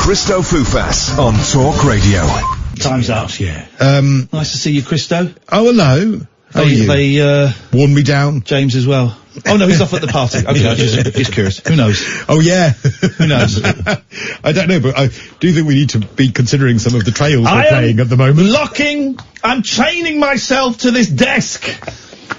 Christo Fufas on Talk Radio. Time's up. Yeah. Nice to see you, Christo. Oh, hello. How are you? They worn me down. James as well. Oh no, he's off at the party. Okay, I just curious. Who knows? Oh yeah. Who knows? I don't know, but I do think we need to be considering some of the trails we're playing at the moment. I'm chaining myself to this desk.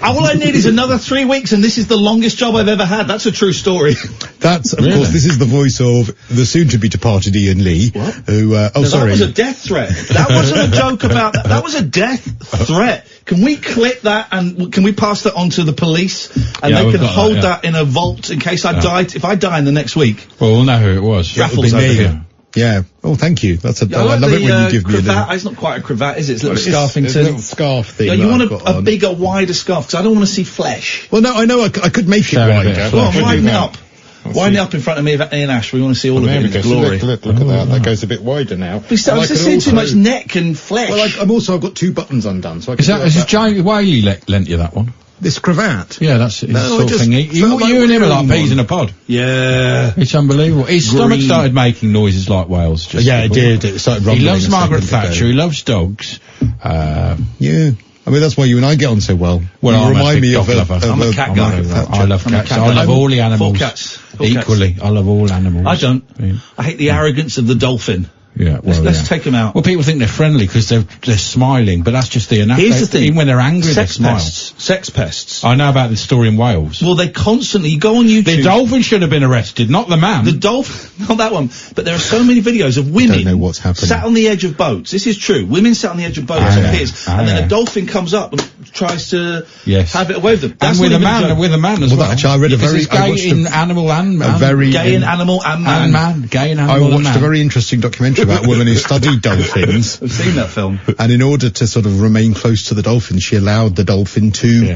All I need is another 3 weeks, and this is the longest job I've ever had. That's a true story. That's, of course, this is the voice of the soon-to-be-departed Iain Lee. What? Who, sorry. That was a death threat. That wasn't a joke about that. That was a death threat. Can we clip that and can we pass that on to the police? And they can hold that in a vault in case I die. If I die in the next week. Well, we'll know who it was. Raffles over here. Yeah. Oh, thank you. I love it when you give me a little... It's not quite a cravat, is it? It's a little scarfington. It's a little scarf thing. Yeah, you want a bigger, wider scarf, because I don't want to see flesh. Well, no, I know I could make it wider. Go on, widen it up. Widen it up in front of me, Ian Ash. We want to see all of it in its glory. Look at that. That goes a bit wider now. But I was seeing too much neck and flesh. Well, I've got two buttons undone, so I can... Is this Jamie Whaley lent you that one? This cravat? Yeah, that's his sort of thing. You and him are like peas in a pod. Yeah. It's unbelievable. His stomach started making noises like whales. Yeah, it did. It started rumbling. He loves Margaret Thatcher. He loves dogs. Yeah. I mean, that's why you and I get on so well. Well, you I'm remind me of I'm a cat guy. I love cats. I love all the animals. 4 cats. Equally. I love all animals. I don't. I hate the arrogance of the dolphin. Yeah, let's take them out. Well, people think they're friendly because they're smiling, but that's just the anatom. Here's the thing. Even when they're angry, they smile. Sex pests. I know about the story in Wales. Well, they constantly, you go on YouTube. The dolphin should have been arrested, not the man. The dolphin, not that one. But there are so many videos of women. Don't know what's happening. Sat on the edge of boats. This is true. Women sat on the edge of boats and piers, and then a dolphin comes up and tries to have it away with them. That's and with a man as well. Actually, I read gay in animal and man. Gay in animal and man. Gay in animal and man. I watched a very interesting documentary about a woman who studied dolphins. I've seen that film. And in order to sort of remain close to the dolphin, she allowed the dolphin to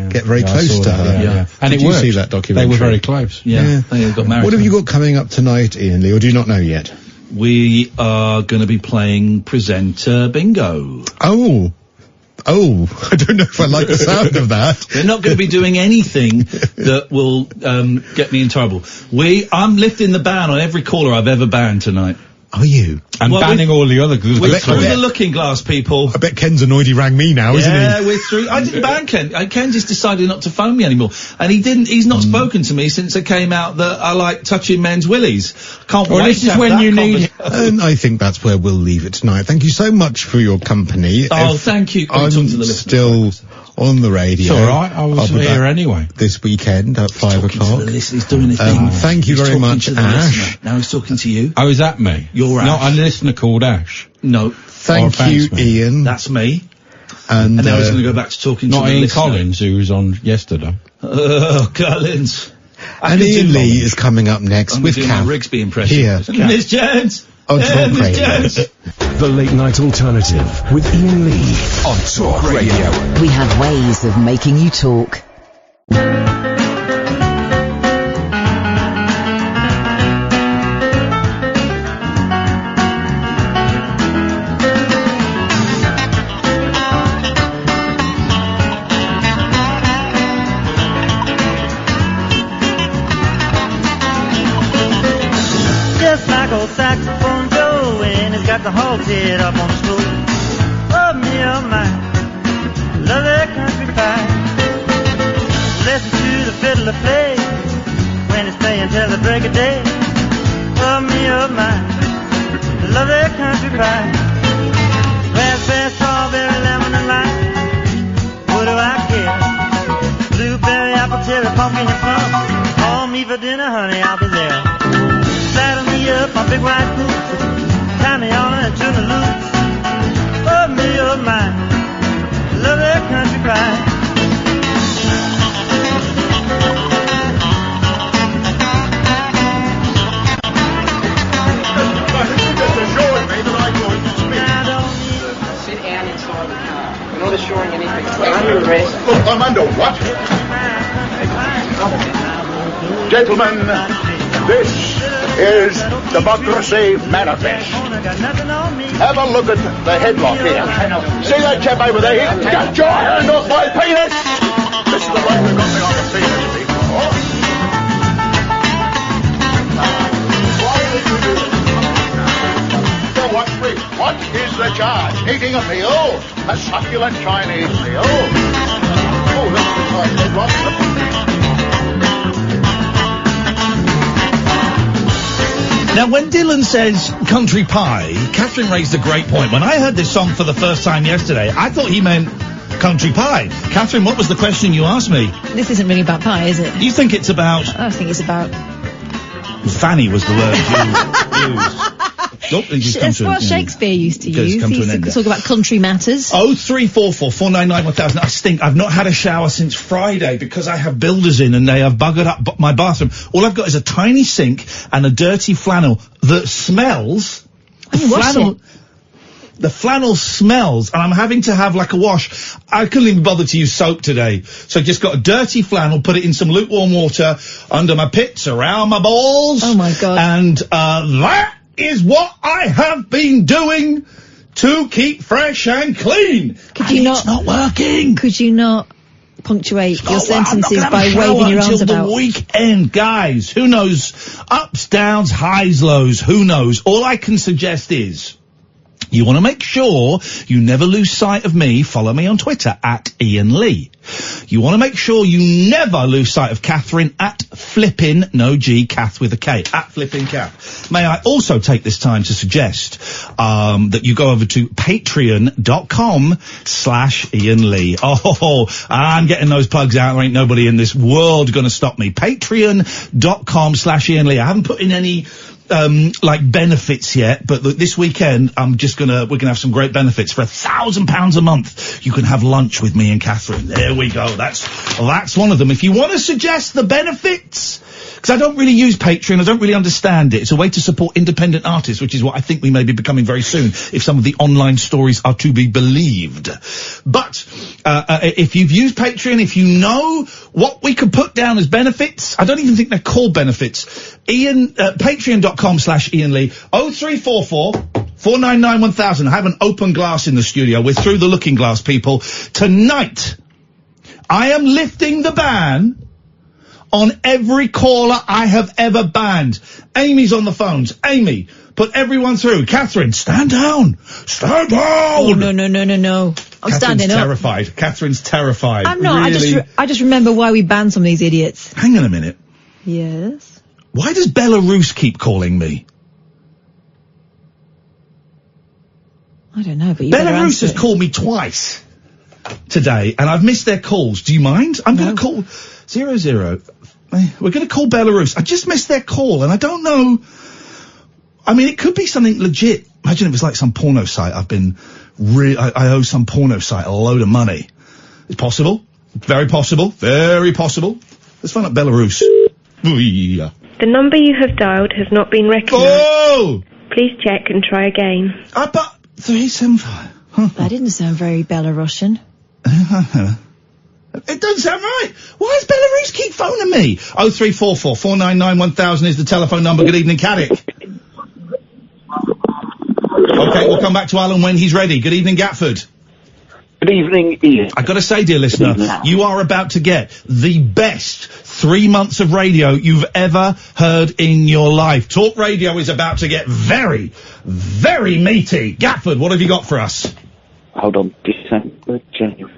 get very close to her. Yeah. And Did you see that documentary? They were very close. Yeah. They got married. What have you got coming up tonight, Iain Lee, or do you not know yet? We are going to be playing Presenter Bingo. Oh, I don't know if I like the sound of that. We're not going to be doing anything that will get me in trouble. I'm lifting the ban on every caller I've ever banned tonight. Are you? And banning all the other good We're through the looking glass, people. I bet Ken's annoyed he rang me now, isn't he? Yeah, we're through. I didn't ban Ken. Ken just decided not to phone me anymore. And he's not spoken to me since it came out that I like touching men's willies. Can't wait this to is have when that you need... And I think that's where we'll leave it tonight. Thank you so much for your company. Thank you. I'm still on the radio. It's all right. I was here anyway. This weekend at 5 o'clock. He's doing a thing. Thank you very much, Ash. Now he's talking to you. Oh, is that me? You're Ash. No, a listener called Ash. No. Thank you, Iain. That's me. And now he's going to go back to talking to the Ian listener. Collins, who was on yesterday. Oh, Collins. And Iain Lee is coming up next with Kath. Rigsby impression. Here. Miss Jones. On Talk Radio. The Late Night Alternative with Iain Lee on Talk Radio. We have ways of making you talk. Just like old saxophone Joe when he's got the halted up on the stool. Oh me, oh my, love that country pie. Listen to the fiddler play when he's playing till the break of day. Oh me, oh my, love that country pie. Raspberry, strawberry, lemon and lime. What do I care? Blueberry, apple, cherry, pumpkin and plum. Call me for dinner, honey, I'll be there. Saddle me up on big white boots, tie me on and turn the loose. Oh me, oh my, love that country pie. Sit down inside the car. We're not assuring anything. We're under arrest. Look, I'm under what? Gentlemen, this is Democracy Manifest. Have a look at the headlock here. See that chap over there? Get your hand off my penis! This is the way we've got me on the penis, people. Why did you do this? charge. Eating a meal. A succulent Chinese meal. Oh, that's quite right. Now, when Dylan says country pie, Katherine raised a great point. When I heard this song for the first time yesterday, I thought he meant country pie. Katherine, what was the question you asked me? This isn't really about pie, is it? You think it's about... I think it's about... Fanny was the word you used. That's what Shakespeare used to use. He used to talk about country matters. 0344 499 1000. I stink. I've not had a shower since Friday because I have builders in and they have buggered up my bathroom. All I've got is a tiny sink and a dirty flannel that smells. The flannel smells, and I'm having to have like a wash. I couldn't even bother to use soap today. So I just got a dirty flannel, put it in some lukewarm water under my pits, around my balls. Oh my God. And, that is what I have been doing to keep fresh and clean. It's not working. Could you not punctuate your sentences by waving your arms about? Until the weekend, guys. Who knows? Ups, downs, highs, lows. Who knows? All I can suggest is... you want to make sure you never lose sight of me. Follow me on Twitter at Iain Lee. You want to make sure you never lose sight of Katherine at Flippin, no G, Kath with a K, at Flippin Kath. May I also take this time to suggest that you go over to patreon.com/Iain Lee. Oh, I'm getting those plugs out. There ain't nobody in this world going to stop me. Patreon.com/Iain Lee. I haven't put in any like benefits yet, but this weekend we're gonna have some great benefits. For £1,000 a month, you can have lunch with me and Katherine. There we go. That's one of them. If you want to suggest the benefits, because I don't really use Patreon, I don't really understand it. It's a way to support independent artists, which is what I think we may be becoming very soon, if some of the online stories are to be believed. But if you've used Patreon, if you know what we could put down as benefits, I don't even think they're called benefits. Patreon.com/Iain Lee. 0344 499 1000. I have an open glass in the studio. We're through the looking glass, people. Tonight, I am lifting the ban on every caller I have ever banned. Amy's on the phones. Amy, put everyone through. Katherine, stand down. Stand down. Oh, no. I'm standing up. Terrified. Katherine's terrified. I'm not. Really? I just remember why we banned some of these idiots. Hang on a minute. Yes? Why does Belarus keep calling me? I don't know, but you Belarus has called me twice today, and I've missed their calls. Do you mind? I'm going to call 00. We're going to call Belarus. I just missed their call, and I don't know. I mean, it could be something legit. Imagine it was like some porno site. I owe some porno site a load of money. It's possible. Very possible. Very possible. Let's find out Belarus. The number you have dialed has not been recognised. Oh! Please check and try again. But 375. Huh. That didn't sound very Belarusian. It doesn't sound right. Why does Belarus keep phoning me? 0344 499 1000 is the telephone number. Good evening, Caddick. Okay, we'll come back to Alan when he's ready. Good evening, Gatford. Good evening, Ian. I got to say, dear listener, you are about to get the best 3 months of radio you've ever heard in your life. Talk radio is about to get very, very meaty. Gatford, what have you got for us? Hold on, December, January,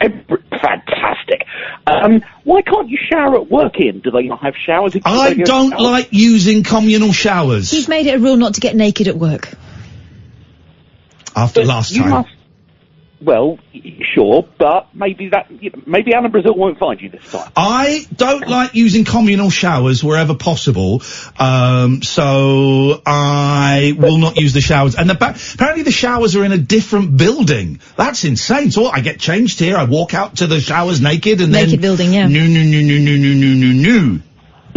fantastic. Why can't you shower at work, Ian? Do they not have showers? I don't like using communal showers. He's made it a rule not to get naked at work. After last time. Well, sure, but maybe Alan Brazil won't find you this time. I don't like using communal showers wherever possible, so I will not use the showers. And apparently the showers are in a different building. That's insane. So I get changed here, I walk out to the showers naked, and naked building, yeah. No.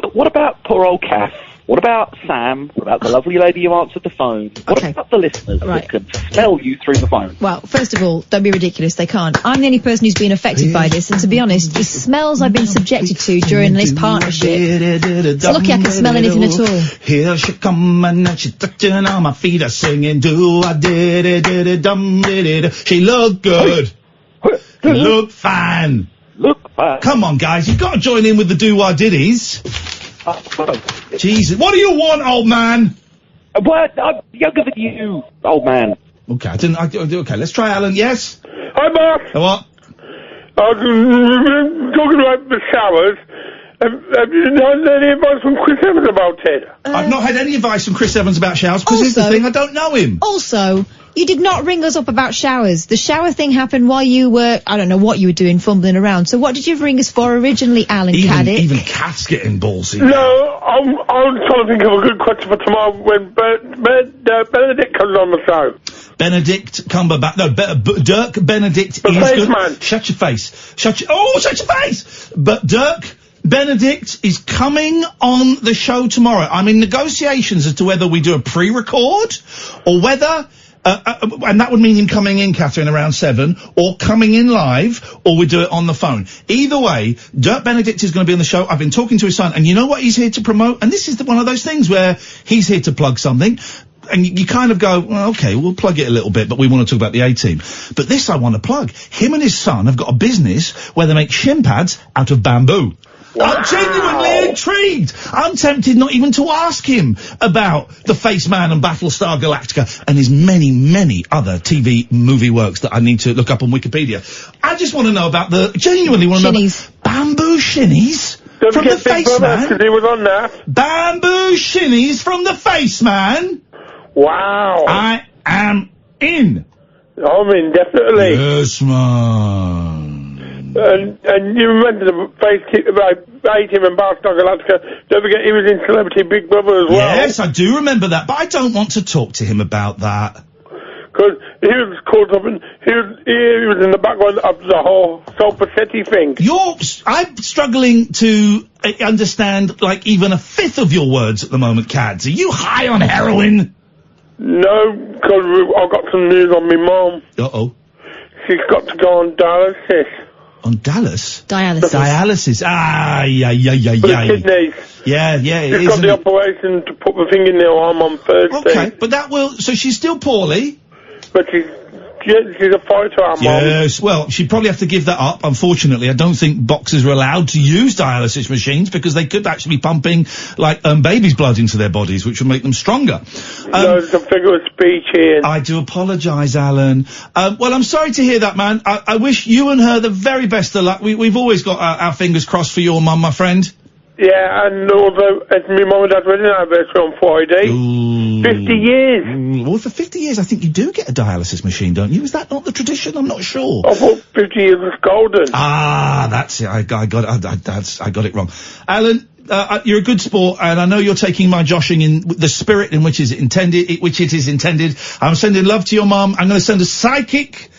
But what about poor old Kath? What about Sam? What about the lovely lady who answered the phone? What about the listeners that can smell you through the phone? Well, first of all, don't be ridiculous. They can't. I'm the only person who's been affected by this, and to be honest, the smells I've been subjected to during this partnership, it's lucky I can smell anything at all. Here she come and she's touching on my feet, singing do-I-did-it-did-it-dum-did-it. She looked good. Look fine. Look fine. Come on, guys, you've got to join in with the do-I-diddies. Jesus, what do you want, old man? Well, I'm younger than you, old man. Okay, okay, let's try Alan. Yes? Hi, boss. What? Talking about the showers. Have you had any advice from Chris Evans about it? I've not had any advice from Chris Evans about showers, because here's the thing, I don't know him. Also, you did not ring us up about showers. The shower thing happened while you were, I don't know what you were doing, fumbling around. So what did you ring us for originally, Alan Caddick? Even Kath's getting ballsy. No, I'm trying to think of a good question for tomorrow when Benedict comes on the show. Benedict Cumberbatch. No, Dirk Benedict the is face good. Man. Shut your face. Shut your face! But Dirk Benedict is coming on the show tomorrow. I'm in negotiations as to whether we do a pre-record or whether... and that would mean him coming in, Katherine, around 7, or coming in live, or we do it on the phone. Either way, Dirk Benedict is going to be on the show. I've been talking to his son, and you know what he's here to promote? And this is one of those things where he's here to plug something, and you kind of go, well, okay, we'll plug it a little bit, but we want to talk about the A-Team. But this I want to plug. Him and his son have got a business where they make shin pads out of bamboo. Wow. I'm genuinely intrigued. I'm tempted not even to ask him about The Face Man and Battlestar Galactica and his many, many other TV movie works that I need to look up on Wikipedia. I just want to know about genuinely want to know about bamboo shinnies from The Face Man. He was on that. Bamboo shinnies from The Face Man. Wow. I am in. I'm in, definitely. Yes, man. And you remember the A-Team and Battlestar Galactica. Don't forget he was in Celebrity Big Brother as well. Yes, I do remember that, but I don't want to talk to him about that. Because he was caught up in, he was in the background of the whole Sol Passetti thing. I'm struggling to understand, like, even a fifth of your words at the moment, Cads. Are you high on heroin? No, because I've got some news on my mum. Uh-oh. She's got to go on dialysis. On Dallas? Dialysis. Dialysis. For the kidneys. Yeah. She's got the operation to put the thing in their arm on Thursday. Okay, but so she's still poorly? But she's a fighter, our mum. Yes, well, she'd probably have to give that up, unfortunately. I don't think boxers are allowed to use dialysis machines because they could actually be pumping, like, babies' blood into their bodies, which would make them stronger. No, it's a figure of speech here. I do apologise, Alan. Well, I'm sorry to hear that, man. I wish you and her the very best of luck. We've always got our fingers crossed for your mum, my friend. Yeah, and also, it's my mum and dad's wedding anniversary on Friday. Ooh. 50 years. Well, for 50 years, I think you do get a dialysis machine, don't you? Is that not the tradition? I'm not sure. I thought 50 years was golden. Ah, that's it. I got it wrong. Alan, you're a good sport, and I know you're taking my joshing in the spirit in which it is intended. I'm sending love to your mum. I'm going to send a psychic.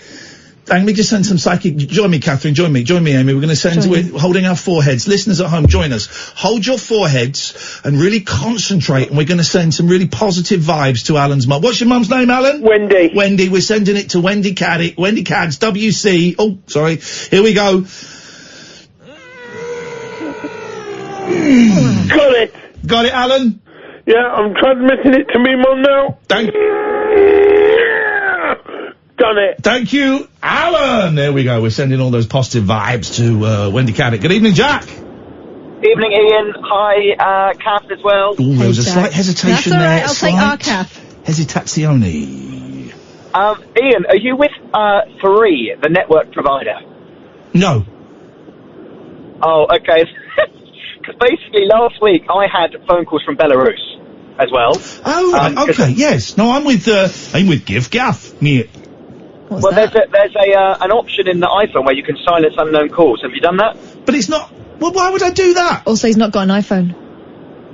Let me just send some psychic. Join me, Katherine. Join me, Amy. We're going to send. We're holding our foreheads. Listeners at home, join us. Hold your foreheads and really concentrate. And we're going to send some really positive vibes to Alan's mum. What's your mum's name, Alan? Wendy. Wendy. We're sending it to Wendy Caddick. Wendy Cads. WC. Oh, sorry. Here we go. Got it, Alan. Yeah, I'm transmitting it to me mum now. Thank Done it. Thank you, Alan. There we go. We're sending all those positive vibes to Wendy Caddick. Good evening, Jack. Evening, Ian. Hi, Kath as well. Ooh, there was a slight hesitation there. That's all right. I'll take our Kath. Hesitazione. Ian, are you with 3, the network provider? No. Oh, okay. Because basically last week I had phone calls from Belarus as well. Oh, right, okay, yes. No, I'm with Give Gaff. Me. Well, there's an option in the iPhone where you can silence unknown calls. Have you done that? But it's not. Well, why would I do that? Also, he's not got an iPhone.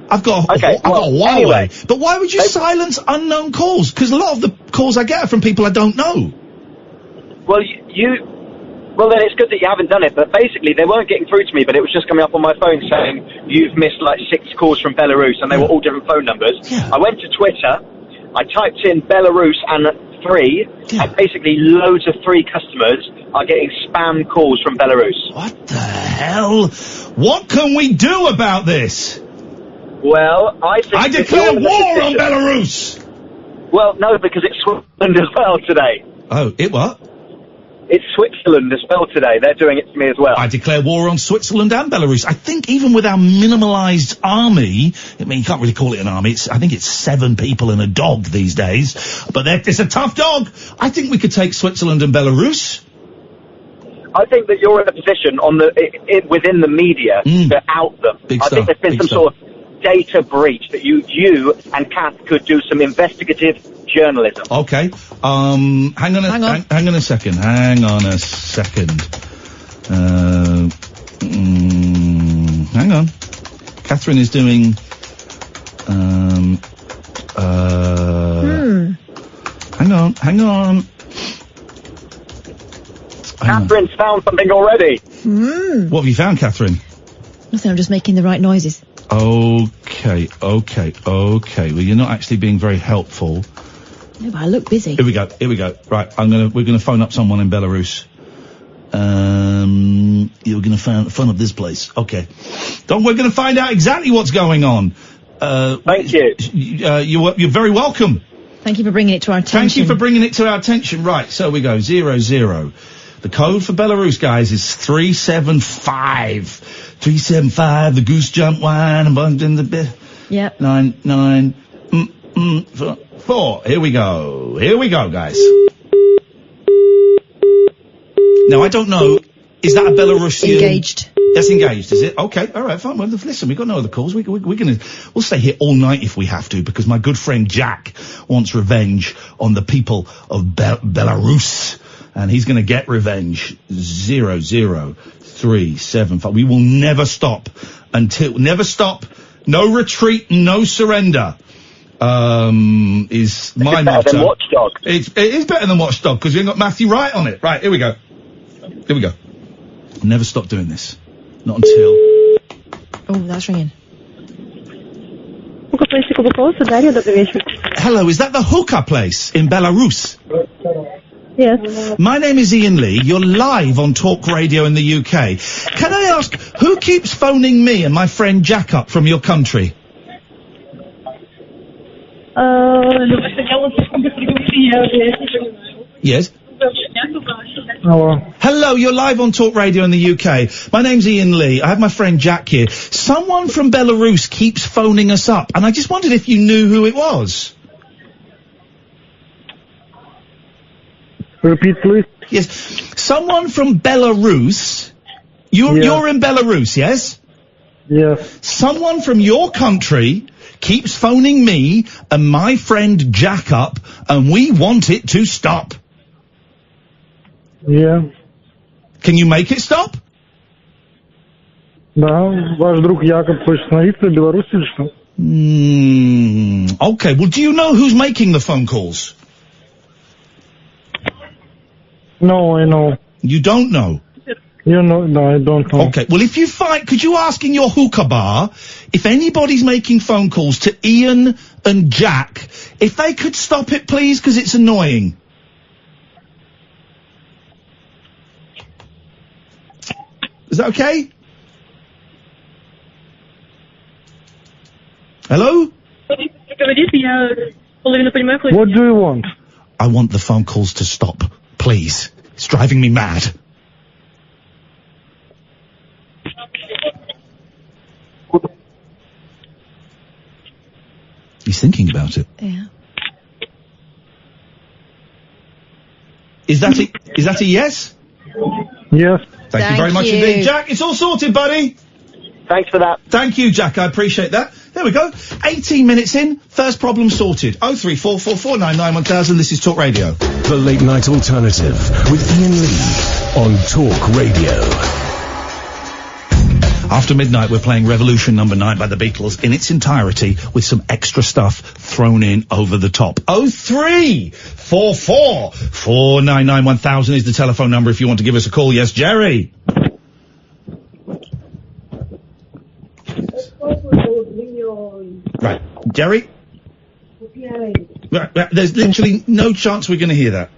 I've got a Huawei. Anyway, but why would you silence unknown calls? Because a lot of the calls I get are from people I don't know. Well, well, then it's good that you haven't done it. But basically, they weren't getting through to me, but it was just coming up on my phone saying you've missed like 6 calls from Belarus, and they were all different phone numbers. Yeah. I went to Twitter. I typed in Belarus and 3, and basically loads of 3 customers are getting spam calls from Belarus. What the hell? What can we do about this? Well, I declare war on Belarus! Well, no, because it's Switzerland as well today. Oh, it what? It's Switzerland as well today. They're doing it to me as well. I declare war on Switzerland and Belarus. I think even with our minimalised army, I mean, you can't really call it an army. I think it's 7 people and a dog these days. But it's a tough dog. I think we could take Switzerland and Belarus. I think that you're in a position within the media to out them. I think there's been some sort of data breach that you and Kath could do some investigative journalism. Okay. Hang on a second. Hang on. Katherine is doing. Hang on. Katherine's found something already. What have you found, Katherine? Nothing, I'm just making the right noises. Okay. Well, you're not actually being very helpful. No, but I look busy. Here we go. Right, we're gonna phone up someone in Belarus. You're gonna phone up this place. Okay. We're gonna find out exactly what's going on. Thank you. You're very welcome. Thank you for bringing it to our attention. Right, so we go 00. The code for Belarus, guys, is 375. 375, the goose jump wine, and bumped in the bit. Yep. 4. Here we go, guys. Now, I don't know, is that a Belarusian? Engaged. That's engaged, is it? Okay, alright, fine. Well, listen, we've got no other calls. We'll stay here all night if we have to, because my good friend Jack wants revenge on the people of Belarus. And he's going to get revenge. 00375. We will never stop. No retreat, no surrender. Is my motto. Better than Watchdog. It is better than Watchdog because we've got Matthew Wright on it. Right, here we go. Never stop doing this. Not until. Oh, that's ringing. Hello, is that the hookah place in Belarus? Yes. My name is Iain Lee. You're live on Talk Radio in the UK. Can I ask, who keeps phoning me and my friend Jack up from your country? Yes? Hello, you're live on Talk Radio in the UK. My name's Iain Lee. I have my friend Jack here. Someone from Belarus keeps phoning us up, and I just wondered if you knew who it was. Repeat, please. Yes. Someone from Belarus. You're in Belarus, yes? Yes. Someone from your country keeps phoning me and my friend Jack up, and we want it to stop. Yeah. Can you make it stop? Да, ваш друг Яков хочет остановиться в Беларуси или что? Okay, well, do you know who's making the phone calls? No, I know. You don't know? No, I don't know. Okay, well, if you could you ask in your hookah bar if anybody's making phone calls to Ian and Jack, if they could stop it, please, because it's annoying. Is that okay? Hello? What do you want? I want the phone calls to stop, please. It's driving me mad. He's thinking about it. Yeah. Is that a yes? Yes. Thank you very much indeed. Jack, it's all sorted, buddy. Thanks for that. Thank you, Jack. I appreciate that. There we go. 18 minutes in, first problem sorted. 03444991000. This is Talk Radio. The Late Night Alternative with Iain Lee on Talk Radio. After midnight, we're playing Revolution No. 9 by the Beatles in its entirety with some extra stuff thrown in over the top. 03444991000 is the telephone number if you want to give us a call. Yes, Jerry. Right, Jerry? Right, there's literally no chance we're going to hear that.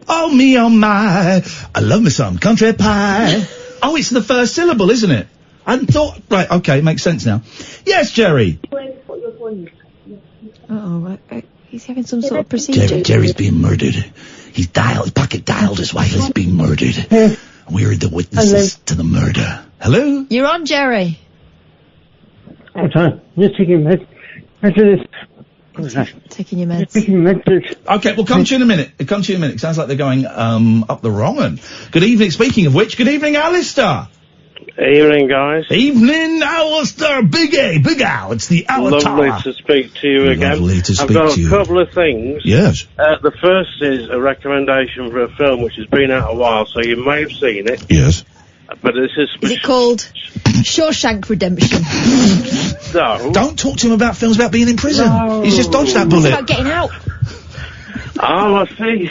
Oh, me, oh, my, I love me some country pie. Oh, it's the first syllable, isn't it? I hadn't thought... Right, okay, makes sense now. Yes, Jerry. He's having some sort of procedure. Jerry's being murdered. His pocket dialed us while he's being murdered. We're the witnesses to the murder. Hello? You're on, Jerry. I'm sorry. Just taking meds. Taking your meds. Okay, we'll come to you in a minute. Sounds like they're going up the wrong one. Good evening. Speaking of which, good evening, Alistair. Evening, guys. Evening, Alistair. Big Al. It's the Avatar. Lovely to speak to you again. Lovely to speak I've got to you. a couple of things. Yes. The first is a recommendation for a film which has been out a while, so you may have seen it. Yes. But this is... Is it called Shawshank Redemption? No. Don't talk to him about films about being in prison. No. He's just dodged that bullet. It's about getting out. Oh, I see.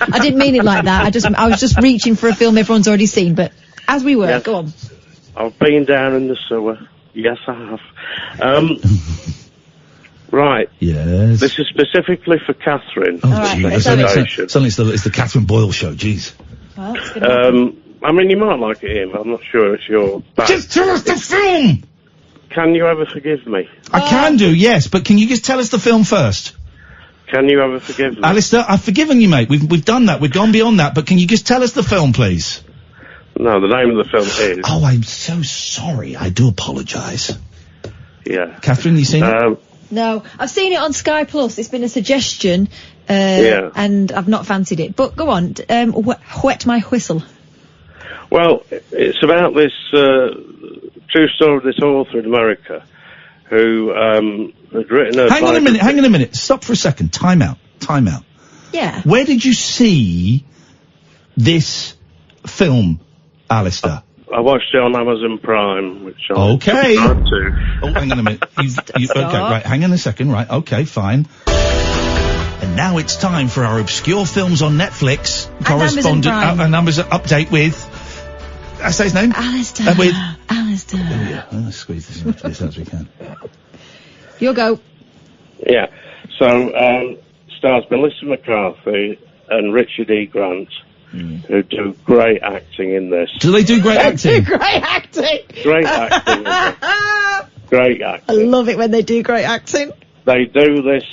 I didn't mean it like that. I was just reaching for a film everyone's already seen, but as we were, Yes. go on. I've been down in the sewer. Yes, I have. Right. Yes. This is specifically for Katherine. Oh, jeez. Suddenly it's the Catherine Boyle show. Jeez. Well, it's gonna I mean, you might like it, Ian, but I'm not sure it's your bag. Just tell us the film! Can you ever forgive me? I can do, yes, but can you just tell us the film first? Can you ever forgive me? Alistair, I've forgiven you, mate. We've done that. We've gone beyond that, but can you just tell us the film, please? No, the name of the film is... Oh, I'm so sorry. I do apologise. Yeah. Catherine, you seen it? No, I've seen it on Sky Plus. It's been a suggestion, and I've not fancied it. But go on, whet my whistle. Well, it's about this true story of this author in America who had written a... Hang on a minute. Stop for a second. Time out. Yeah. Where did you see this film, Alistair? I watched it on Amazon Prime, which I'm Okay. subscribed to. Oh, hang on a minute. Okay, right, hang on a second. Right, okay, fine. And now it's time for our obscure films on Netflix. Correspondent and Amazon update with... I say his name? Alistair. Alistair. Oh, yeah. Let's squeeze this into this as we can. You'll go. Yeah. So, stars Melissa McCarthy and Richard E. Grant, who do great acting in this. Do they do great acting? Great acting. Great acting. Great acting. I love it when they do great acting. They do this,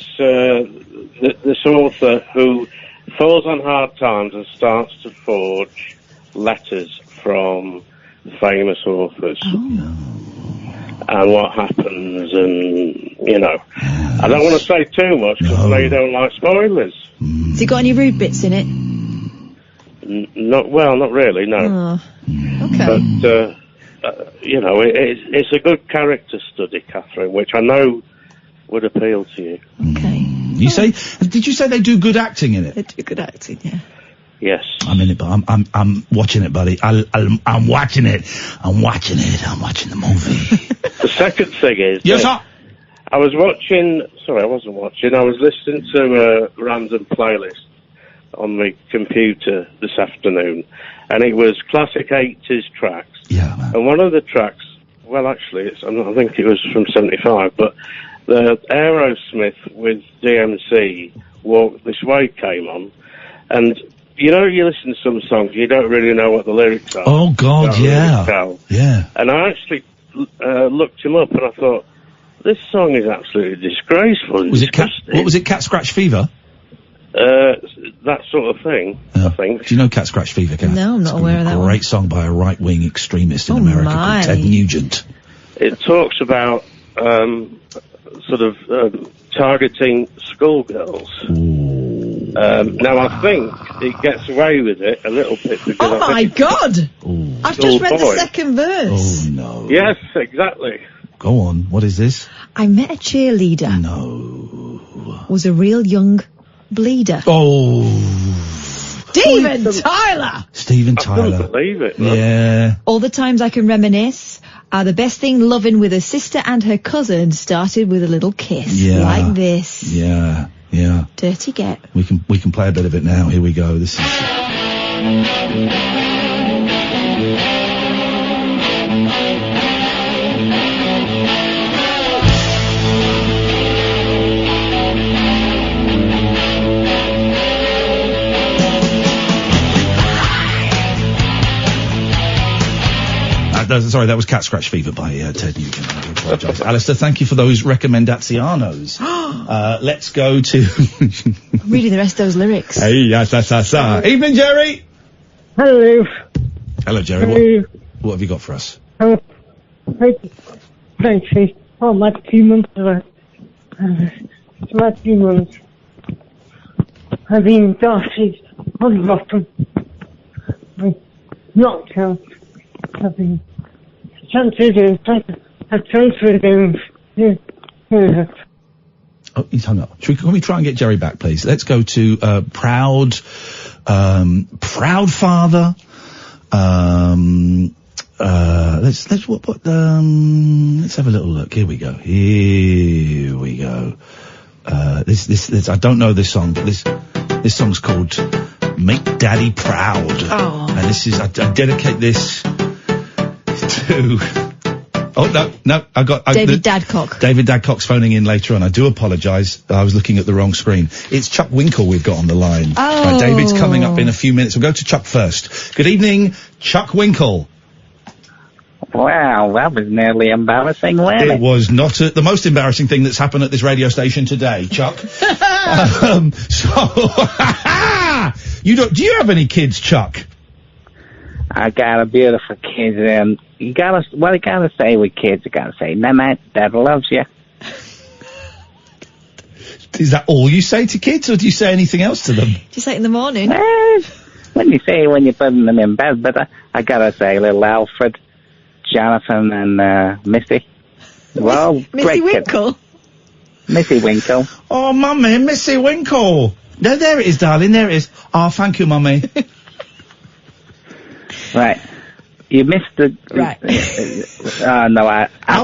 this author who falls on hard times and starts to forge letters from famous authors. And what happens, and, you know. I don't want to say too much, because I know you don't like spoilers. Has it got any rude bits in it? Not really, no. Oh. Okay. But, you know, it's a good character study, Catherine, which I know would appeal to you. Okay. Did you say they do good acting in it? They do good acting, yeah. Yes. I'm in it, but I'm watching it, buddy. I'm watching it. I'm watching the movie. The second thing is... Yes, sir. I was listening to a random playlist on my computer this afternoon, and it was classic 80s tracks. Yeah, man. And one of the tracks, well, actually, I think it was from 75, but the Aerosmith with DMC, Walk This Way, came on, and... You know, you listen to some songs, you don't really know what the lyrics are. Oh, God, yeah. Yeah. And I actually looked him up, and I thought, this song is absolutely disgraceful. What was it, Cat Scratch Fever? That sort of thing, I think. Do you know Cat Scratch Fever, Kath? No, I'm not aware of that one. Great song by a right-wing extremist in America called Ted Nugent. It talks about targeting schoolgirls. Now, I think it gets away with it a little bit because... Oh, my God! I've just read the second verse. Oh, no. Yes, exactly. Go on. What is this? I met a cheerleader. No. Was a real young bleeder. Oh. Steven Tyler! Steven Tyler. I couldn't believe it. Yeah. All the times I can reminisce are the best thing loving with a sister and her cousin started with a little kiss. Yeah. Like this. Yeah. Yeah. Dirty get. We can play a bit of it now. Here we go. This is... sorry, that was Cat Scratch Fever by Ted Nugent. I apologise. Alistair, thank you for those recommendazianos. Let's go to... I'm reading the rest of those lyrics. Hey, Evening, Jerry! Hello. Hello, Jerry. What have you got for us? Frankly, my 2 months ago. It's my 2 months. I've been darted on the bottom. Knocked out. I've been transferred. I've transferred home. Oh, he's hung up. Can we try and get Jerry back, please? Let's go to proud father. Let's have a little look. Here we go. This I don't know this song, but this song's called Make Daddy Proud. Oh. And this is I dedicate this to David Dadcock. David Dadcock's phoning in later on. I do apologise. I was looking at the wrong screen. It's Chuck Winkle we've got on the line. Oh. David's coming up in a few minutes. We'll go to Chuck first. Good evening, Chuck Winkle. Wow, that was nearly embarrassing, wasn't it? It was not the most embarrassing thing that's happened at this radio station today, Chuck. Do you have any kids, Chuck? I got a beautiful kid, and you gotta say with kids, you gotta say, Mama, Dad loves you. Is that all you say to kids, or do you say anything else to them? Do you say it in the morning? When you put them in bed, but I gotta say, little Alfred, Jonathan, and Missy. Well, Missy Winkle? Missy Winkle. Oh, Mummy, Missy Winkle. No, there it is, darling, there it is. Oh, thank you, Mummy. Right. You missed the... Right. What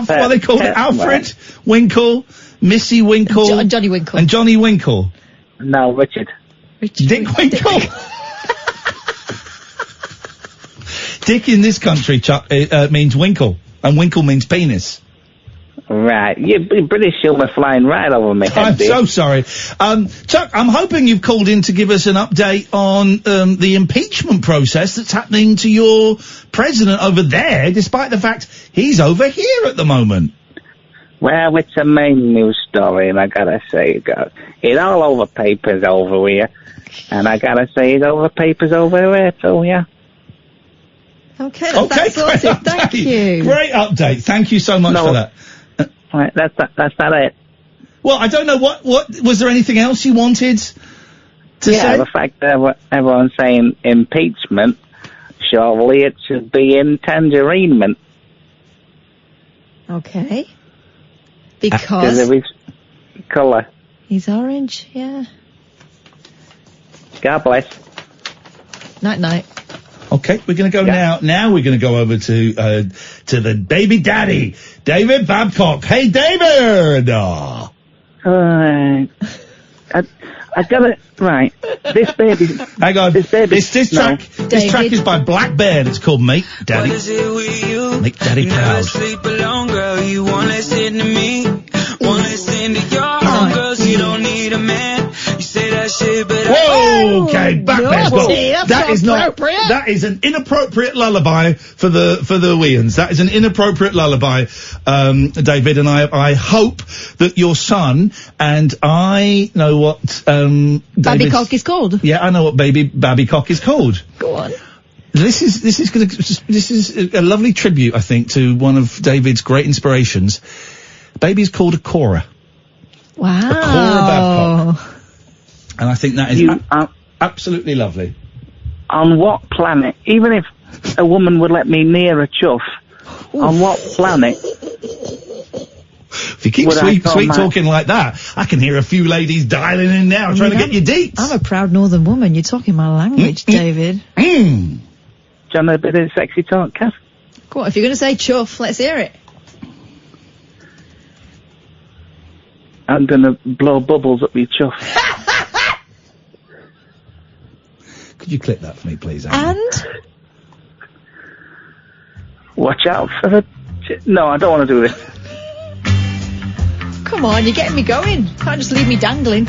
are they called? Alfred Winkle, Missy Winkle... And Johnny Winkle. And Johnny Winkle. No, Richard. Dick Winkle. Dick in this country, Chuck, means winkle, and winkle means penis. Right. You British humour flying right over me. I'm so sorry. Chuck, I'm hoping you've called in to give us an update on the impeachment process that's happening to your president over there, despite the fact he's over here at the moment. Well, it's a main news story, and I gotta say, it's all over papers over here, and I gotta say, it's over papers over there too, yeah. Okay, that's sorted. Thank you. Great update. Thank you so much for that. Right, that's not it. Well, I don't know what was there anything else you wanted to say? Yeah, the fact that everyone's saying impeachment, surely it should be in tangerinement. Okay. Because of his colour. He's orange, yeah. God bless. Night. Okay, we're going to go now. Now we're going to go over to the baby daddy, David Babcock. Hey, David! Oh. I got it right. This baby. Hang on. This baby. This track is by Black Bear. And it's called Make Daddy. Make Daddy Proud. Sleep alone, girl. You won't listen to me. Won't listen to your homegirls. You don't need a man. You say that shit, but whoa, okay, Back Bear's got that is not appropriate. That is an inappropriate lullaby for the Wians. That is an inappropriate lullaby, David. And I hope that your son and I know what Babcock is called. Yeah, I know what baby Babcock is called. Go on. This is a lovely tribute, I think, to one of David's great inspirations. Baby's called a Cora. Wow. A Cora Babcock. And I think that is absolutely lovely. On what planet, even if a woman would let me near a chuff, on what planet? If you keep sweet talking like that, I can hear a few ladies dialing in now trying to get your deets. I'm a proud northern woman. You're talking my language, David. Do you know a bit of sexy talk, Kath? Go on, if you're going to say chuff, let's hear it. I'm going to blow bubbles up your chuff. Could you clip that for me, please, Anne? And? Watch out for the... No, I don't want to do this. Come on, you're getting me going. Can't just leave me dangling.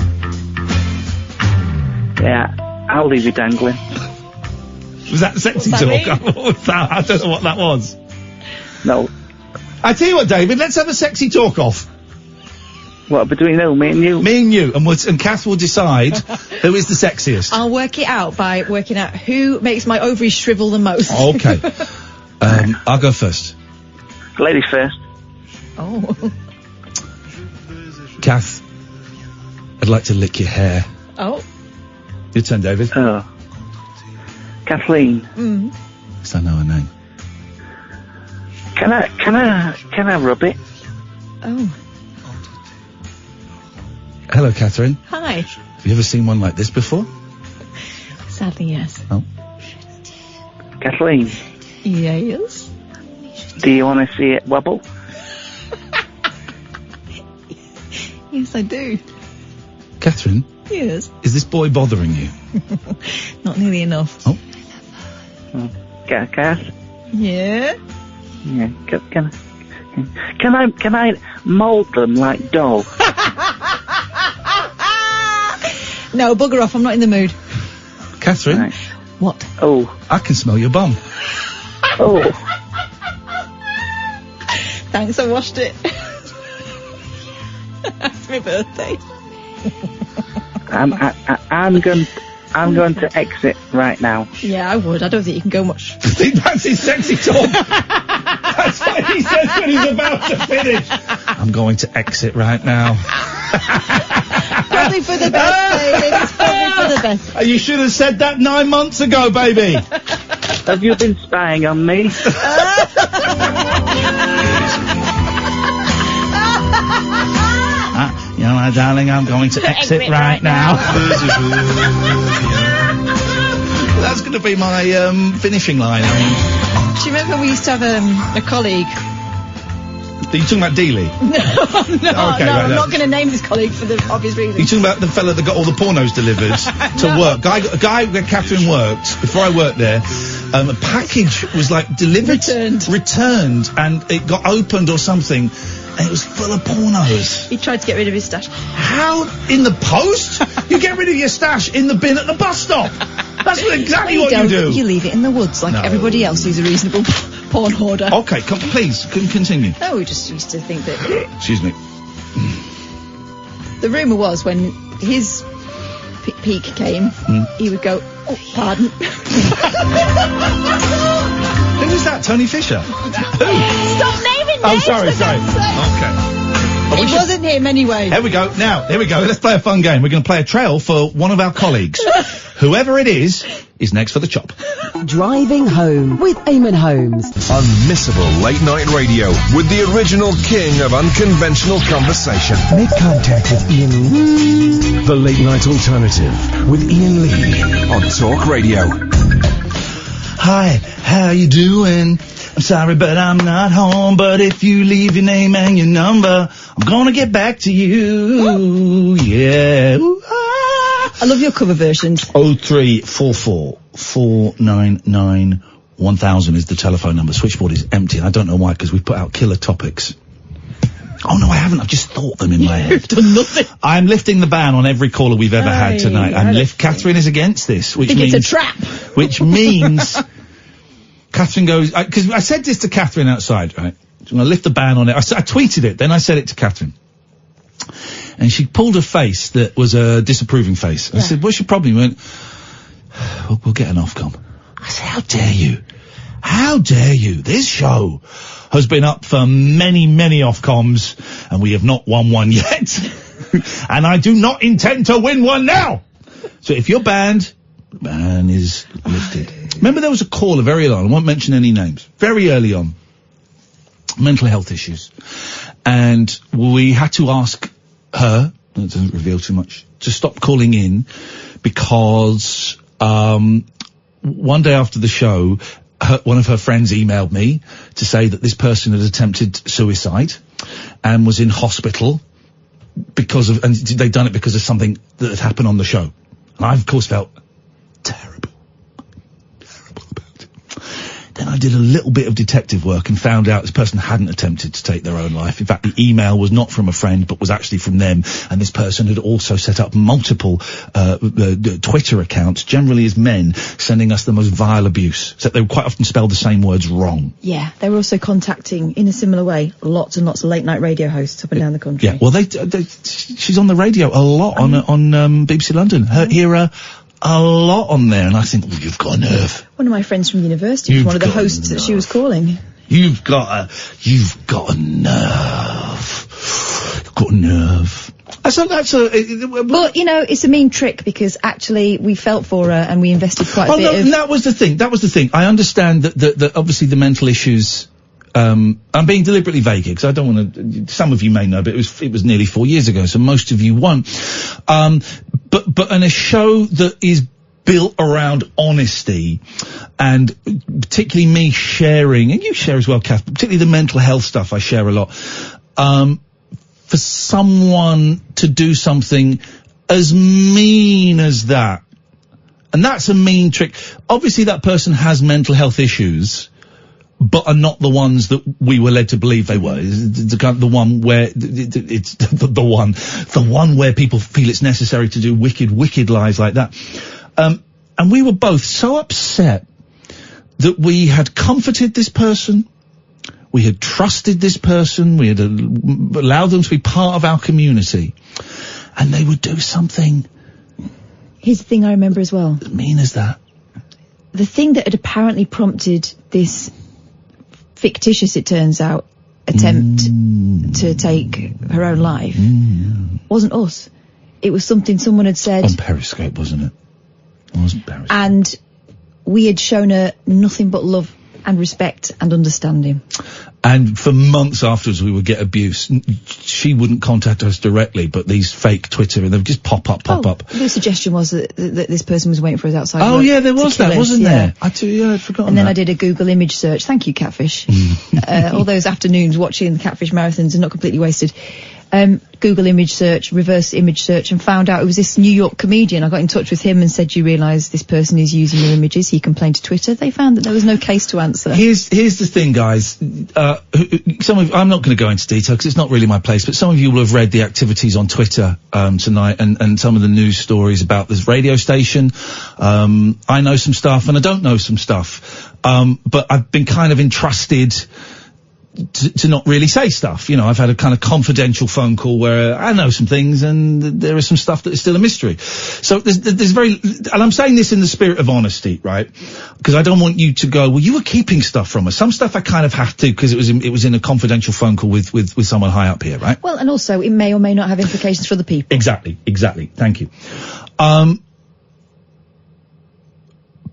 Yeah, I'll leave you dangling. Was that sexy talk? What was that? I don't know what that was. No. I tell you what, David, let's have a sexy talk-off. What, between who, me and you? Me and you, and Kath will decide who is the sexiest. I'll work it out by working out who makes my ovaries shrivel the most. Okay. I'll go first. Ladies first. Oh. Kath, I'd like to lick your hair. Oh. Your turn, David. Oh. Kathleen. Because I know her name. Can I rub it? Oh. Hello, Katherine. Hi. Have you ever seen one like this before? Sadly, yes. Oh. Kathleen. Yes. Do you want to see it wobble? Yes, I do. Katherine? Yes. Is this boy bothering you? Not nearly enough. Oh. Kath? Yeah? Yeah. Can I mould them like dough? No, bugger off. I'm not in the mood. Katherine? Right. What? Oh. I can smell your bum. Oh. Thanks, I washed it. It's my birthday. I'm going to exit right now. Yeah, I would. I don't think you can go much. I think that's his sexy talk. That's what he says when he's about to finish. I'm going to exit right now. Probably for the best, David. It's probably for the best. You should have said that 9 months ago, baby. Have you been spying on me? You know, my darling, I'm going to exit right now. That's going to be my finishing line. Do you remember we used to have a colleague? Are you talking about Dealey? No, I'm not going to name this colleague for the obvious reason. You're talking about the fella that got all the pornos delivered to work. A guy where Katherine worked, before I worked there, a package was like delivered, returned, and it got opened or something, and it was full of pornos. He tried to get rid of his stash. How? In the post? You get rid of your stash in the bin at the bus stop. That's exactly what you do. You leave it in the woods like everybody else who's a reasonable porn hoarder. Okay, please, continue. No, we just used to think that... Excuse me. The rumour was when his peak came, he would go, oh, pardon. Who was that? Tony Fisher? Who? Stop naming names! Oh, sorry. Okay. It wasn't him anyway. Here we go. Let's play a fun game. We're going to play a trail for one of our colleagues. Whoever it is next for the chop. Driving Home with Eamon Holmes. Unmissable late night radio with the original king of unconventional conversation. Make contact with Iain Lee. The Late Night Alternative with Iain Lee on Talk Radio. Hi, how you doing? I'm sorry, but I'm not home. But if you leave your name and your number, I'm gonna get back to you. Yeah. Ooh, ah. I love your cover versions. 0344 499 1000 is the telephone number. Switchboard is empty. I don't know why, because we've put out killer topics. Oh no, I haven't. I've just thought them in my head. You've done nothing. I'm lifting the ban on every caller we've ever had tonight. Katherine is against this, which means it's a trap. Which means Katherine goes, because I said this to Katherine outside, right? I'm going to lift the ban on it. I tweeted it, then I said it to Katherine. And she pulled a face that was a disapproving face. I said, what's your problem? He went, we'll get an Ofcom. I said, how dare you? How dare you? This show has been up for many, many Ofcoms, and we have not won one yet. And I do not intend to win one now. So if you're banned, the ban is lifted. Remember there was a caller very early on, I won't mention any names, very early on, mental health issues. And we had to ask her, that doesn't reveal too much, to stop calling in because one day after the show, one of her friends emailed me to say that this person had attempted suicide and was in hospital and they'd done it because of something that had happened on the show. And I, of course, felt terrible about it. Then I did a little bit of detective work and found out this person hadn't attempted to take their own life. In fact, the email was not from a friend, but was actually from them. And this person had also set up multiple Twitter accounts, generally as men, sending us the most vile abuse. So they would quite often spell the same words wrong. Yeah, they were also contacting, in a similar way, lots and lots of late-night radio hosts up and down the country. Yeah, well, she's on the radio a lot on BBC London. Hear her a lot on there, and I think, oh, you've got a nerve. One of my friends from university was one of the hosts that she was calling. You've got a nerve. You've got a nerve. But, you know, it's a mean trick because actually we felt for her and we invested quite a bit of... that was the thing. I understand that obviously the mental issues... I'm being deliberately vague here because I don't want to... Some of you may know, but it was nearly 4 years ago, so most of you won't. But in a show that is built around honesty, and particularly me sharing, and you share as well, Kath, particularly the mental health stuff I share a lot, for someone to do something as mean as that, and that's a mean trick. Obviously that person has mental health issues, but are not the ones that we were led to believe they were. The one where it's the one where people feel it's necessary to do wicked lies like that. And we were both so upset that we had comforted this person, we had trusted this person, we had allowed them to be part of our community, and they would do something. Here's the thing I remember as well. As mean as that. The thing that had apparently prompted this fictitious, it turns out, attempt to take her own life wasn't us. It was something someone had said. On Periscope, wasn't it? It wasn't Periscope. And we had shown her nothing but love and respect and understanding. And for months afterwards we would get abuse. She wouldn't contact us directly, but these fake Twitter, and they would just pop up. The suggestion was that this person was waiting for us outside. Oh yeah, there was that, wasn't there? I'd forgotten. And then I did a Google image search. Thank you, Catfish. All those afternoons watching the Catfish marathons are not completely wasted. Google image search, reverse image search, and found out it was this New York comedian. I got in touch with him and said, you realise this person is using your images. He complained to Twitter. They found that there was no case to answer. Here's the thing, guys. I'm not going to go into detail because it's not really my place, but some of you will have read the activities on Twitter tonight and some of the news stories about this radio station. I know some stuff and I don't know some stuff. But I've been kind of entrusted to not really say stuff. You know, I've had a kind of confidential phone call where I know some things and there is some stuff that is still a mystery. So there's and I'm saying this in the spirit of honesty, right? Because I don't want you to go, well, you were keeping stuff from us. Some stuff I kind of have to because it was in a confidential phone call with someone high up here, right? Well, and also it may or may not have implications for the people. Exactly. Thank you.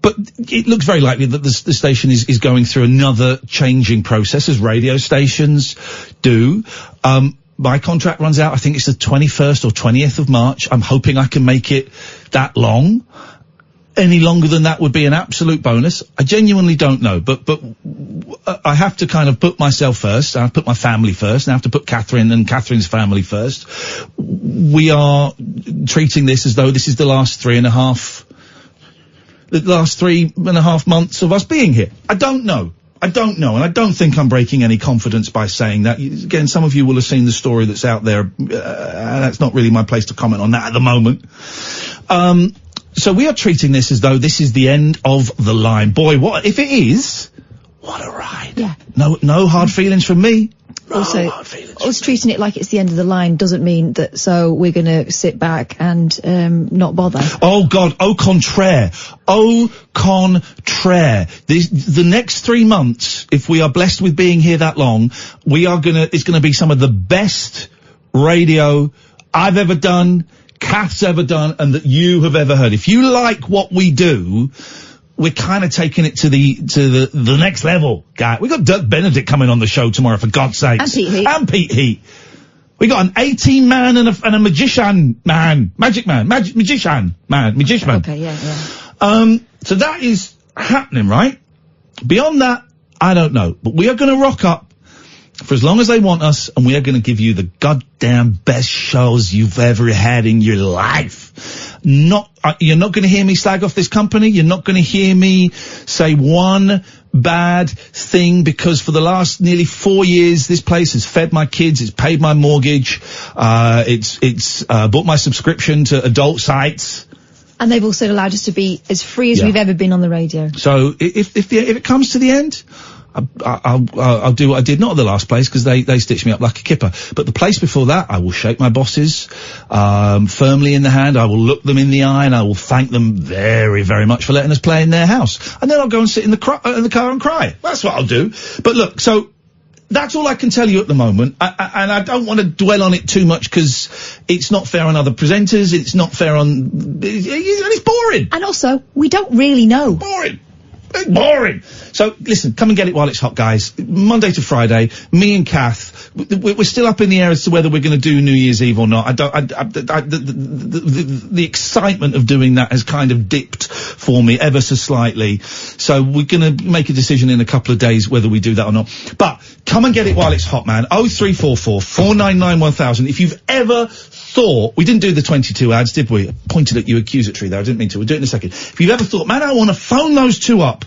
But it looks very likely that the station is going through another changing process, as radio stations do. My contract runs out, I think it's the 21st or 20th of March. I'm hoping I can make it that long. Any longer than that would be an absolute bonus. I genuinely don't know, but I have to kind of put myself first. I have to put my family first, and I have to put Katherine and Katherine's family first. We are treating this as though this is the last 3.5 months of us being here. I don't know, and I don't think I'm breaking any confidence by saying that. Again, some of you will have seen the story that's out there, and that's not really my place to comment on that at the moment. So we are treating this as though this is the end of the line. Boy, what if it is? What a ride. Yeah. No hard feelings from me. Also, us treating it like it's the end of the line doesn't mean that, so we're going to sit back and not bother. Oh God, au contraire. Au contraire. The next 3 months, if we are blessed with being here that long, it's gonna be some of the best radio I've ever done, Kath's ever done, and that you have ever heard. If you like what we do, we're kind of taking it to the next level, guy. We got Dirk Benedict coming on the show tomorrow, for God's sakes. And Pete Heat. We got an 18 man and a magician man. Magician man. Okay, yeah. So that is happening, right? Beyond that, I don't know. But we are going to rock up for as long as they want us, and we are going to give you the goddamn best shows you've ever had in your life. you're not going to hear me slag off this company. You're not going to hear me say one bad thing, because for the last nearly 4 years, this place has fed my kids, it's paid my mortgage, it's bought my subscription to adult sites. And they've also allowed us to be as free as we've ever been on the radio. So if it comes to the end, I'll do what I did, not at the last place, because they stitched me up like a kipper. But the place before that, I will shake my bosses, firmly in the hand. I will look them in the eye, and I will thank them very, very much for letting us play in their house. And then I'll go and sit in the car and cry. That's what I'll do. But look, so that's all I can tell you at the moment. And I don't want to dwell on it too much, because it's not fair on other presenters. It's not fair on, it's boring. And also, we don't really know. Boring. Boring. So, listen, come and get it while it's hot, guys. Monday to Friday, me and Kath, we're still up in the air as to whether we're going to do New Year's Eve or not. The excitement of doing that has kind of dipped for me ever so slightly. So we're going to make a decision in a couple of days whether we do that or not. But come and get it while it's hot, man. 0344 499 1000. If you've ever thought, we didn't do the 22 ads, did we? I pointed at you accusatory there. I didn't mean to. We'll do it in a second. If you've ever thought, man, I want to phone those two up,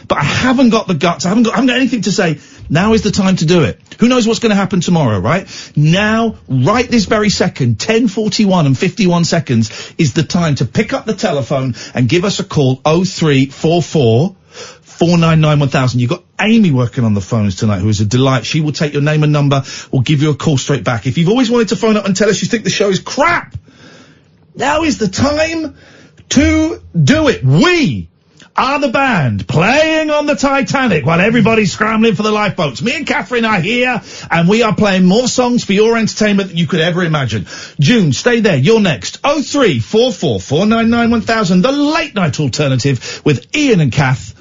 but I haven't got the guts, I haven't got anything to say, now is the time to do it. Who knows what's going to happen tomorrow, right? Now, right this very second, 10:41 and 51 seconds is the time to pick up the telephone and give us a call, 0344 499 1000. You've got Amy working on the phones tonight, who is a delight. She will take your name and number, or give you a call straight back. If you've always wanted to phone up and tell us you think the show is crap, now is the time to do it. We are the band playing on the Titanic while everybody's scrambling for the lifeboats. Me and Katherine are here, and we are playing more songs for your entertainment than you could ever imagine. June, stay there. You're next. 0344 499 1000, the late night alternative with Iain and Kath.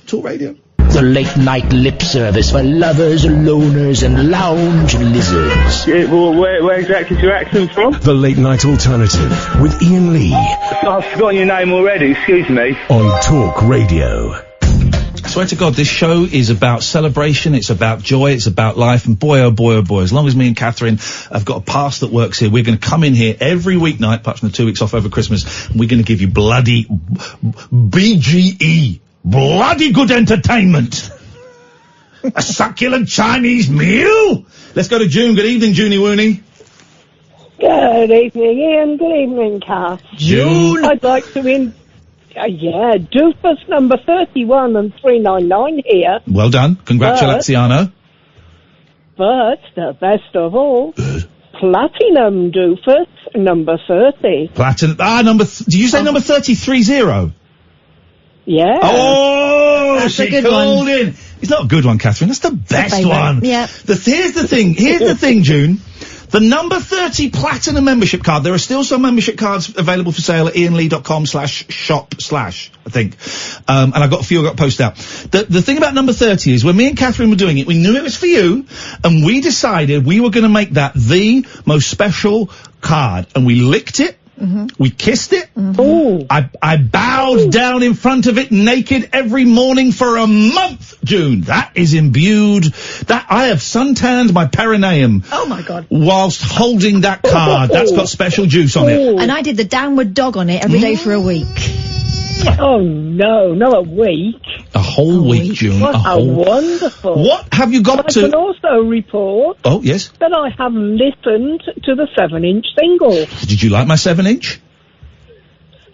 Talk Radio. The late night lip service for lovers, loners, and lounge lizards. Yeah, well, where exactly is your accent from? The late night alternative with Iain Lee. I've forgotten your name already, excuse me. On Talk Radio. I swear to God, this show is about celebration, it's about joy, it's about life, and boy, oh boy, oh boy, as long as me and Katherine have got a pass that works here, we're going to come in here every weeknight, apart from the 2 weeks off over Christmas, and we're going to give you bloody BGE. Bloody good entertainment. A succulent Chinese meal. Let's go to June. Good evening, Junie Wooney. Good evening, Iain. Good evening, Kath. June. I'd like to Doofus number 31 and 399 here. Well done. Congratulaziano. But the best of all, Platinum Doofus number 30. Platinum. Did you say number 33-0? Yeah. Oh, that's she a good called one. in. It's not a good one, Katherine. That's the best one. Yeah. Here's the thing, June. The number 30 platinum membership card. There are still some membership cards available for sale at iainlee.com/shop/ I think. And I got a few I got posted out. The thing about number 30 is when me and Katherine were doing it, we knew it was for you, and we decided we were going to make that the most special card, and we licked it. Mm-hmm. We kissed it. Mm-hmm. I bowed down in front of it naked every morning for a month, June. That is imbued. That I have suntanned my perineum. Oh my God. Whilst holding that card. That's got special juice on it. And I did the downward dog on it every day for a week. Oh no, not a week. A whole week, June. What a wonderful. What have you got to... I can also report... Oh, yes? ...that I have listened to the 7-inch single. Did you like my 7-inch?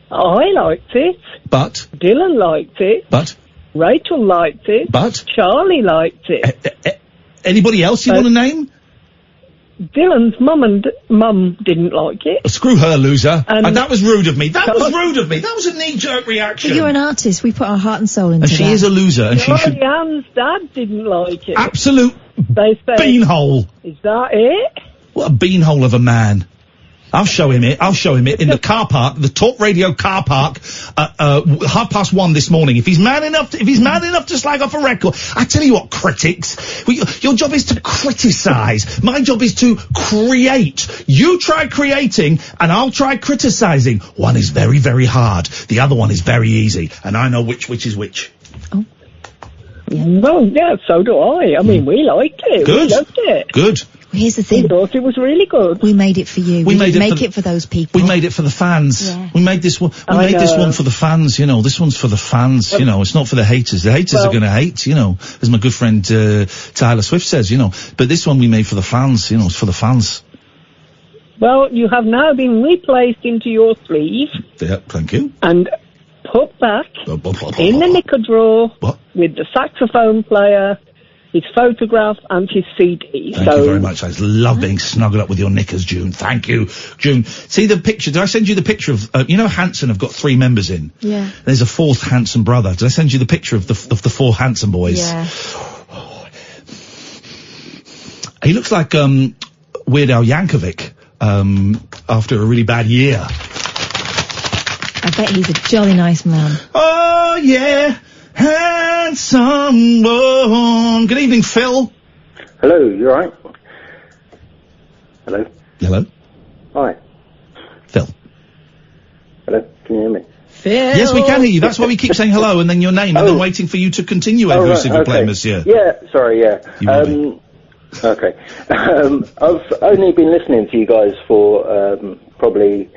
I liked it. But? Dylan liked it. But? Rachel liked it. But? Charlie liked it. Anybody else you want to name? Dylan's mum didn't like it. Screw her, loser. And that was rude of me. That was rude of me. That was a knee-jerk reaction. But you're an artist. We put our heart and soul into and she that. is a loser, and she should... Anne's dad didn't like it. Absolute beanhole. Is that it? What a beanhole of a man. I'll show him it in the car park, the Talk Radio car park, 1:30 this morning. If he's man enough to slag off a record, I tell you what, critics, your job is to criticise. My job is to create. You try creating, and I'll try criticising. One is very, very hard. The other one is very easy, and I know which is which. Oh. Well, yeah, so do I. I mean, we liked it. Good. We loved it. Good. Here's the thing. We thought it was really good. We made it for you. We didn't make it for those people. We made it for the fans. Yeah. We made this one. We made this one for the fans. You know, this one's for the fans. You know, it's not for the haters. The haters are going to hate. You know, as my good friend Tyler Swift says. You know, but this one we made for the fans. You know, it's for the fans. Well, you have now been replaced into your sleeve. Yeah, thank you. And put back in the knicker drawer with the saxophone player, his photograph and his CD. Thank you very much. I love being snuggled up with your knickers, June. Thank you, June. See the picture? Did I send you the picture of, you know Hanson have got 3 members in? Yeah. There's a 4th Hanson brother. Did I send you the picture of the 4 Hanson boys? Yeah. He looks like, Weird Al Yankovic, after a really bad year. I bet he's a jolly nice man. Oh, yeah. Handsome one. Good evening, Phil. Hello, you alright? Hello? Hello? Hi. Phil. Hello, can you hear me? Phil. Yes, we can hear you. That's why we keep saying hello and then your name and then waiting for you to continue, s'il vous plaît, monsieur. Yeah, sorry, yeah. Okay. I've only been listening to you guys for probably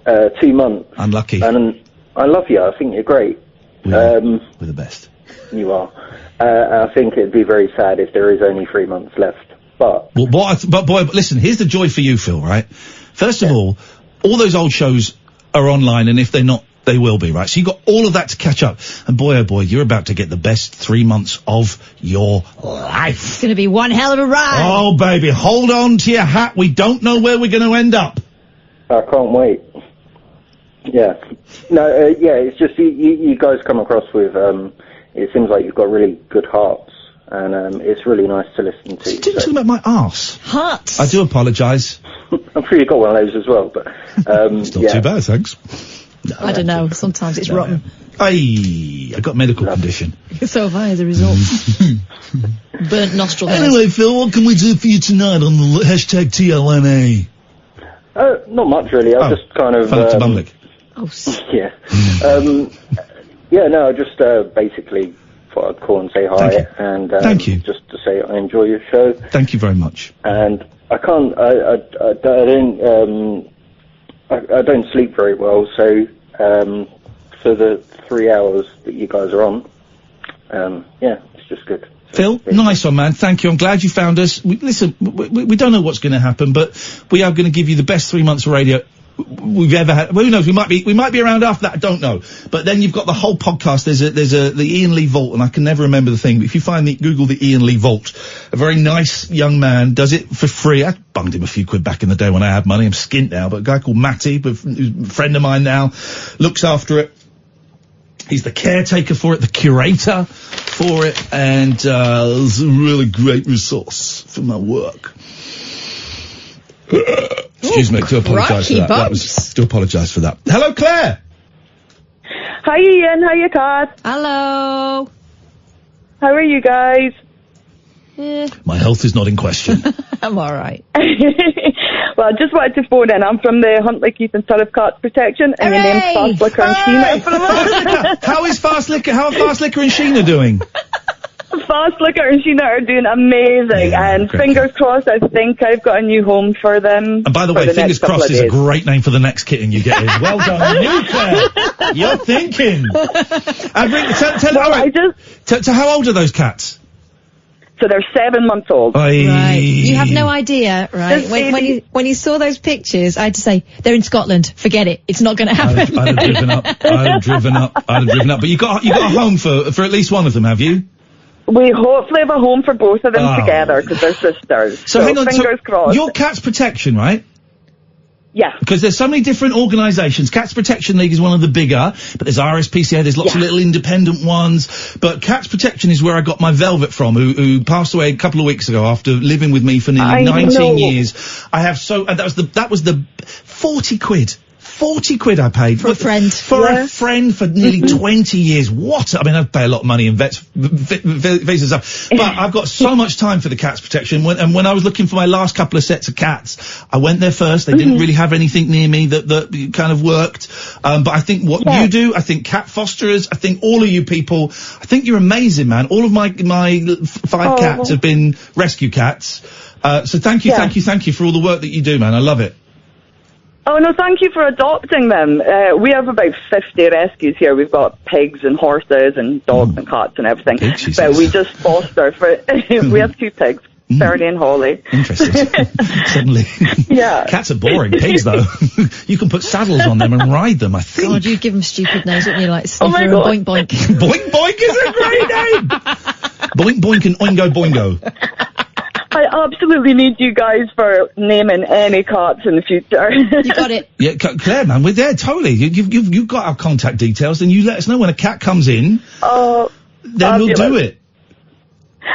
2 months. Unlucky. And I love you. I think you're great. We're the best. You are. I think it'd be very sad if there is only 3 months left. But boy, listen, here's the joy for you, Phil, right? First of all those old shows are online, and if they're not, they will be, right? So you got all of that to catch up. And boy, oh boy, you're about to get the best 3 months of your life. It's going to be one hell of a ride. Oh, baby, hold on to your hat. We don't know where we're going to end up. I can't wait. Yeah. No, it's just you guys come across with, it seems like you've got really good hearts, and it's really nice to listen to. You didn't talk about my arse. Hearts. I do apologise. I'm sure you've got one of those as well, but... it's not too bad, thanks. No, I don't know. Sometimes it's rotten. I got a medical condition. So have I, as a result. Burnt nostril hairs. Anyway, Phil, what can we do for you tonight on the hashtag TLNA? Not much, really. I just kind of... Yeah. I just basically thought I'd call and say hi. And thank you. Just to say I enjoy your show. Thank you very much. And I don't sleep very well, so for the 3 hours that you guys are on, it's just good. Phil, nice one, man. Thank you. I'm glad you found us. We don't know what's going to happen, but we are going to give you the best 3 months of radio we've ever had. Well, who knows? We might be around after that. I don't know. But then you've got the whole podcast. There's the Iain Lee Vault, and I can never remember the thing. But if you Google the Iain Lee Vault, a very nice young man does it for free. I bunged him a few quid back in the day when I had money. I'm skint now, but a guy called Matty, who's a friend of mine now, looks after it. He's the caretaker for it, the curator for it, and it's a really great resource for my work. Excuse me, do apologise for that. Do apologise for that. Hello, Claire. Hi, Ian. How you, Kath? Hello. How are you guys? My health is not in question. I'm all right. Well, I just wanted to phone in. I'm from the Huntley Keith and Son of Cats Protection, and your name's Fast Liquor and Sheena. How are Fast Liquor and Sheena doing? Fast Liquor and Sheena are doing amazing, and fingers crossed, I think I've got a new home for them. And by the way, fingers crossed is a great name for the next kitten you get in. Well done, you, Claire. You're thinking. So how old are those cats? So they're 7 months old. Right. You have no idea, right? When you saw those pictures, I had to say, they're in Scotland. Forget it. It's not going to happen. I'd have driven up. But you got a home for at least one of them, have you? We hopefully have a home for both of them together, because they're sisters. So hang on, fingers crossed. Your Cats Protection, right? Yeah. Because there's so many different organisations. Cats Protection League is one of the bigger, but there's RSPCA, there's lots of little independent ones. But Cats Protection is where I got my Velvet from, who passed away a couple of weeks ago after living with me for nearly 19 years. I have and that was the 40 quid. £40 I paid for a friend. For a friend for nearly 20 years. What? I mean, I pay a lot of money in visas and stuff, but I've got so much time for the cats protection. And when I was looking for my last couple of sets of cats, I went there first. They didn't really have anything near me that kind of worked. But I think what you do, I think cat fosterers, I think all of you people, I think you're amazing, man. All of my 5 cats have been rescue cats. So thank you for all the work that you do, man. I love it. Oh, no, thank you for adopting them. We have about 50 rescues here. We've got pigs and horses and dogs and cats and everything. But we just foster for... we have 2 pigs, Bernie and Holly. Interesting. Suddenly. Yeah. Cats are boring. Pigs, though. You can put saddles on them and ride them, I think. God, you give them stupid names, wouldn't you? Like Sniffer and Boink Boink. Boink Boink is a great name! Boink Boink and Oingo Boingo. I absolutely need you guys for naming any cats in the future. You got it. Yeah, Claire, man, we're there, totally. You've got our contact details, then you let us know when a cat comes in. Oh, then we'll do it.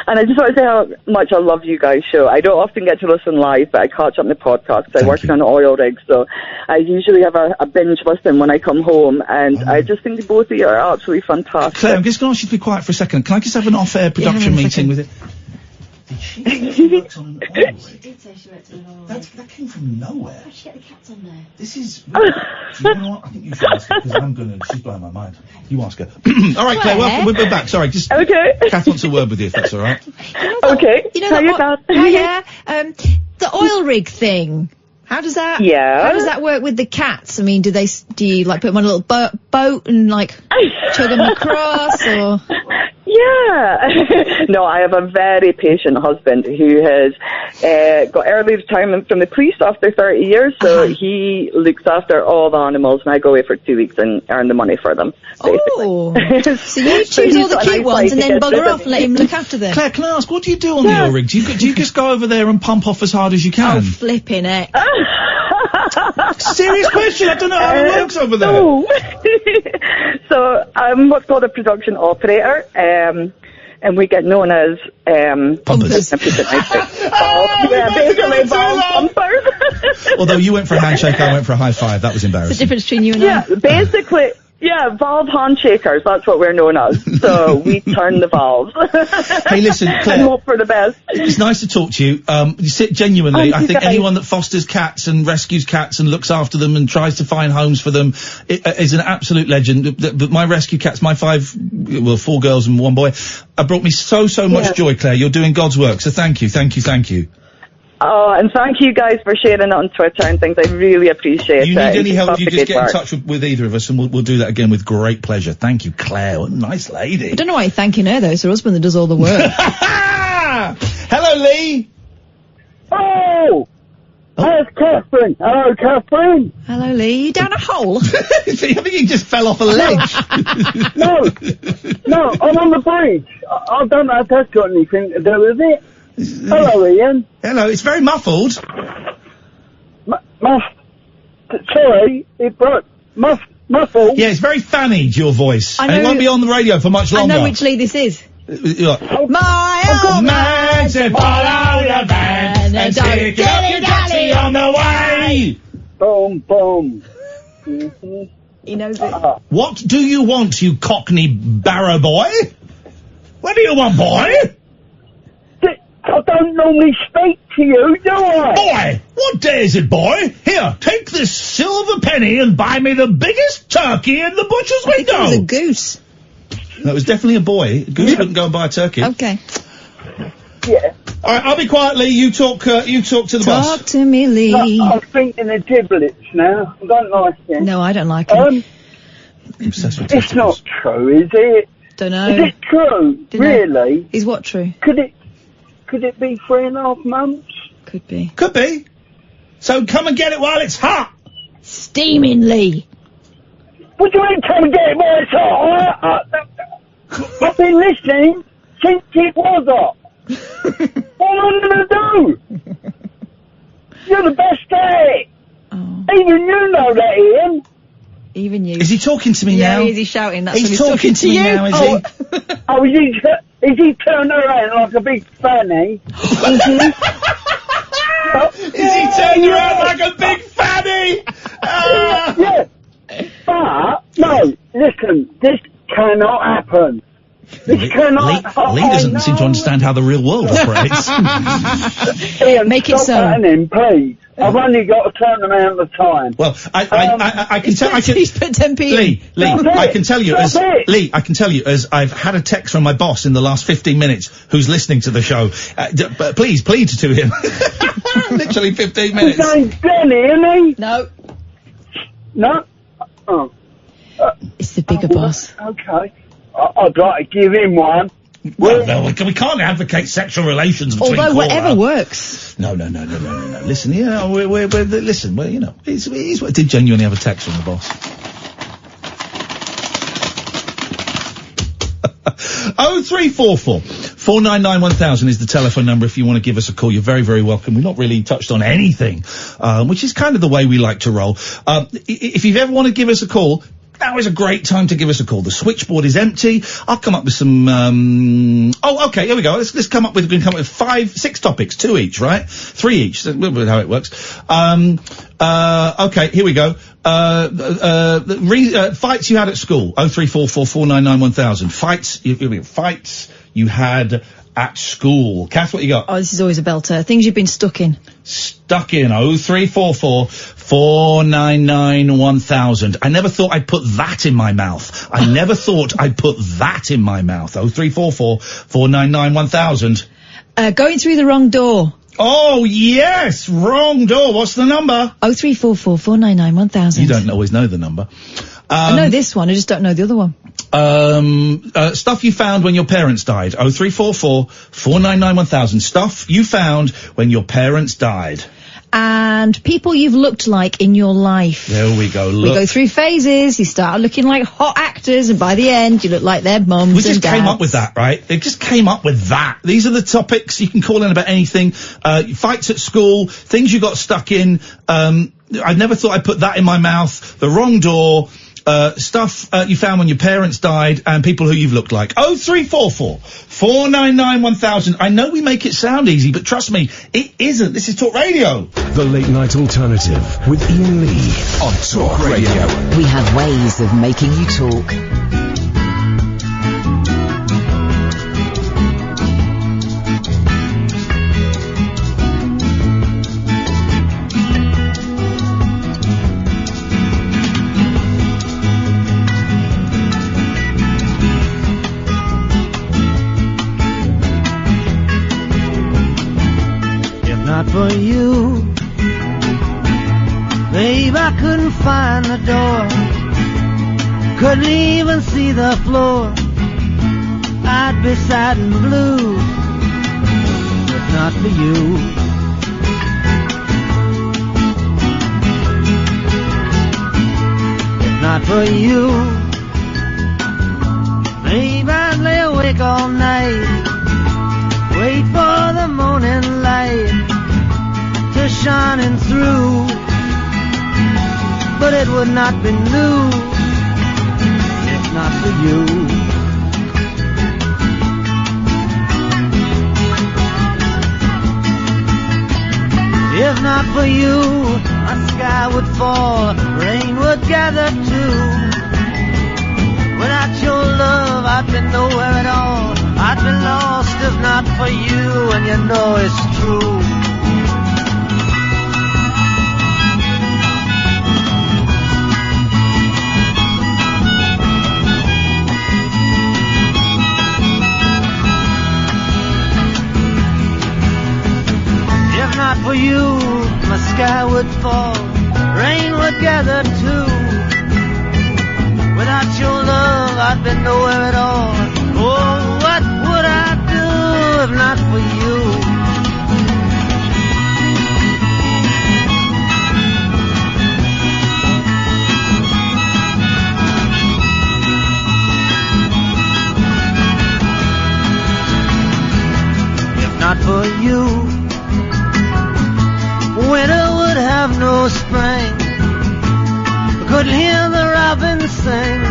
And I just want to say how much I love you guys' show. I don't often get to listen live, but I catch up on the podcast. I work on oil rigs, so I usually have a binge listen when I come home, and I just think both of you are absolutely fantastic. Claire, I'm just going to ask you to be quiet for a second. Can I just have an off-air production meeting with it? Did she say she worked on an oil rig? She did say she worked on an oil rig. That came from nowhere. How'd she get the cats on there? This is... Do you know what? I think you should ask her, because she's blowing my mind. You ask her. All right, Claire, welcome. We're back. Sorry, just... Okay. Kath wants a word with you, if that's all right. Okay. You know that the oil rig thing. How does that? Yeah. How does that work with the cats? I mean, do you like put them on a little boat and like chug them across, or? Yeah. No, I have a very patient husband who has got early retirement from the police after 30 years, so he looks after all the animals, and I go away for 2 weeks and earn the money for them. Basically. Oh, so you choose all the cute ones and then bugger off and let him look after them. Claire, can I ask, what do you do on the oil rig? Do you just go over there and pump off as hard as you can? Oh, flipping heck. Serious question, I don't know how it works over there. No. So I'm what's called a production operator, and we get known as pumpers. Basically pumpers. Although you went for a handshake, I went for a high five. That was embarrassing. What's the difference between you and I? Yeah, basically. Yeah, valve handshakers, that's what we're known as. So we turn the valves. Hey, listen, Claire. And hope for the best. It's nice to talk to you. Genuinely, I think anyone that fosters cats and rescues cats and looks after them and tries to find homes for them is an absolute legend. But my rescue cats, my 4 girls and 1 boy, brought me so much joy, Claire. You're doing God's work, so thank you. Oh, and thank you guys for sharing it on Twitter and things. I really appreciate it. You need any help, you just get in touch with either of us, and we'll do that again with great pleasure. Thank you, Claire. What a nice lady. I don't know why you're thanking her, though. It's her husband that does all the work. Hello, Lee. Oh! There's Katherine. Hello, Katherine. Hello, Lee. You down a hole? I think he just fell off a ledge. No, I'm on the bridge. I don't know if that's got anything to do with it. Hello, Ian. Hello, it's very muffled. Sorry, it broke. Muffled. Yeah, it's very fannied, your voice. I know, and it won't be on the radio for much longer. I know which Lee this is. My old man said follow the van and stick up your taxi on the way. Boom, boom. He knows it. What do you want, you cockney barrow boy? What do you want, boy? I don't normally speak to you, do I? Boy, what day is it, boy? Here, take this silver penny and buy me the biggest turkey in the butcher's window. It was a goose. No, it was definitely a boy. A goose wouldn't go and buy a turkey. Okay. Yeah. All right, I'll be quiet, Lee. You talk to the boss. Talk to me, Lee. I'm thinking of giblets now. I don't like it. No, I don't like it. It's not true, is it? Don't know. Is it true? Really? Is what true? Could it be 3.5 months? Could be. Could be. So come and get it while it's hot. Steaming, Lee. What do you mean come and get it while it's hot? I've been listening since it was hot. What am I going to do? You're the best at it. Oh. Even you know that, Ian. Even you. Is he talking to me now? Yeah, is he shouting? That's he's what talking to me now, is he? Oh, is he turned around like a big fanny? Is he turned around like a big fanny? Yeah. cannot happen. This cannot. Lee doesn't seem to understand how the real world operates. Iain, Make it stop so. happening, please. I've only got a certain amount of time. Well, I can tell. He's put 10p. Lee, I can tell you as I've had a text from my boss in the last 15 minutes who's listening to the show. But please plead to him. Literally 15 minutes. His name's Denny, isn't he? No. No? Oh. It's the bigger boss. Okay. I'd like to give him one. Well, no, we can't advocate sexual relations between Although whatever works. No. Listen, listen, well, you know, he's did genuinely have a text from the boss. 0344 499 1000 is the telephone number if you want to give us a call. You're very, very welcome. We've not really touched on anything, which is kind of the way we like to roll. If you ever want to give us a call, now is a great time to give us a call. The switchboard is empty. I'll come up with some, okay, here we go. Let's come up with 6 topics, 2 each, right? 3 each. That's how it works. Okay, here we go. Fights you had at school. 0344 499 1000. Fights you had at school. Kath, what you got? Oh, this is always a belter. Things you've been stuck in. Stuck in. 0344 499 1000. I never thought I'd put that in my mouth. I never thought I'd put that in my mouth. 0344 499 1000. Going through the wrong door. Oh, yes! Wrong door. What's the number? 0344 499 1000. You don't always know the number. I know this one, I just don't know the other one. Stuff you found when your parents died. 0344 499 1000. Stuff you found when your parents died. And people you've looked like in your life. There we go. We go through phases. You start looking like hot actors, and by the end, you look like their mums and dads. We just came up with that, right? They just came up with that. These are the topics. You can call in about anything. Fights at school, things you got stuck in. I never thought I'd put that in my mouth. The wrong door. Stuff you found when your parents died, and people who you've looked like. 0344 499 1000. I know we make it sound easy, but trust me, it isn't. This is Talk Radio. The Late Night Alternative with Iain Lee on Talk Radio. We have ways of making you talk. Not for you, babe, I couldn't find the door, couldn't even see the floor, I'd be sad and blue, but not for you. If not for you, babe, I'd lay awake all night, wait for the morning light to shining through, but it would not be new if not for you. If not for you, my sky would fall, rain would gather too. Without your love, I'd be nowhere at all, I'd be lost if not for you, and you know it's true. If not for you, my sky would fall, rain would gather too. Without your love, I'd be nowhere at all. Oh, what would I do if not for you? If not for you, winter would have no spring, couldn't hear the robins sing,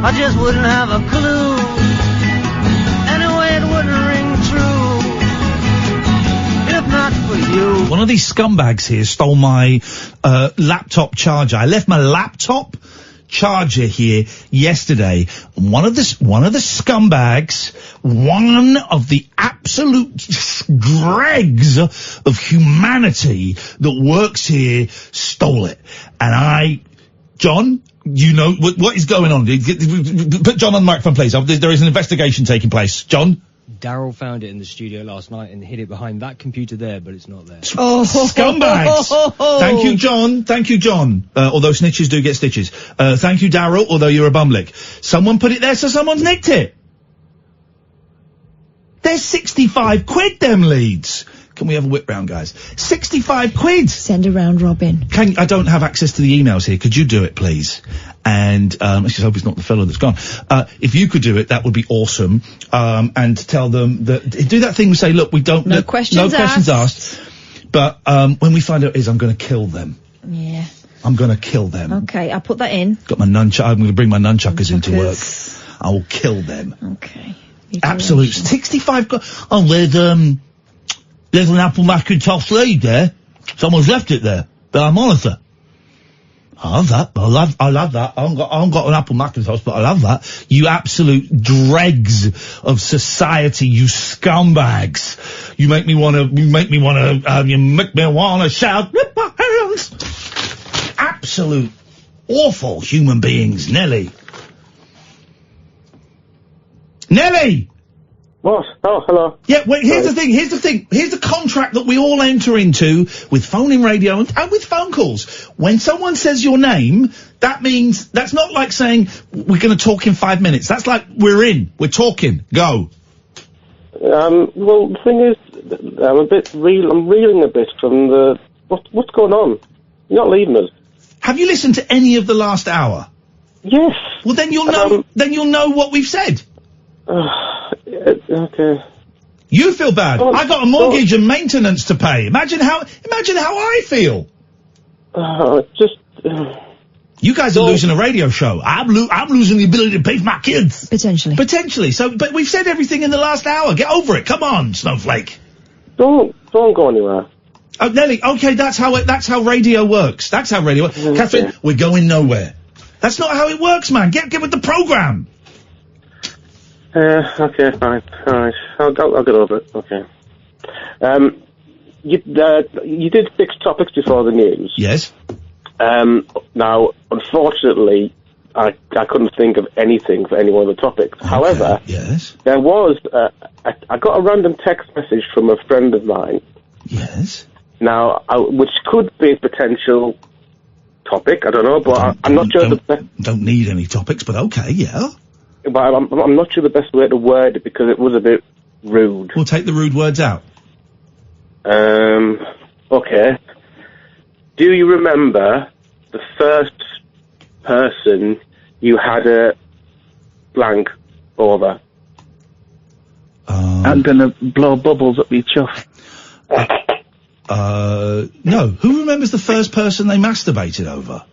I just wouldn't have a clue, anyway it wouldn't ring true, if not for you. One of these scumbags here stole my laptop charger. I left my laptop charger here yesterday. And one of the scumbags, one of the absolute dregs of humanity that works here stole it. And John, you know what is going on. Put John on the microphone, please. There is an investigation taking place. John? Daryl found it in the studio last night and hid it behind that computer there, but it's not there. Oh, scumbags! Thank you, John. Thank you, John. Although snitches do get stitches. Thank you, Daryl, although you're a bumlick. Someone put it there, so someone's nicked it. They're 65 quid, them leads. Can we have a whip round, guys? 65 quid! Send around, Robin. I don't have access to the emails here. Could you do it, please? And, let's just hope it's not the fellow that's gone. If you could do it, that would be awesome. And tell them that, do that thing we say, look, we don't... No questions asked. But, when we find out it is, I'm gonna kill them. Yeah. I'm gonna kill them. Okay, I'll put that in. Got my nunchuck, I'm gonna bring my nunchuckers into work. I will kill them. Okay. Absolute 65 oh, there's an Apple Macintosh lead there. Someone's left it there. But I monitor. I love that. I love that. I haven't got an Apple Macintosh, but I love that. You absolute dregs of society, you scumbags. You make me wanna shout, rip my hands. Absolute awful human beings, Nelly. Nelly! What? Oh, hello. Yeah, wait, here's the thing. Here's the contract that we all enter into with phone-in radio and with phone calls. When someone says your name, that means, that's not like saying, we're gonna talk in 5 minutes. That's like, we're talking. Go. Well, the thing is, I'm reeling a bit from what's going on? You're not leaving us. Have you listened to any of the last hour? Yes. Well, then you'll know what we've said. Okay. You feel bad. I got a mortgage and maintenance to pay. Imagine how I feel. You guys are losing a radio show. I'm losing the ability to pay for my kids. Potentially. So, but we've said everything in the last hour. Get over it. Come on, Snowflake. Don't go anywhere. Oh, Nelly. Okay, that's how radio works. That's how radio works. Okay. Catherine, we're going nowhere. That's not how it works, man. Get with the program. Okay, fine. Alright. I'll get over it. Okay. You did 6 topics before the news. Yes. Now, unfortunately, I couldn't think of anything for any one of the topics. Okay. However, yes. There was, I got a random text message from a friend of mine. Yes. Now, which could be a potential topic, I don't know, but I'm not sure don't need any topics, but okay, yeah. But I'm not sure the best way to word it because it was a bit rude. We'll take the rude words out. Okay. Do you remember the first person you had a blank over? I'm gonna blow bubbles up your chuff. No. Who remembers the first person they masturbated over?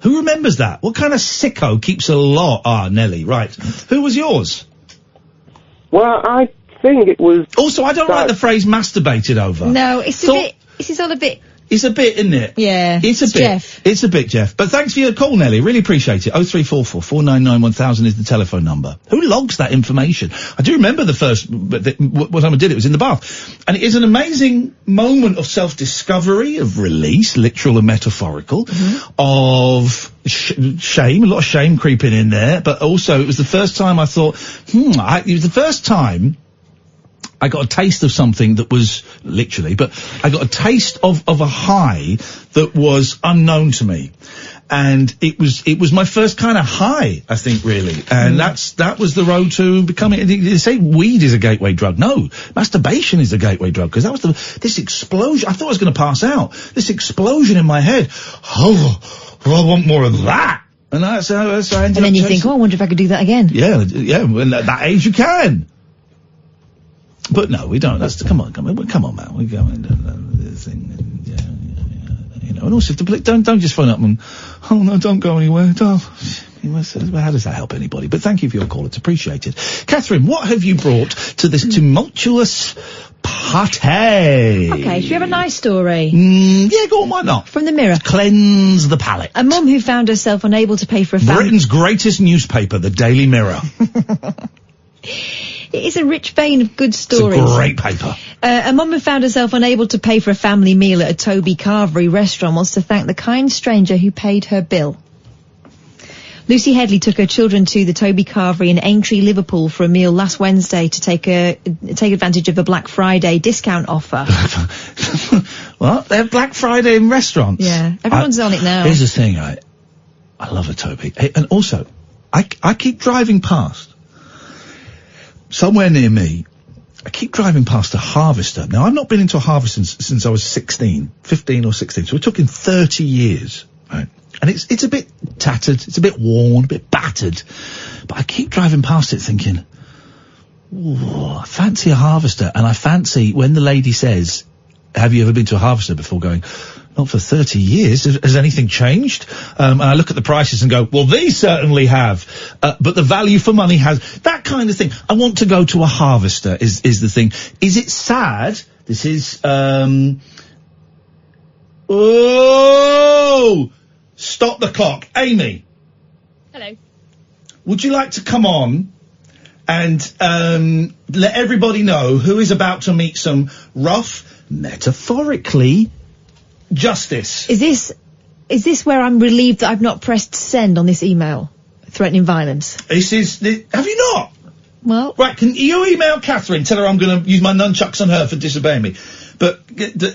Who remembers that? What kind of sicko keeps a lot? Nelly, right. Who was yours? Well, I think it was... Also, I don't like the phrase masturbated over. No, it's all a bit... It's a bit, isn't it? Yeah. It's a bit. Jeff. It's a bit, Jeff. But thanks for your call, Nelly. Really appreciate it. 0344 499 1000 is the telephone number. Who logs that information? I do remember the first, what time I did it was in the bath. And it is an amazing moment of self-discovery, of release, literal and metaphorical, of shame, a lot of shame creeping in there. But also, it was the first time I thought, it was the first time I got a taste of something that was, literally, but I got a taste of a high that was unknown to me. And it was my first kind of high, I think, really. And that was the road to becoming, they say weed is a gateway drug. No, masturbation is a gateway drug, because that was this explosion. I thought I was going to pass out. This explosion in my head. Oh, I want more of that. And that's how I ended up. And then you think, I wonder if I could do that again. Yeah, when at that age you can. But no, we don't. Come on, man. We go into the thing. You know. And also, don't just phone up and, oh no, don't go anywhere. Don't. How does that help anybody? But thank you for your call. It's appreciated. Catherine, what have you brought to this tumultuous party? Okay, Okay, should we have a nice story? Yeah, go on, why not? From the Mirror. Cleanse the palate. A mum who found herself unable to pay for a family... Britain's greatest newspaper, the Daily Mirror. It is a rich vein of good stories. It's a great paper. A mum who found herself unable to pay for a family meal at a Toby Carvery restaurant wants to thank the kind stranger who paid her bill. Lucy Headley took her children to the Toby Carvery in Aintree, Liverpool for a meal last Wednesday to take advantage of a Black Friday discount offer. What? They have Black Friday in restaurants? Yeah, everyone's on it now. Here's the thing, right? I love a Toby. Hey, and also, I keep driving past. Somewhere near me, I keep driving past a Harvester. Now, I've not been into a Harvester since I was 15 or 16. So we're talking 30 years, right? And it's a bit tattered, it's a bit worn, a bit battered. But I keep driving past it thinking, ooh, I fancy a Harvester. And I fancy when the lady says, have you ever been to a Harvester before, going, not for 30 years. Has anything changed? And I look at the prices and go, well, these certainly have. But the value for money has. That kind of thing. I want to go to a Harvester is the thing. Is it sad? This is, oh! Stop the clock. Amy. Hello. Would you like to come on and let everybody know who is about to meet some rough, metaphorically, justice? Is this where I'm relieved that I've not pressed send on this email threatening violence? This is have you not? Well, right. Can you email Katherine? Tell her I'm going to use my nunchucks on her for disobeying me. But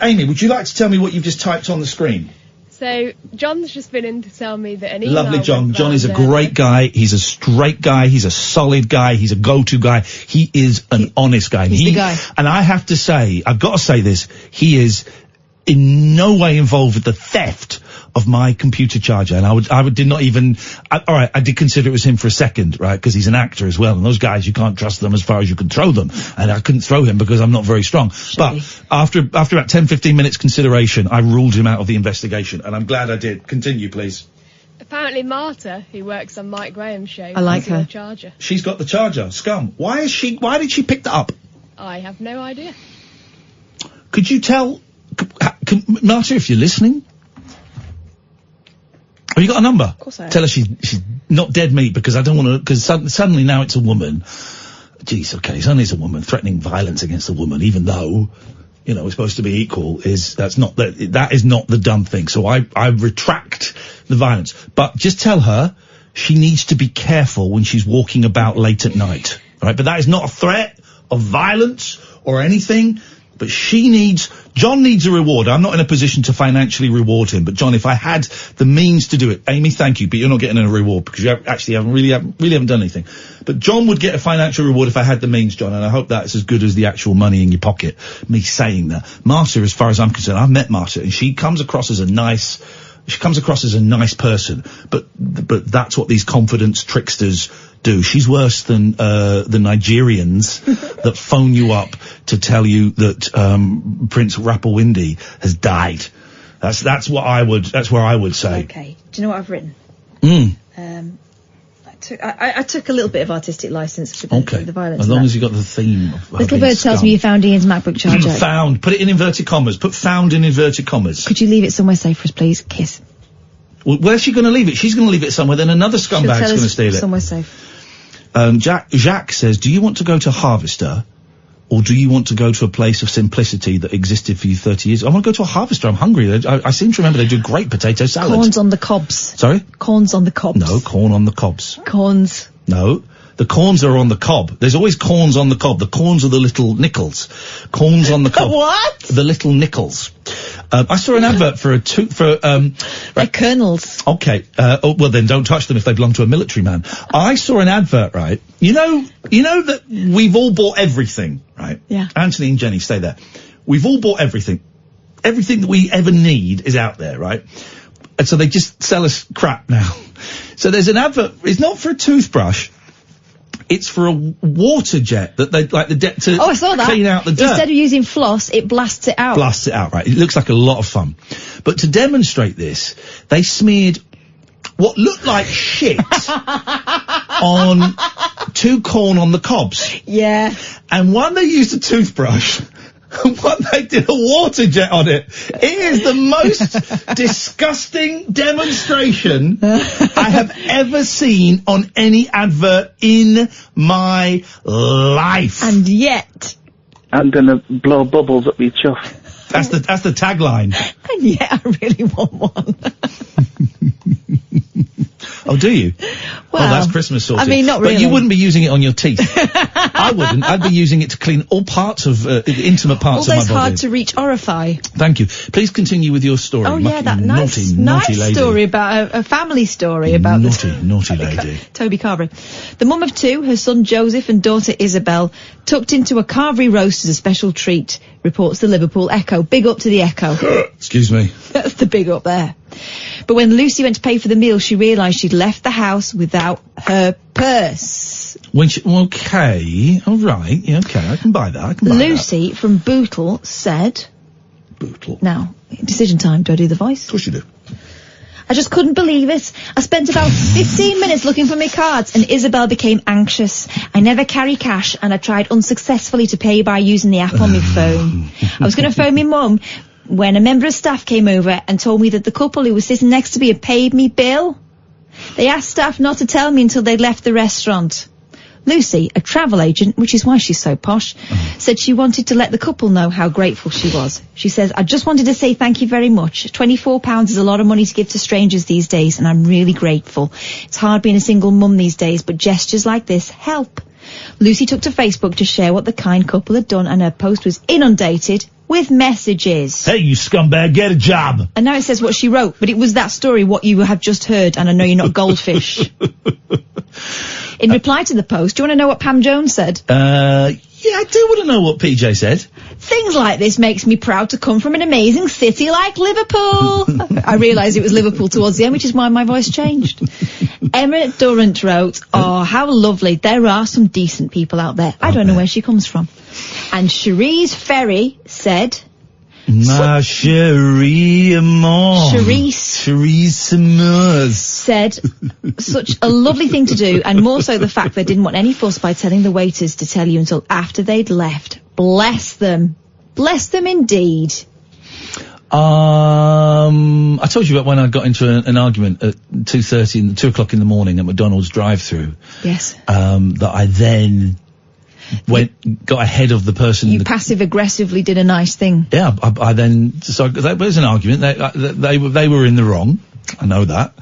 Amy, would you like to tell me what you've just typed on the screen? So John's just been in to tell me that an email. Lovely John. John is a great guy. He's a straight guy. He's a solid guy. He's a go-to guy. He is an honest guy. He's the guy. And I have to say, I've got to say this. He is in no way involved with the theft of my computer charger. And I did not even, alright, I did consider it was him for a second, right? Because he's an actor as well. And those guys, you can't trust them as far as you can throw them. And I couldn't throw him because I'm not very strong. But after about 10-15 minutes consideration, I ruled him out of the investigation. And I'm glad I did. Continue, please. Apparently Marta, who works on Mike Graham's show, I like her. Charger. She's got the charger. Scum. Why did she pick that up? I have no idea. Could you tell, Marta, if you're listening? Have you got a number? Of course I have. Tell her she's not dead meat, because I don't want to, because suddenly now it's a woman. Jeez, okay, suddenly it's a woman threatening violence against a woman, even though, you know, we're supposed to be equal, that is not the dumb thing. So I retract the violence. But just tell her she needs to be careful when she's walking about late at night. Right? But that is not a threat of violence or anything. But John needs a reward. I'm not in a position to financially reward him. But John, if I had the means to do it, Amy, thank you, but you're not getting a reward because you haven't done anything. But John would get a financial reward if I had the means, John, and I hope that's as good as the actual money in your pocket. Me saying that. Marta, as far as I'm concerned, I've met Marta, and she comes across as a nice person, but that's what these confidence tricksters do. She's worse than the Nigerians that phone you up to tell you that Prince Rapawindi has died. That's where I would say. Okay. Do you know what I've written? I took a little bit of artistic license for the violence. As long as you got the theme. Little Bird tells me you found Ian's MacBook charger. Found. Put it in inverted commas. Put found in inverted commas. Could you leave it somewhere safe for us, please? Kiss. Well, where's she going to leave it? She's going to leave it somewhere. Then another scumbag's going to steal it. Somewhere safe. Jacques says, do you want to go to Harvester, or do you want to go to a place of simplicity that existed for you 30 years? I want to go to a Harvester. I'm hungry. I seem to remember they do great potato salad. Corns on the cobs. Sorry? Corns on the cobs. No, corn on the cobs. Corns. No. The corns are on the cob. There's always corns on the cob. The corns are the little nickels. Corns on the cob. What? The little nickels. I saw an advert for They're kernels. Okay. Well then don't touch them if they belong to a military man. I saw an advert, right? You know that we've all bought everything, right? Yeah. Anthony and Jenny, stay there. We've all bought everything. Everything that we ever need is out there, right? And so they just sell us crap now. So there's an advert. It's not for a toothbrush. It's for a water jet that they like to I saw that. Clean out the dirt. Instead of using floss, it blasts it out. Blasts it out, right. It looks like a lot of fun. But to demonstrate this, they smeared what looked like shit on 2 corn on the cobs. Yeah. And one, they used a toothbrush. What, they did a water jet on it? It is the most disgusting demonstration I have ever seen on any advert in my life. And yet... I'm gonna blow bubbles up your chuff. That's the tagline. And yet I really want one. Oh, do you? Well, that's Christmas sorted. I mean, not really. But you wouldn't be using it on your teeth. I wouldn't. I'd be using it to clean all parts of, intimate parts of my body. All those hard-to-reach orify. Thank you. Please continue with your story. Oh, yeah, that naughty lady. story about a family story about naughty lady. Toby Carvery. The mum of two, her son Joseph and daughter Isabel, tucked into a Carvery roast as a special treat, reports the Liverpool Echo. Big up to the Echo. Excuse me. That's the big up there. But when Lucy went to pay for the meal, she realised she'd left the house without her purse. Okay, all right, yeah, okay, I can buy that. Lucy from Bootle said... Bootle. Now, decision time. Do I do the voice? Of course you do. I just couldn't believe it. I spent about 15 minutes looking for my cards and Isabel became anxious. I never carry cash and I tried unsuccessfully to pay by using the app on my phone. I was going to phone my mum when a member of staff came over and told me that the couple who was sitting next to me had paid me bill. They asked staff not to tell me until they'd left the restaurant. Lucy, a travel agent, which is why she's so posh, said she wanted to let the couple know how grateful she was. She says, I just wanted to say thank you very much. £24 is a lot of money to give to strangers these days, and I'm really grateful. It's hard being a single mum these days, but gestures like this help. Lucy took to Facebook to share what the kind couple had done, and her post was inundated with messages. Hey, you scumbag, get a job. And now it says what she wrote, but it was that story, what you have just heard, and I know you're not goldfish. In reply to the post, do you want to know what Pam Jones said? Yeah, I do want to know what PJ said. Things like this makes me proud to come from an amazing city like Liverpool. I realised it was Liverpool towards the end, which is why my voice changed. Emma Durant wrote, oh, how lovely. There are some decent people out there. I don't know where she comes from. And Cherise Ferry said... Ma chérie amour. Cherise said, such a lovely thing to do, and more so the fact they didn't want any fuss by telling the waiters to tell you until after they'd left. Bless them. Bless them indeed. I told you about when I got into an argument at 2:30 and 2 o'clock in the morning at McDonald's drive-through. Yes. That I then got ahead of the person. You passive-aggressively did a nice thing. Yeah, I then, so there was an argument. They were in the wrong. I know that.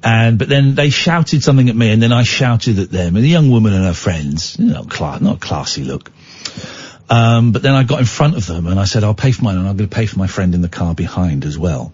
But then they shouted something at me, and then I shouted at them. And the young woman and her friends, not a classy look. But then I got in front of them, and I said, I'll pay for mine, and I'm going to pay for my friend in the car behind as well.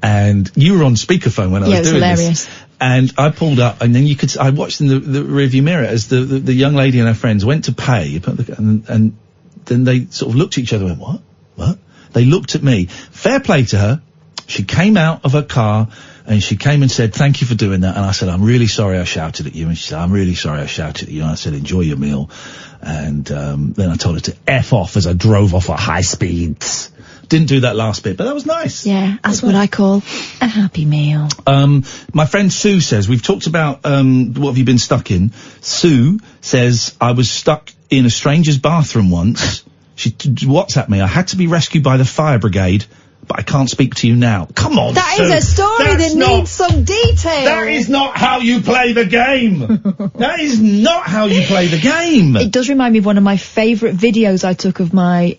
And you were on speakerphone when I was doing hilarious. This. And I pulled up, and then I watched in the rearview mirror as the young lady and her friends went to pay, and then they sort of looked at each other and went, what? They looked at me. Fair play to her. She came out of her car, and she came and said, thank you for doing that. And I said, I'm really sorry I shouted at you. And she said, I'm really sorry I shouted at you. And I said, enjoy your meal. And then I told her to F off as I drove off at high speeds. Didn't do that last bit, but that was nice. Yeah, that's what I call a happy meal. My friend Sue says, we've talked about, what have you been stuck in? Sue says, I was stuck in a stranger's bathroom once. She WhatsApped me. I had to be rescued by the fire brigade, but I can't speak to you now. Come on, That Sue. is a story that needs some detail. That is not how you play the game. That is not how you play the game. It does remind me of one of my favourite videos I took of my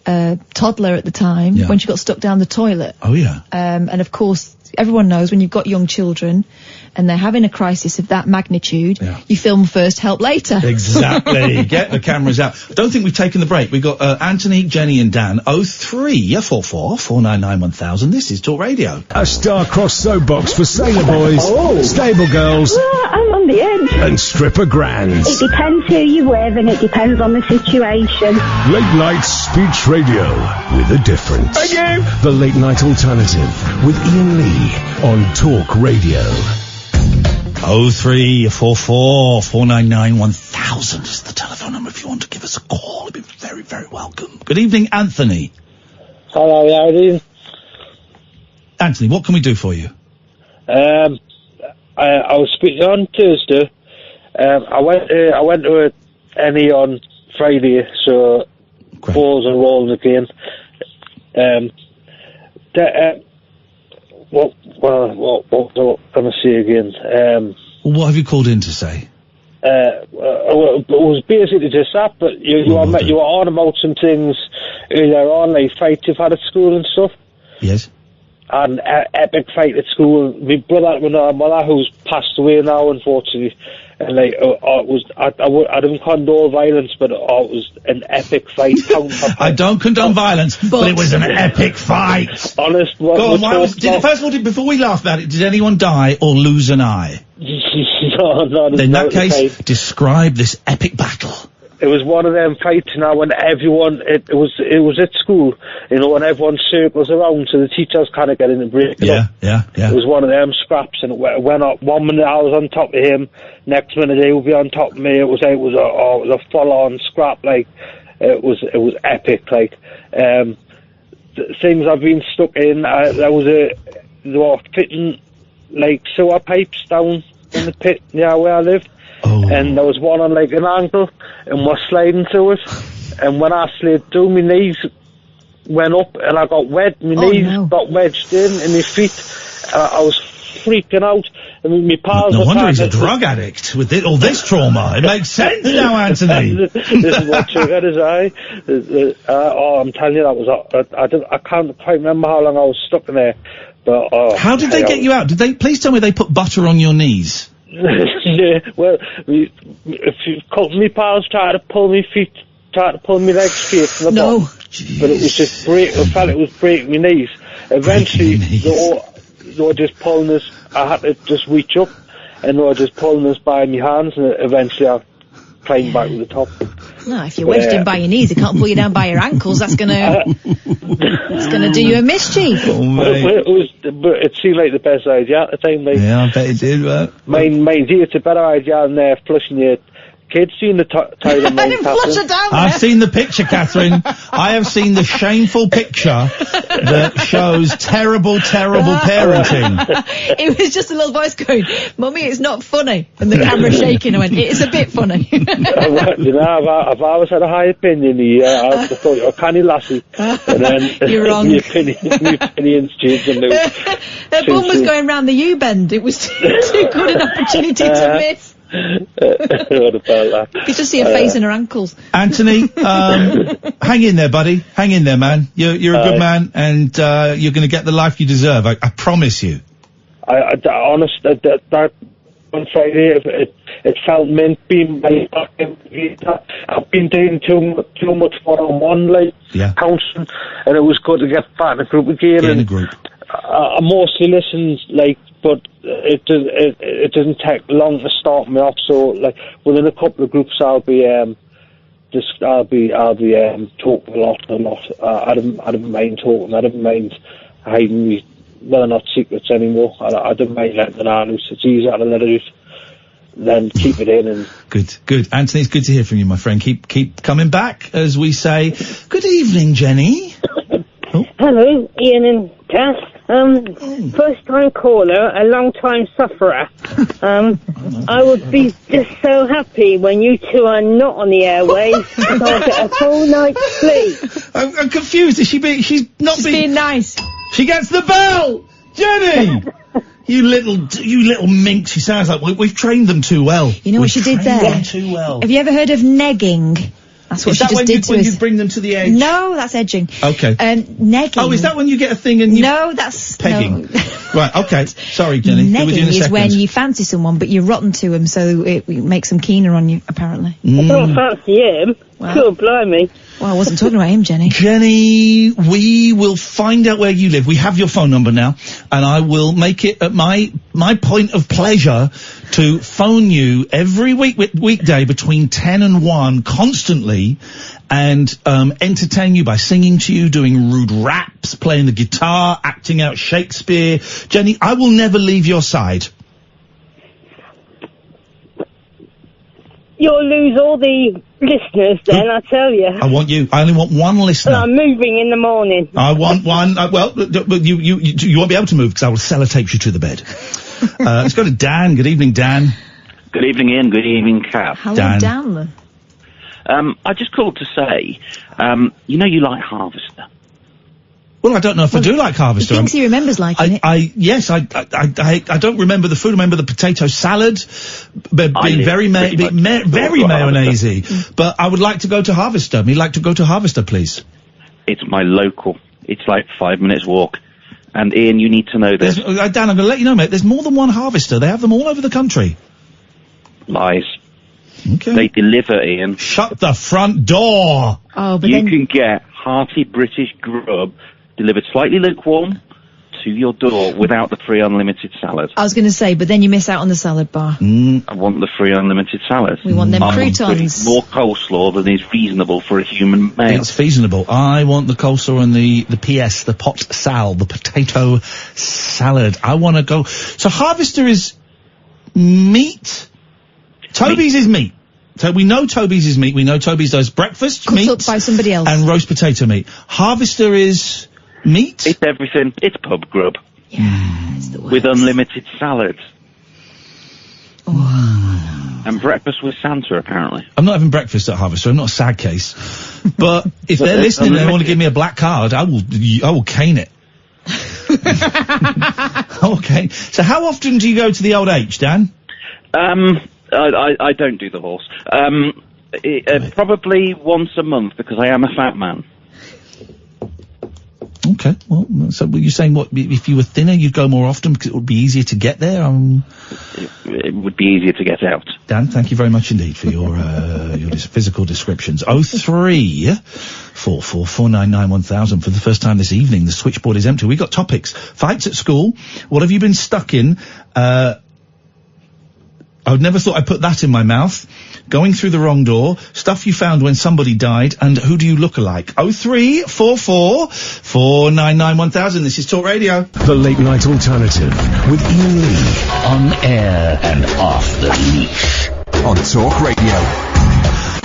toddler at the time, when she got stuck down the toilet. Oh, yeah. And of course, everyone knows when you've got young children and they're having a crisis of that magnitude, you film first, help later. Exactly. Get the cameras out. I don't think we've taken the break. We've got Anthony, Jenny and Dan. 0344 499 1000. This is Talk Radio. A star-crossed soapbox for sailor boys, stable girls, I'm on the edge. and stripper grands. It depends who you're with and it depends on the situation. Late night speech radio with a difference. Thank you. The Late Night Alternative with Iain Lee on Talk Radio. 0344 499 1000 is the telephone number if you want to give us a call. It'd be very, very welcome. Good evening, Anthony. Hello, how are you? Anthony, what can we do for you? I was speaking on Thursday. I went to a Annie on Friday, so balls are rolling again. What was I going to say again? What have you called in to say? It was basically just that, but you were on about some things earlier on, like fights you've had at school and stuff. Yes. An epic fight at school. My brother, with our mother, who's passed away now, unfortunately, and like I don't condone violence, but it was an epic fight. I don't condone violence, but it was an epic fight. Honest. Go on. First of all, before we laugh about it, did anyone die or lose an eye? No. In that case, describe this epic battle. It was one of them fights now when everyone, it was at school, when everyone circles around so the teachers kind of get in and break it up. Yeah. It was one of them scraps, and it went up. 1 minute I was on top of him, next minute he would be on top of me. It was a full-on scrap, like, it was epic, like. Things I've been stuck in, they were fitting, like, sewer pipes down in the pit near where I live. Oh. And there was one on like an angle, and we're sliding through it. And when I slid through, my knees went up, and I got wet. My knees got wedged in, and my feet. I was freaking out. I mean, my pals. No wonder he's a drug addict with all this trauma. It makes sense now, Anthony. This is what triggered his eye. I'm telling you, that was. I can't quite remember how long I was stuck in there. But how did they get you out? Did they? Please tell me they put butter on your knees. Yeah, well, me pals tried to pull me feet, tried to pull me legs straight from the bottom, but it was just I felt it was breaking my knees. Eventually, they were just pulling us. I had to just reach up, and they were just pulling us by my hands, and eventually I climbed back to the top. No, if you're wedged in by your knees, they can't pull you down by your ankles. That's gonna do you a mischief. But it seemed like the best idea at the time. Like, yeah, I bet it did. But mind you, it's a better idea than flushing your kids in the toilet. I didn't flush it down there. I've seen the picture, Catherine. I have seen the shameful picture that shows terrible parenting. It was just a little voice going, "Mummy, it's not funny," and the camera shaking. I went, "It's a bit funny." I've always had a high opinion. I thought you're a canny lassie, and then you're wrong. My opinion's changed. Her bum was going round the U-bend. It was too good an opportunity to miss. What about that? You just see her face and her ankles. Anthony, hang in there, buddy. Hang in there, man. You're a good man, and you're going to get the life you deserve. I promise you. Honestly, that on Friday, it felt meant being my I've been doing too much one-on-one, like, counselling, and it was good to get back in a group again. Get in a group. I mostly listen, like, but it doesn't take long to start me off. So, like, within a couple of groups, I'll be talking a lot. I don't mind talking. I don't mind hiding me. Well, not secrets anymore. I don't mind letting it out loose. It's easier to let it loose than keep it in. And good. Anthony, it's good to hear from you, my friend. Keep coming back, as we say. Good evening, Jenny. Hello, Iain and Kath. First time caller, a long time sufferer. I would be just so happy when you two are not on the airwaves, because I'll get a full night's sleep. I'm confused. She's being nice. She gets the bell! Jenny! You little minx. She sounds like we've trained them too well. You know what she did there? Them too well. Have you ever heard of negging? That's what she just did to us. When you bring them to the edge? No, that's edging. Okay. Negging. Oh, is that when you get a thing and you... No, that's... Pegging. No. Right, okay. Sorry, Jenny. Negging is when you fancy someone, but you're rotten to him, so it makes them keener on you, apparently. I don't fancy him. Well, God, blimey. Well, I wasn't talking about him, Jenny. Jenny, we will find out where you live. We have your phone number now, and I will make it at my point of pleasure to phone you every weekday between 10 and 1 constantly, and entertain you by singing to you, doing rude raps, playing the guitar, acting out Shakespeare. Jenny, I will never leave your side. You'll lose all the listeners then, I tell you. I only want one listener. I'm moving in the morning. I want one. You won't be able to move because I will sellotape you to the bed. Let's go to Dan. Good evening, Dan. Good evening, Ian. Good evening, Kath. Hello, Dan. I just called to say, you know you like Harvester. Well, I don't know if I do like Harvester. He thinks he remembers liking it. Yes, I don't remember the food. I remember the potato salad, being very mayonnaise-y. But I would like to go to Harvester. We'd like to go to Harvester, please. It's my local. It's like 5 minutes walk. And Ian, you need to know this. Dan, I'm going to let you know, mate. There's more than one Harvester. They have them all over the country. Lies. Okay. They deliver, Ian. Shut the front door. Oh, but you can get hearty British grub delivered slightly lukewarm to your door without the free unlimited salad. I was going to say, but then you miss out on the salad bar. I want the free unlimited salad. We want them croutons. More coleslaw than is reasonable for a human male. It's reasonable. I want the coleslaw and the PS, the pot sal, the potato salad. I want to go. So Harvester is meat. Toby's is meat. So we know Toby's is meat. We know Toby's does breakfast meat. Cooked up by somebody else. And roast potato meat. Harvester is meat. It's everything. It's pub grub. Yeah, it's the worst. With unlimited salads. Oh. And breakfast with Santa, apparently. I'm not having breakfast at Harvester. I'm not a sad case. But if they're listening and they want to give me a black card, I will cane it. Okay. So how often do you go to the old H, Dan? I don't do the horse. Probably once a month because I am a fat man. Okay, well, so were you saying what, if you were thinner you'd go more often because it would be easier to get there? It would be easier to get out. Dan, thank you very much indeed for your physical descriptions. 03444991000 for the first time this evening. The switchboard is empty. We got topics. Fights at school. What have you been stuck in? I would never thought I'd put that in my mouth. Going through the wrong door. Stuff you found when somebody died. And who do you look alike? 03444991000. This is Talk Radio. The Late Night Alternative with Iain Lee. On air and off the leash. On Talk Radio.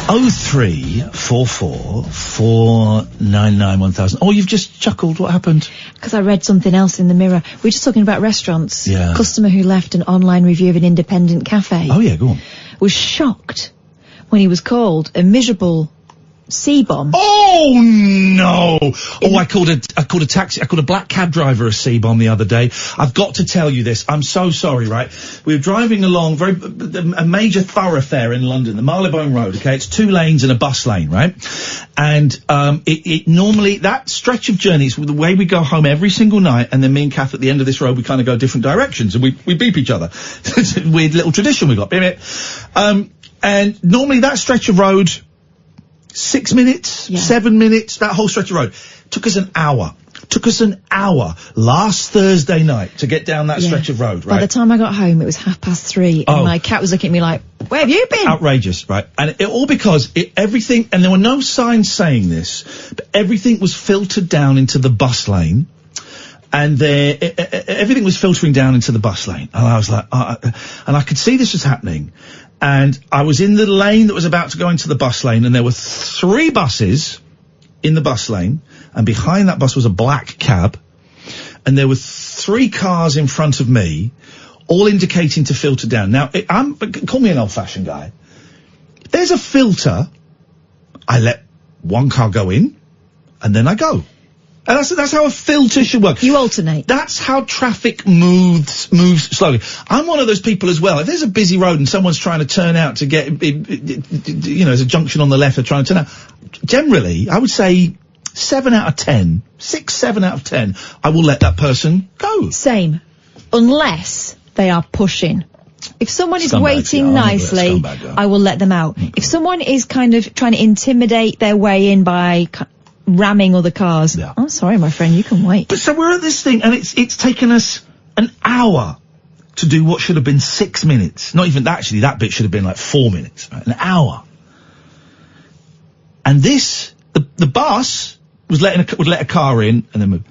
03444991000. Oh, you've just chuckled. What happened? Because I read something else in the Mirror. We were just talking about restaurants. Yeah. Customer who left an online review of an independent cafe. Oh, yeah, go on. Was shocked when he was called a miserable C-bomb. Oh, no! I called a black cab driver a C-bomb the other day. I've got to tell you this. I'm so sorry, right? We were driving along a major thoroughfare in London, the Marylebone Road, okay? It's 2 lanes and a bus lane, right? And, it normally, that stretch of journey is the way we go home every single night, and then me and Kath at the end of this road, we kind of go different directions, and we beep each other. It's a weird little tradition we got. And normally that stretch of road, 6 minutes, 7 minutes, that whole stretch of road. Took us an hour last Thursday night to get down that stretch of road, right? By the time I got home, it was 3:30, and my cat was looking at me like, where have you been? Outrageous, right? And all because everything, and there were no signs saying this, but everything was filtered down into the bus lane. And everything was filtering down into the bus lane. And I was like, and I could see this was happening. And I was in the lane that was about to go into the bus lane, and there were 3 buses in the bus lane, and behind that bus was a black cab, and there were 3 cars in front of me, all indicating to filter down. Now, call me an old-fashioned guy. If there's a filter, I let one car go in, and then I go. And that's how a filter should work. You alternate. That's how traffic moves slowly. I'm one of those people as well. If there's a busy road and someone's trying to turn out to get, there's a junction on the left, they're trying to turn out. Generally, I would say 7 out of 10, 6, 7 out of 10, I will let that person go. Same. Unless they are pushing. If someone is waiting nicely, I will let them out. If someone is kind of trying to intimidate their way in by ramming other cars. Yeah. Oh, sorry, my friend, you can wait. But so we're at this thing, and it's taken us an hour to do what should have been 6 minutes. Not even, actually, that bit should have been like 4 minutes. Right? An hour. And the bus would let a car in and then move.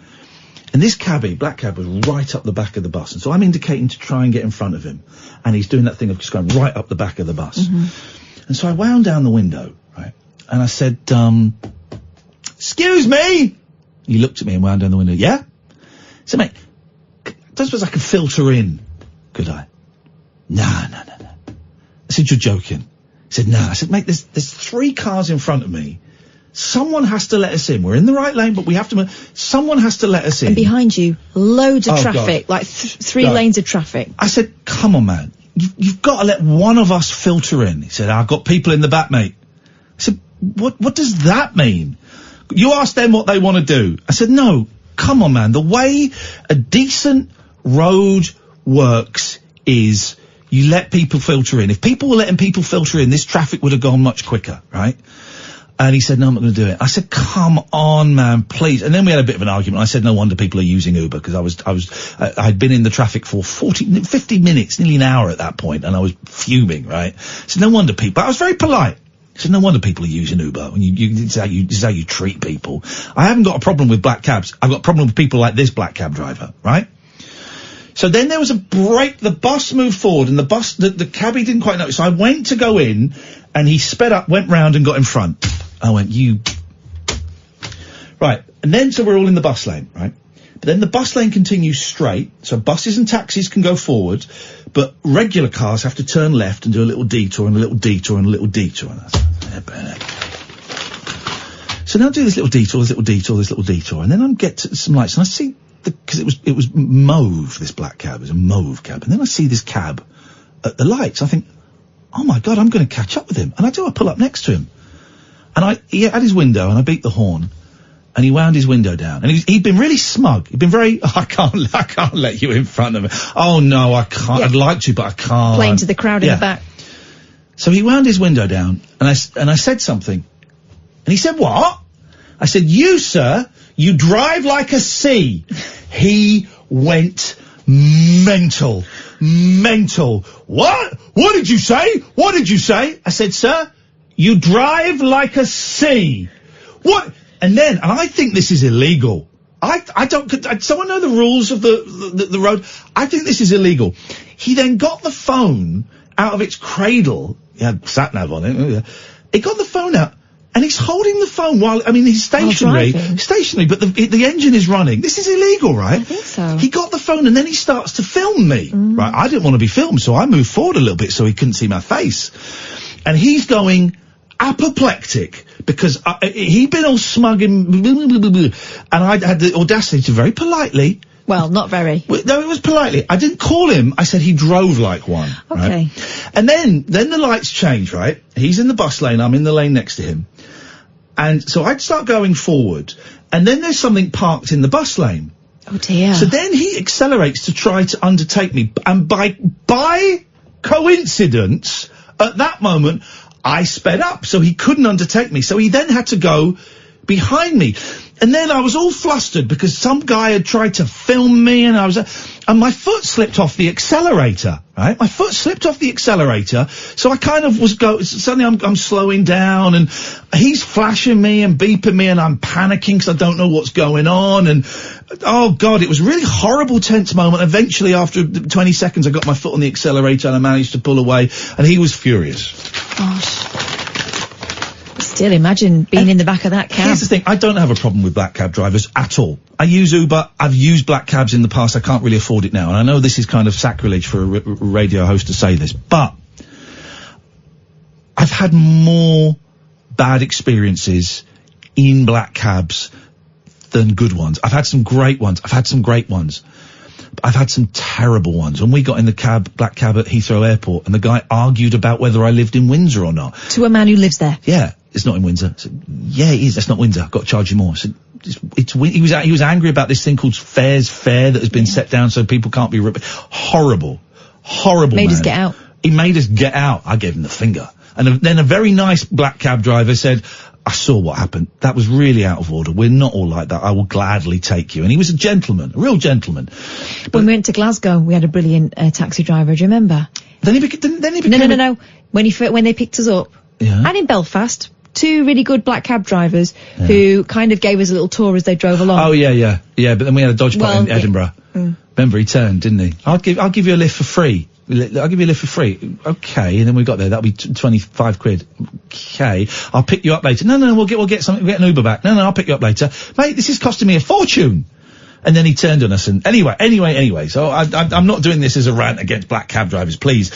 And this black cab, was right up the back of the bus. And so I'm indicating to try and get in front of him. And he's doing that thing of just going right up the back of the bus. Mm-hmm. And so I wound down the window, right? And I said, excuse me! He looked at me and wound down the window. Yeah? I said, mate, I don't suppose I could filter in, could I? No. I said, you're joking. He said, no. I said, mate, there's 3 cars in front of me. Someone has to let us in. We're in the right lane, but we have to... Someone has to let us in. And behind you, loads of traffic, like 3 lanes of traffic. I said, come on, man. You've got to let one of us filter in. He said, I've got people in the back, mate. I said, what does that mean? You ask them what they want to do. I said, no, come on, man. The way a decent road works is you let people filter in. If people were letting people filter in, this traffic would have gone much quicker, right? And he said, no, I'm not going to do it. I said, come on, man, please. And then we had a bit of an argument. I said, no wonder people are using Uber, because I'd been in the traffic for 50 minutes, nearly an hour at that point, and I was fuming, right? I said, no wonder people, I was very polite. I said, no wonder people are using Uber. When this is how you treat people. I haven't got a problem with black cabs. I've got a problem with people like this black cab driver, right? So then there was a break, the bus moved forward, and the cabbie didn't quite notice. So I went to go in, and he sped up, went round and got in front. I went, Right, and then, so we're all in the bus lane, right? But then the bus lane continues straight, so buses and taxis can go forward, but regular cars have to turn left and do a little detour and a little detour and a little detour. And so now I do this little detour, this little detour, this little detour, and then I get to some lights, and I see, because it was mauve, this black cab, it was a mauve cab, and then I see this cab at the lights. I think, oh my God, I'm going to catch up with him. And I pull up next to him. And he had his window, and I beat the horn, and he wound his window down. And he'd been really smug. He'd been very, I can't let you in front of me. Oh no, I can't. Yeah. I'd like to, but I can't. Playing to the crowd in the back. So he wound his window down, and I said something. And he said, what? I said, you, sir, you drive like a C. He went mental. What? What did you say? What did you say? I said, sir, you drive like a C. What? And I think this is illegal. I don't, someone know the rules of the road? I think this is illegal. He then got the phone out of its cradle. He had sat-nav on it. He got the phone out, and he's holding the phone he's stationary, but the engine is running. This is illegal, right? I think so. He got the phone, and then he starts to film me. Right? I didn't want to be filmed, so I moved forward a little bit so he couldn't see my face. And he's going apoplectic, because he'd been all smug and I had the audacity to very politely... Well, not very. No, it was politely. I didn't call him. I said he drove like one. Okay. Right? And then the lights change, right? He's in the bus lane. I'm in the lane next to him. And so I'd start going forward. And then there's something parked in the bus lane. Oh dear. So then he accelerates to try to undertake me. And by coincidence, at that moment, I sped up, so he couldn't undertake me. So he then had to go behind me. And then I was all flustered because some guy had tried to film me, and and my foot slipped off the accelerator, right? My foot slipped off the accelerator, so I kind of suddenly I'm slowing down, and he's flashing me and beeping me, and I'm panicking because I don't know what's going on, and oh God, it was a really horrible, tense moment. Eventually, after 20 seconds, I got my foot on the accelerator and I managed to pull away, and he was furious. Gosh. Still imagine being in the back of that cab. Here's the thing, I don't have a problem with black cab drivers at all. I use Uber, I've used black cabs in the past, I can't really afford it now, and I know this is kind of sacrilege for a radio host to say this, but I've had more bad experiences in black cabs than good ones. I've had some great ones, I've had some great ones. I've had some terrible ones. When we got in the black cab at Heathrow Airport, and the guy argued about whether I lived in Windsor or not. To a man who lives there? Yeah, it's not in Windsor. I said, yeah, it is. That's not Windsor. I've got to charge you more. I said, he was angry about this thing called fares fare that has been set down so people can't be ripped. Horrible. Made us get out. He made us get out. I gave him the finger. And then a very nice black cab driver said, I saw what happened. That was really out of order. We're not all like that. I will gladly take you. And he was a gentleman, a real gentleman. When we went to Glasgow, we had a brilliant taxi driver. Do you remember? Then he became... No. When they picked us up, and in Belfast, two really good black cab drivers who kind of gave us a little tour as they drove along. Oh yeah. But then we had a dodge pot in Edinburgh. Remember, he turned, didn't he? I'll give you a lift for free. I'll give you a lift for free. Okay, and then we got there. That'll be 25 quid. Okay, I'll pick you up later. No, we'll get something. We'll get an Uber back. No, I'll pick you up later, mate. This is costing me a fortune. And then he turned on us, and anyway. So I'm not doing this as a rant against black cab drivers. Please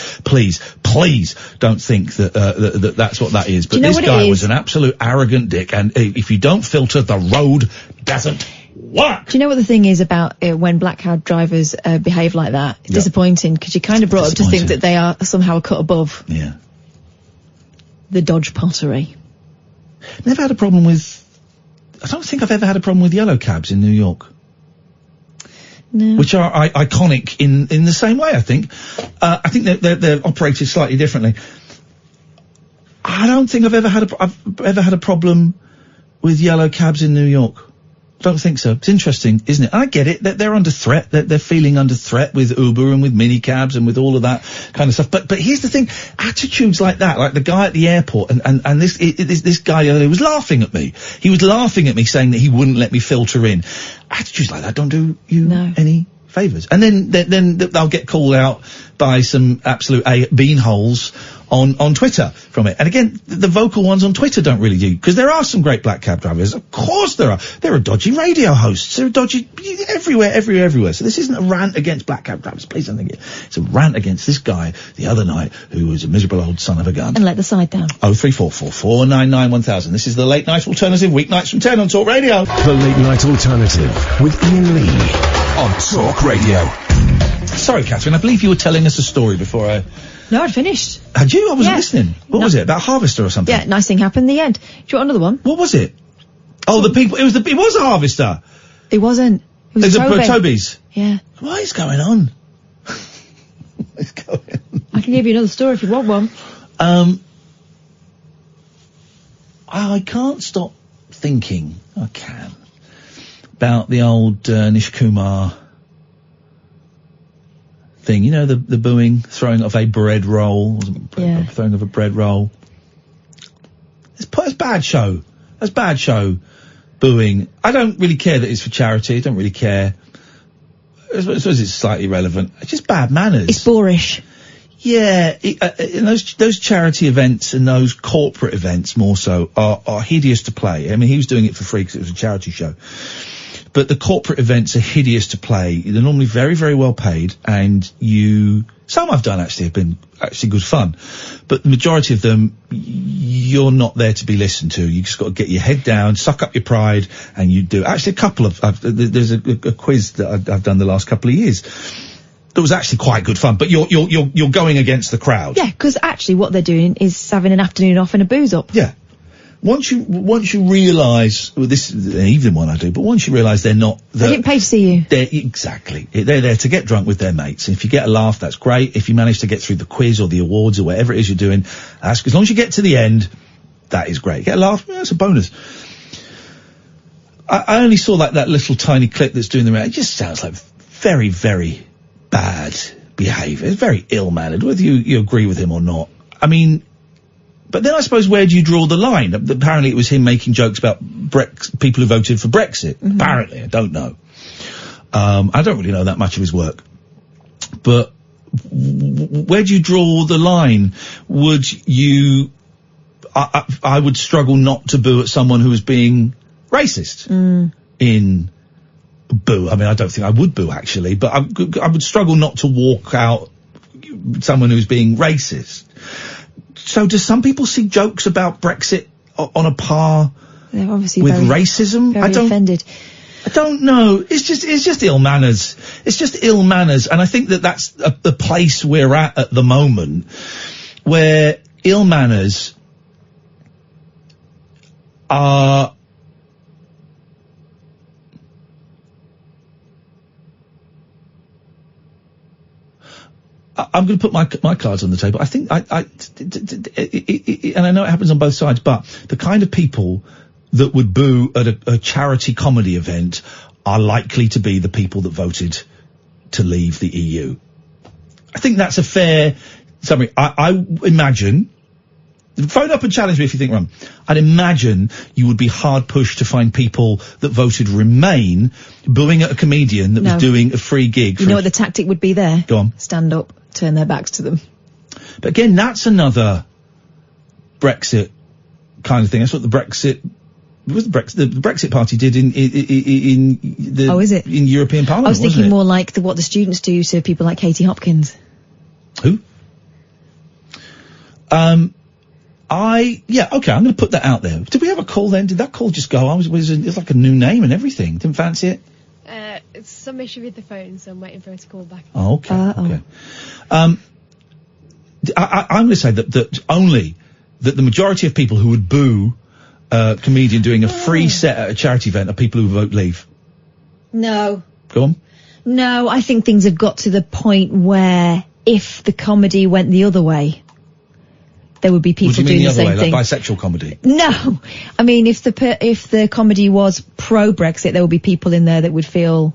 don't think that that's what that is. But this guy was an absolute arrogant dick, and if you don't filter, the road doesn't work. Do you know what the thing is about when black cab drivers behave like that? It's disappointing, because you're kind of brought up to think that they are somehow a cut above. Yeah. The Dodge pottery. Never had a problem with... I don't think I've ever had a problem with yellow cabs in New York. No. Which are iconic in the same way, I think. I think they're operated slightly differently. I don't think I've ever had a problem with yellow cabs in New York. Don't think so. It's interesting, isn't it? I get it. They're under threat. They're feeling under threat with Uber and with minicabs and with all of that kind of stuff. But here's the thing. Attitudes like that, like the guy at the airport and this guy who was laughing at me. He was laughing at me saying that he wouldn't let me filter in. Attitudes like that don't do you any favours. And then they'll get called out by some absolute beanholes on Twitter from it. And again, the vocal ones on Twitter don't really do, because there are some great black cab drivers. Of course there are. There are dodgy radio hosts. There are dodgy everywhere. So this isn't a rant against black cab drivers. Please don't think it. It's a rant against this guy the other night who was a miserable old son of a gun. And let the side down. 03444991000. This is the Late Night Alternative, weeknights from 10 on Talk Radio. The Late Night Alternative with Iain Lee on Talk Radio. Sorry, Katherine, I believe you were telling us a story before I... No, I'd finished. Had you? I wasn't listening. What was it? About Harvester or something? Yeah, nice thing happened in the end. Do you want another one? What was it? Oh, the people... It was a Harvester. It wasn't. It was Toby's. Yeah. What is going on? I can give you another story if you want one. I can't stop thinking, I can, about the old Nish Kumar thing. You know, the booing, throwing of a bread roll. Throwing of a bread roll. It's bad show. That's bad show, booing. I don't really care that it's for charity. I don't really care. I suppose it's slightly irrelevant. It's just bad manners. It's boorish. Yeah, those charity events and those corporate events more so are hideous to play. I mean, he was doing it for free because it was a charity show. But the corporate events are hideous to play. They're normally very, very well paid, and some I've done actually have been actually good fun. But the majority of them, you're not there to be listened to. You just got to get your head down, suck up your pride, and you do. Actually, there's a quiz that I've done the last couple of years. That was actually quite good fun, but you're going against the crowd. Yeah, because actually what they're doing is having an afternoon off and a booze up. Yeah. Once you realise, well, this is an evening one I do, but once you realise they're not... They didn't pay to see you. Exactly. They're there to get drunk with their mates. And if you get a laugh, that's great. If you manage to get through the quiz or the awards or whatever it is you're doing, as long as you get to the end, that is great. Get a laugh, that's a bonus. I only saw that little tiny clip that's doing the round. It just sounds like very, very bad behaviour. It's very ill-mannered, whether you agree with him or not. I mean... But then I suppose, where do you draw the line? Apparently it was him making jokes about people who voted for Brexit. Mm-hmm. Apparently, I don't know. I don't really know that much of his work. But where do you draw the line? I would struggle not to boo at someone who was being racist in boo. I mean, I don't think I would boo, actually, but I would struggle not to walk out someone who's being racist. So do some people see jokes about Brexit on a par They're obviously with racism? Very offended. I don't know. It's just ill manners. It's just ill manners. And I think that's the place we're at the moment, where ill manners are... I'm going to put my cards on the table. I think and I know it happens on both sides, but the kind of people that would boo at a charity comedy event are likely to be the people that voted to leave the EU. I think that's a fair summary. I imagine, phone up and challenge me if you think wrong. I'd imagine you would be hard pushed to find people that voted Remain booing at a comedian that was doing a free gig. You know what the tactic would be there? Go on. Stand up, turn their backs to them. But again, that's another Brexit kind of thing. That's what the Brexit was the Brexit Party did in the is it? in European Parliament. I was thinking wasn't it? more like what the students do to people like Katie Hopkins. Who? Okay, I'm going to put that out there. Did we have a call then? Did that call just go? It was like a new name and everything. Didn't fancy it? It's some issue with the phone, so I'm waiting for her to call back. Oh, okay. Okay. I'm going to say that the majority of people who would boo a comedian doing a free set at a charity event are people who vote leave. No. Go on. No, I think things have got to the point where if the comedy went the other way, there would be people What do you mean doing the other same way, thing. like bisexual comedy? No, I mean if the comedy was pro-Brexit, there would be people in there that would feel.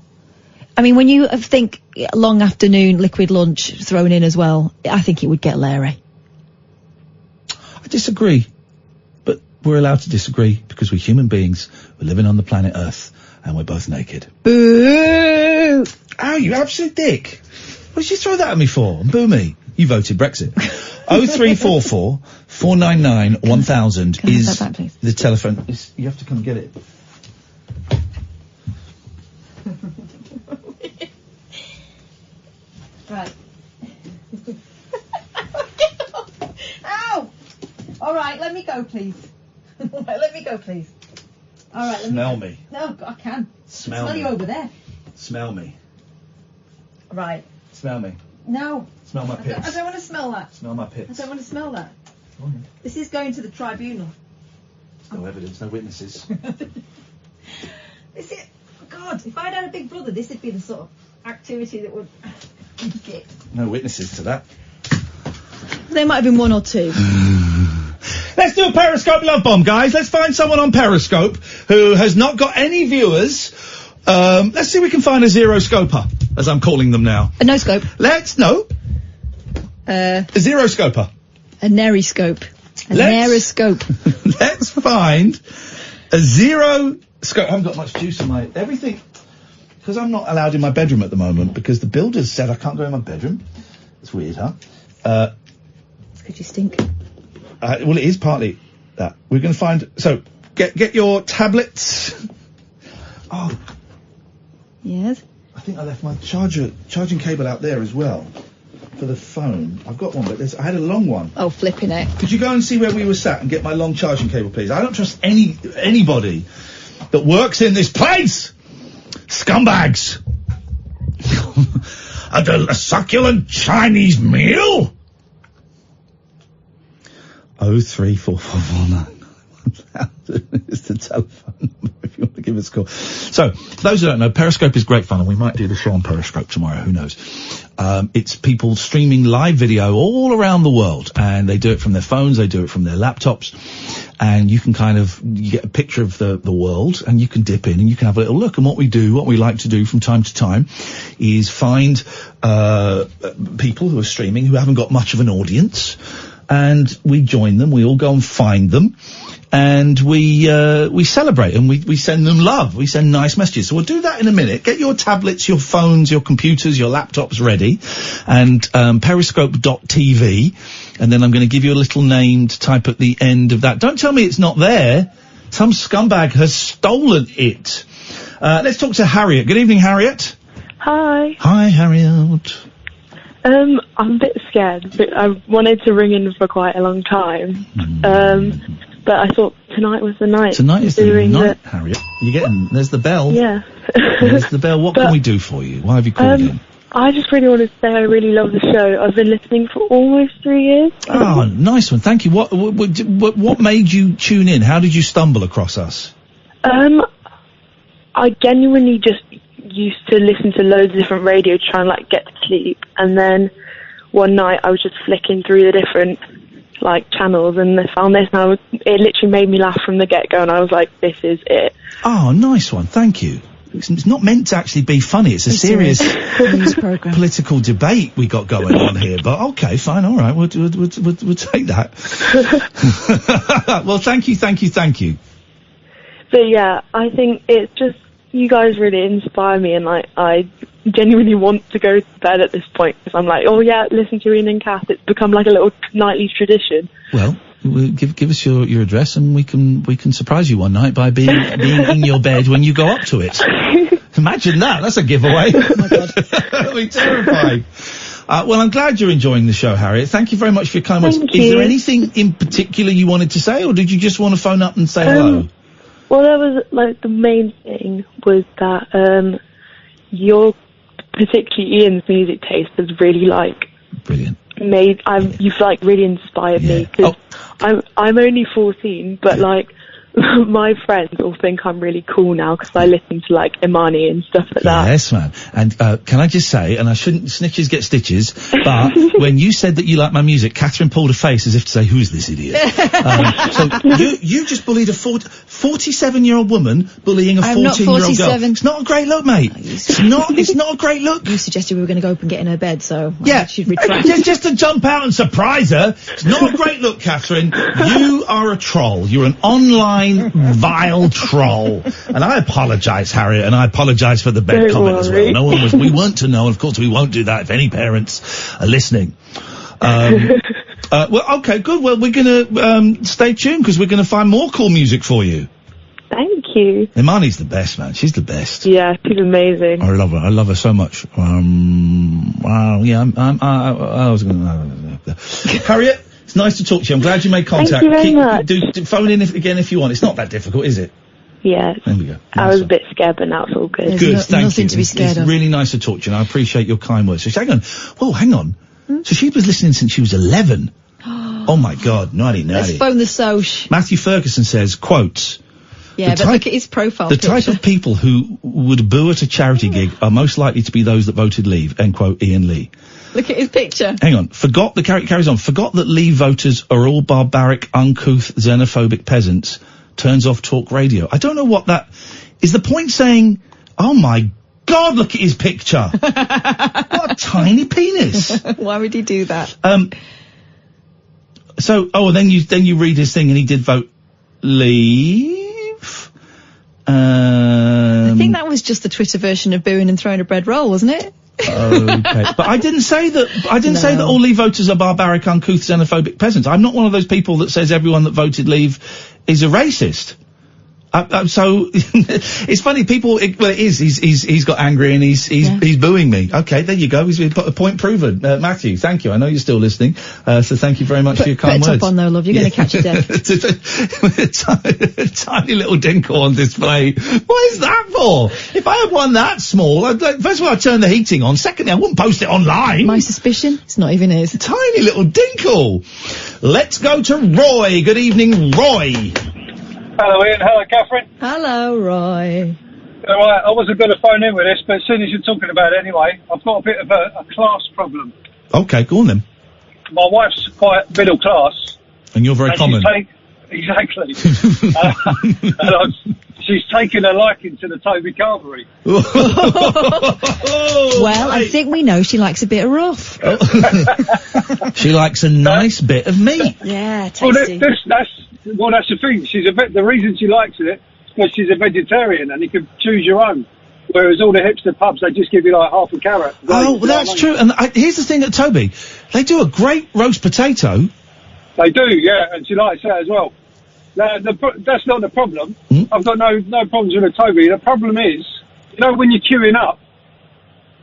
I mean, when you think long afternoon, liquid lunch thrown in as well, I think it would get leery. I disagree, but we're allowed to disagree because we're human beings. We're living on the planet Earth, and we're both naked. Boo! Ow, you absolute dick! What did you throw that at me for? And boo me? You voted Brexit. 0344 499 1000 is that back, please? the telephone. You have to come and get it. Right. Ow! All right, let me go, please. Let me go, please. All right, Smell me. No, I can. Smell me. You over there. Smell me. Right. Smell me. No. Smell my I pips. don't want to smell that. Smell my I pips. don't want to smell that. Go on then. This is going to the tribunal. No evidence, no witnesses. This is, God, if I'd had a big brother, this would be the sort of activity that would get. No witnesses to that. There might have been one or two. Let's do a Periscope love bomb, guys. Let's find someone on Periscope who has not got any viewers. Let's see if we can find a zero scoper, as I'm calling them now. A no scope. A zero scoper. A neriscope. A neriscope. Let's find a zero scope. I haven't got much juice in my everything because I'm not allowed in my bedroom at the moment because the builders said I can't go in my bedroom. It's weird, huh? Could you stink? Well, it is partly that. We're going to find. So get your tablets. Oh. Yes. I think I left my charging cable out there as well for the phone. I've got one, but I had a long one. Oh, flipping it. Could you go and see where we were sat and get my long charging cable, please? I don't trust anybody that works in this place. Scumbags. A succulent Chinese meal. 03444 is the telephone number if you want to give us a call. So, for those who don't know, Periscope is great fun, and we might do the show on Periscope tomorrow, who knows. It's people streaming live video all around the world, and they do it from their phones, they do it from their laptops, and you can you get a picture of the world, and you can dip in, and you can have a little look. And what we like to do from time to time is find people who are streaming who haven't got much of an audience, and we join them, we all go and find them, and we celebrate, and we send them love, we send nice messages. So we'll do that in a minute. Get your tablets, your phones, your computers, your laptops ready, and periscope.tv, and then I'm going to give you a little name to type at the end of that. Don't tell me it's not there. Some scumbag has stolen it. Let's talk to Harriet. Good evening, Harriet. Hi. Hi, Harriet. I'm a bit scared, but I wanted to ring in for quite a long time. But I thought tonight was the night. Tonight is the night, Harriet. There's the bell. Yeah. There's the bell. What can we do for you? Why have you called in? I just really want to say I really love the show. I've been listening for almost 3 years. Oh, nice one. Thank you. What made you tune in? How did you stumble across us? I genuinely just used to listen to loads of different radio to try and get to sleep, and then one night I was just flicking through the different channels and I found this, and it literally made me laugh from the get-go, and I was like, this is it. Oh, nice one. Thank you. It's not meant to actually be funny. It's a serious political debate we got going on here. But okay, fine, all right, we'll take that. Well, thank you. But yeah, I think it's just, you guys really inspire me, and I genuinely want to go to bed at this point, because I'm like, oh yeah, listen to Iain and Kath. It's become like a little nightly tradition. Well, give us your address, and we can surprise you one night by being in your bed when you go up to it. Imagine that. That's a giveaway. Oh my God. That'll be terrifying. Well, I'm glad you're enjoying the show, Harriet. Thank you very much for your kind words. Is there anything in particular you wanted to say, or did you just want to phone up and say hello? Well, that was, like, the main thing was that, your, particularly Ian's music taste is really, like... Brilliant. You've, like, really inspired me, because I'm only 14, but, like... My friends all think I'm really cool now because I listen to, like, Imani and stuff like that. Yes, man. And can I just say, and I shouldn't, snitches get stitches, but when you said that you like my music, Katherine pulled a face as if to say, who is this idiot? So you just bullied a 47-year-old woman bullying a 14-year-old girl. It's not a great look, mate. It's not a great look. You suggested we were going to go up and get in her bed, so she'd retract. Just to jump out and surprise her. It's not a great look, Katherine. You are a troll. You're an online vile troll. And I apologise, Harriet, and I apologise for the bed comment as well. We weren't to know, and of course we won't do that if any parents are listening. Well, okay, good. Well, we're gonna stay tuned because we're gonna find more cool music for you. Thank you. Imani's the best, man. She's the best. Yeah, she's amazing. I love her. I love her so much. Well, yeah, I was gonna... Harriet, it's nice to talk to you. I'm glad you made contact. Thank you very much. Do phone in again if you want. It's not that difficult, is it? Yeah. There we go. I was a bit scared, but now it's all good. Good, thank nothing you. to be scared of. It's really nice to talk to you, and I appreciate your kind words. So, hang on. So she was listening since she was 11. Oh my God, naughty. Let's phone the Soch. Matthew Ferguson says, quotes... Yeah, but look at his profile The picture. type of people who would boo at a charity gig are most likely to be those that voted Leave, end quote, Ian Lee. Look at his picture. Hang on. Carries on. Forgot that Leave voters are all barbaric, uncouth, xenophobic peasants. Turns off talk radio. I don't know what that... Is the point saying, oh my God, look at his picture. What a tiny penis. Why would he do that? Then you read his thing and he did vote Leave. I think that was just the Twitter version of booing and throwing a bread roll, wasn't it? Okay. But I didn't say that, say that all Leave voters are barbaric, uncouth, xenophobic peasants. I'm not one of those people that says everyone that voted Leave is a racist. So it's funny. He's got angry and he's booing me. Okay, there you go. He's got a point proven. Matthew, thank you. I know you're still listening. So thank you very much for your kind words. Put a top on though, love. You're going to catch a death. Tiny little dinkle on display. What is that for? If I had one that small, first of all, I'd turn the heating on. Secondly, I wouldn't post it online. My suspicion, it's not even his. Tiny little dinkle. Let's go to Roy. Good evening, Roy. Hello, Ian. Hello, Katherine. Hello, Roy. All right, I wasn't going to phone in with this, but as soon as you're talking about it anyway, I've got a bit of a class problem. Okay, go on then. My wife's quite middle class. And you're very common. Exactly. She's taken a liking to the Toby Carvery. Well, I think we know she likes a bit of rough. She likes a nice bit of meat. Yeah, tasty. Well, that's the thing. The reason she likes it is because she's a vegetarian and you can choose your own. Whereas all the hipster pubs, they just give you like half a carrot. Oh, well, that's true. And here's the thing at Toby. They do a great roast potato. They do, yeah, and she likes that as well. That's not the problem. I've got no problems with a Toby. The problem is, when you're queuing up,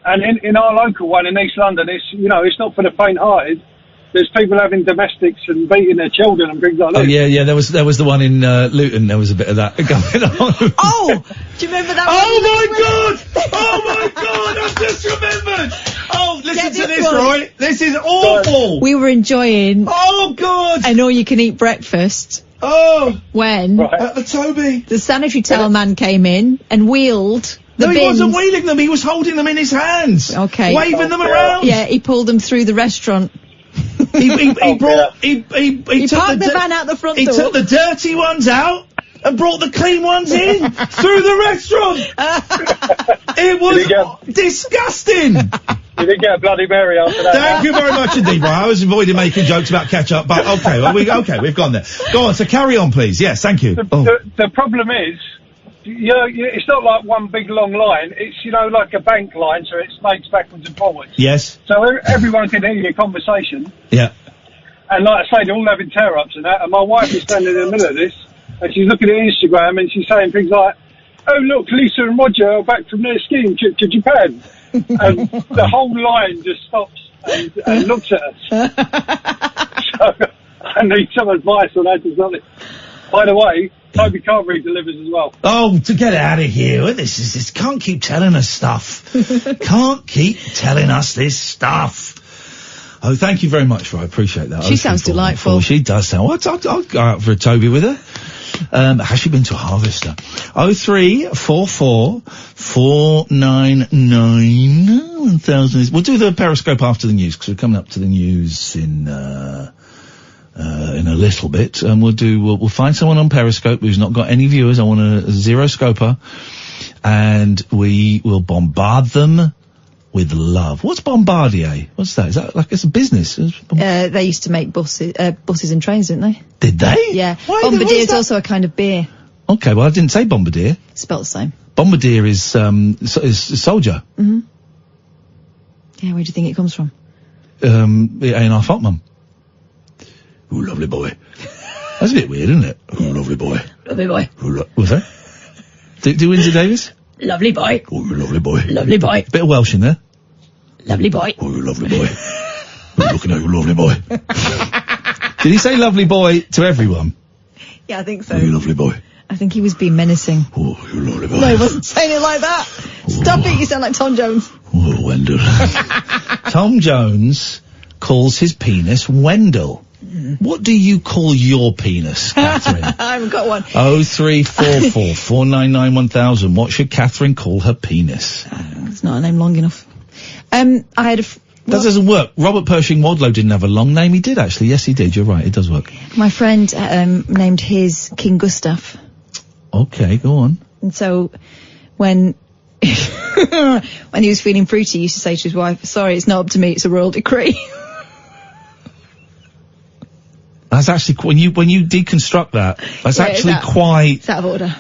and in our local one in East London, it's not for the faint-hearted. There's people having domestics and beating their children and things like that. Oh yeah, there was the one in Luton. There was a bit of that going on. Oh, do you remember that? Oh my God! I've just remembered. Oh, listen to this, Roy. This is awful. We were enjoying. Oh God! An all-you-can-eat breakfast. Oh, when at the Toby, the sanitary towel man came in and wheeled. No, he wasn't wheeling them. He was holding them in his hands. Okay, waving them around. Yeah, he pulled them through the restaurant. He parked the van out the front door. He took the dirty ones out and brought the clean ones in through the restaurant. It was disgusting. You didn't get a Bloody Mary after that. Thank you very much indeed, Brian. I was avoiding making jokes about ketchup, but okay, we've gone there. Go on, so carry on, please. Yes, thank you. The problem is, it's not like one big long line. It's, like a bank line, so it snakes backwards and forwards. Yes. So everyone can hear your conversation. Yeah. And like I say, they're all having tear-ups and that, and my wife is standing in the middle of this, and she's looking at Instagram, and she's saying things like, "Oh, look, Lisa and Roger are back from their skiing trip to Japan." And the whole line just stops and looks at us. So I need some advice on how to sort it. By the way, Toby Carberry delivers as well. Oh, to get out of here. This can't keep telling us stuff. Can't keep telling us this stuff. Oh, thank you very much, I appreciate that. She sounds delightful. She does sound. I'll go out for a Toby with her. Has she been to a harvester? 0344 499 1000. We'll do the Periscope after the news, because we're coming up to the news in a little bit, and we'll find someone on Periscope who's not got any viewers. I want a zero scoper, and we will bombard them with love. What's Bombardier? What's that? Is that like, it's a business? They used to make buses and trains, didn't they? Did they? Yeah. Bombardier is also a kind of beer. Okay, well I didn't say Bombardier. Spelled the same. Bombardier is soldier. Mm-hmm. Yeah, where do you think it comes from? It ain't our fault, Mum. Ooh, lovely boy. That's a bit weird, isn't it? Ooh, lovely boy. Lovely boy. What's that? Do Windsor Davis? Lovely boy. Oh, lovely boy. Lovely boy. Bit of Welsh in there. Lovely boy. Oh, lovely boy. We're looking at you, lovely boy. Did he say lovely boy to everyone? Yeah, I think so. Oh, you lovely boy. I think he was being menacing. Oh, you lovely boy. No, he wasn't saying it like that. Stop it, you sound like Tom Jones. Oh, Wendell. Tom Jones calls his penis Wendell. What do you call your penis, Catherine? I haven't got one. 0344 499 1000. What should Catherine call her penis? It's not a name long enough. I had That doesn't work. Robert Pershing Wadlow didn't have a long name. He did, actually. Yes, he did. You're right. It does work. My friend named his King Gustav. Okay, go on. And so when when he was feeling fruity, he used to say to his wife, "Sorry, it's not up to me. It's a royal decree." That's actually, when you deconstruct that, that's actually quite... It's out of order.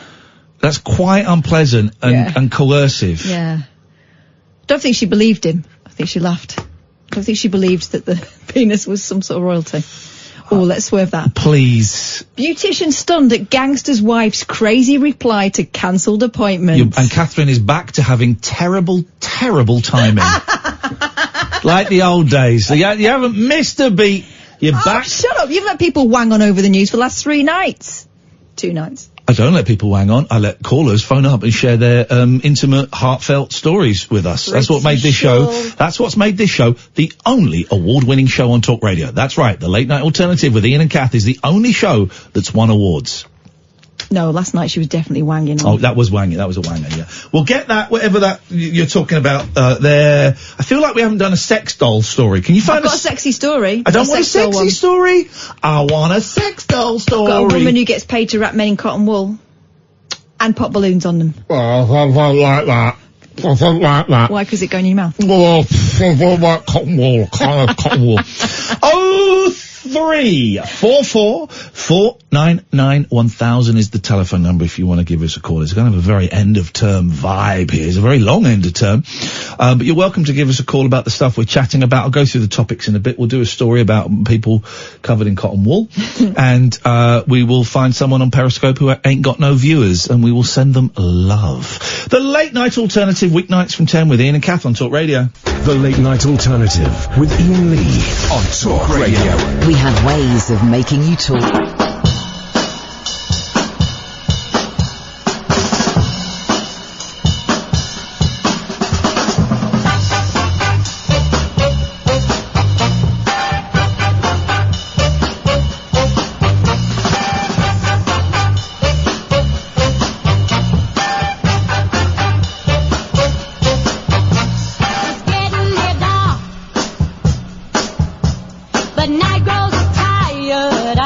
That's quite unpleasant and coercive. Yeah. Don't think she believed him. I think she laughed. Don't think she believed that the penis was some sort of royalty. Oh, let's swerve that. Please. Beautician stunned at gangster's wife's crazy reply to cancelled appointments. And Catherine is back to having terrible, terrible timing. Like the old days. You haven't missed a beat. You're back. Shut up. You've let people wang on over the news for the last 3 nights. 2 nights. I don't let people wang on. I let callers phone up and share their intimate, heartfelt stories with us. That's what made this show. That's what's made this show the only award-winning show on Talk Radio. That's right. The Late Night Alternative with Iain and Kath is the only show that's won awards. No, last night she was definitely wanging on. Oh, that was wanging. That was a wanger, yeah. We'll get that, whatever that you're talking about, there. I feel like we haven't done a sex doll story. Can you find I've got a sexy story. I don't want a sexy story. I want a sex doll story. Got a woman who gets paid to wrap men in cotton wool. And pop balloons on them. Well, I don't like that. I don't like that. Why? Because it go in your mouth? Well, I don't like cotton wool. Kind of cotton wool. 0344 499 1000 is the telephone number if you want to give us a call. It's kind of a very end of term vibe here. It's a very long end of term. But you're welcome to give us a call about the stuff we're chatting about. I'll go through the topics in a bit. We'll do a story about people covered in cotton wool. And we will find someone on Periscope who ain't got no viewers, and we will send them love. The Late Night Alternative, weeknights from 10 with Iain and Kath on Talk Radio. The Late Night Alternative with Iain Lee on Talk Radio. We have ways of making you talk. But night grows tired.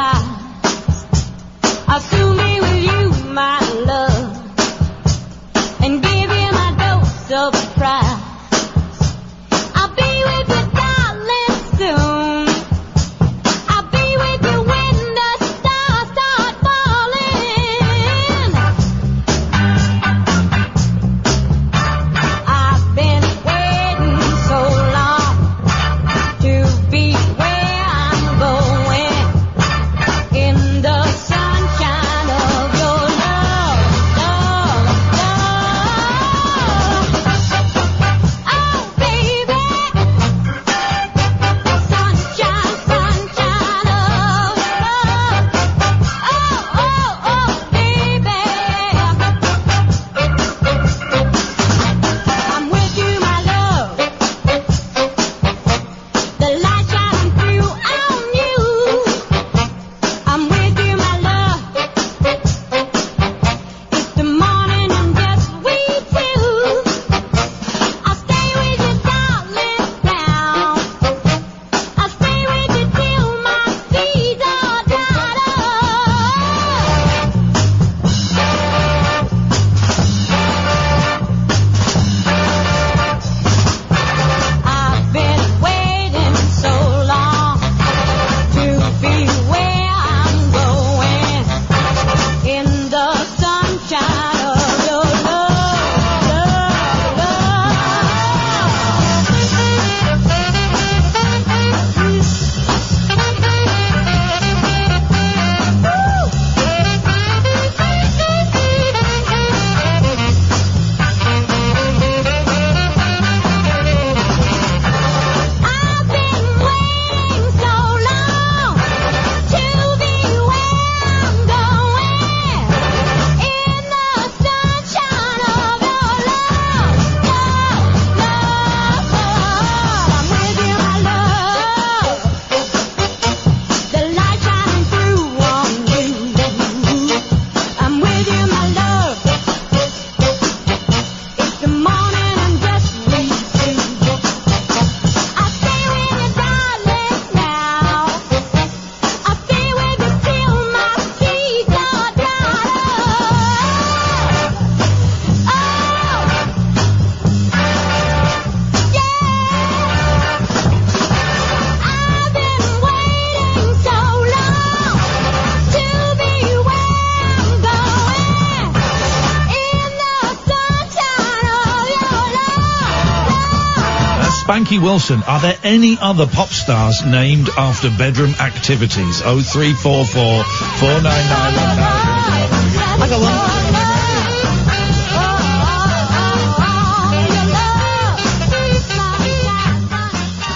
Spanky Wilson, are there any other pop stars named after bedroom activities? 0344 499 1000. I got one.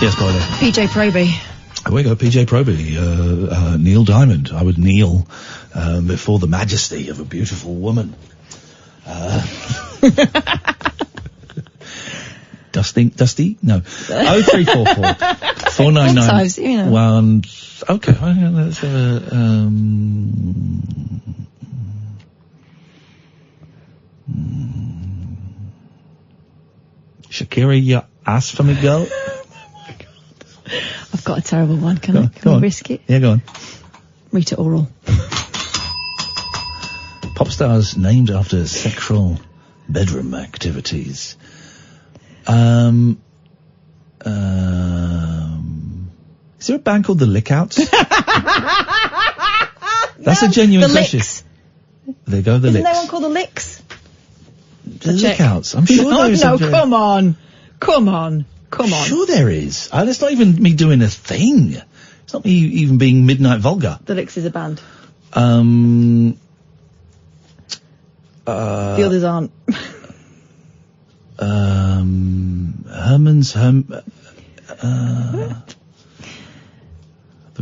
Yes, Boiler. PJ Proby. There we go, PJ Proby, Neil Diamond. I would kneel before the majesty of a beautiful woman. Dusty? No. 0344 499 Sometimes, you know. 1. Okay, let's Shakira, your ass for me, girl. I've got a terrible one. Can I risk it? Yeah, go on. Rita Ora. Pop stars named after sexual bedroom activities. Is there a band called the Lickouts? That's a genuine question. Licks. There go the Isn't Licks. there one called the Licks? The Lickouts. I'm sure there is. No, come on. I'm sure there is. That's not even me doing a thing. It's not me even being midnight vulgar. The Licks is a band. The The others aren't. The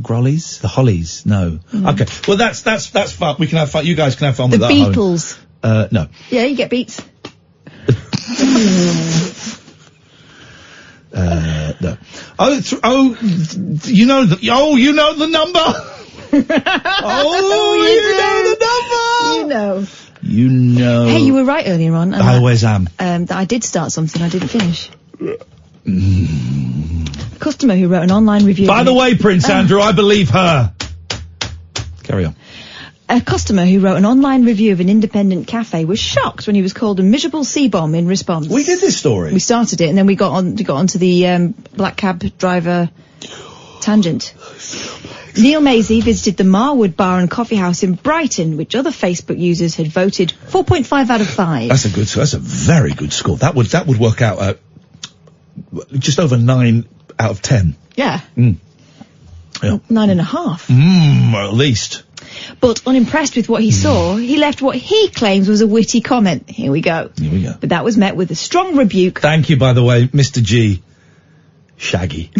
Grollies? The Hollies? No. Okay. Well, that's fun. We can have fun. You guys can have fun The with that. Beatles. No. Yeah, you get beats. No. You know the number. You know. Hey, you were right earlier on. And I always am. That I did start something I didn't finish. A customer who wrote an online review. By the way, Prince Andrew, I believe her. Carry on. A customer who wrote an online review of an independent cafe was shocked when he was called a miserable C-bomb in response. We did this story. We started it, and then we got onto the black cab driver tangent. Neil Maisie visited the Marwood Bar and Coffee House in Brighton, which other Facebook users had voted 4.5 out of 5. That's a very good score. That would work out at just over 9 out of 10. Yeah. Yeah. 9.5. At least. But unimpressed with what he saw, he left what he claims was a witty comment. Here we go. But that was met with a strong rebuke. Thank you, by the way, Mr. G. Shaggy.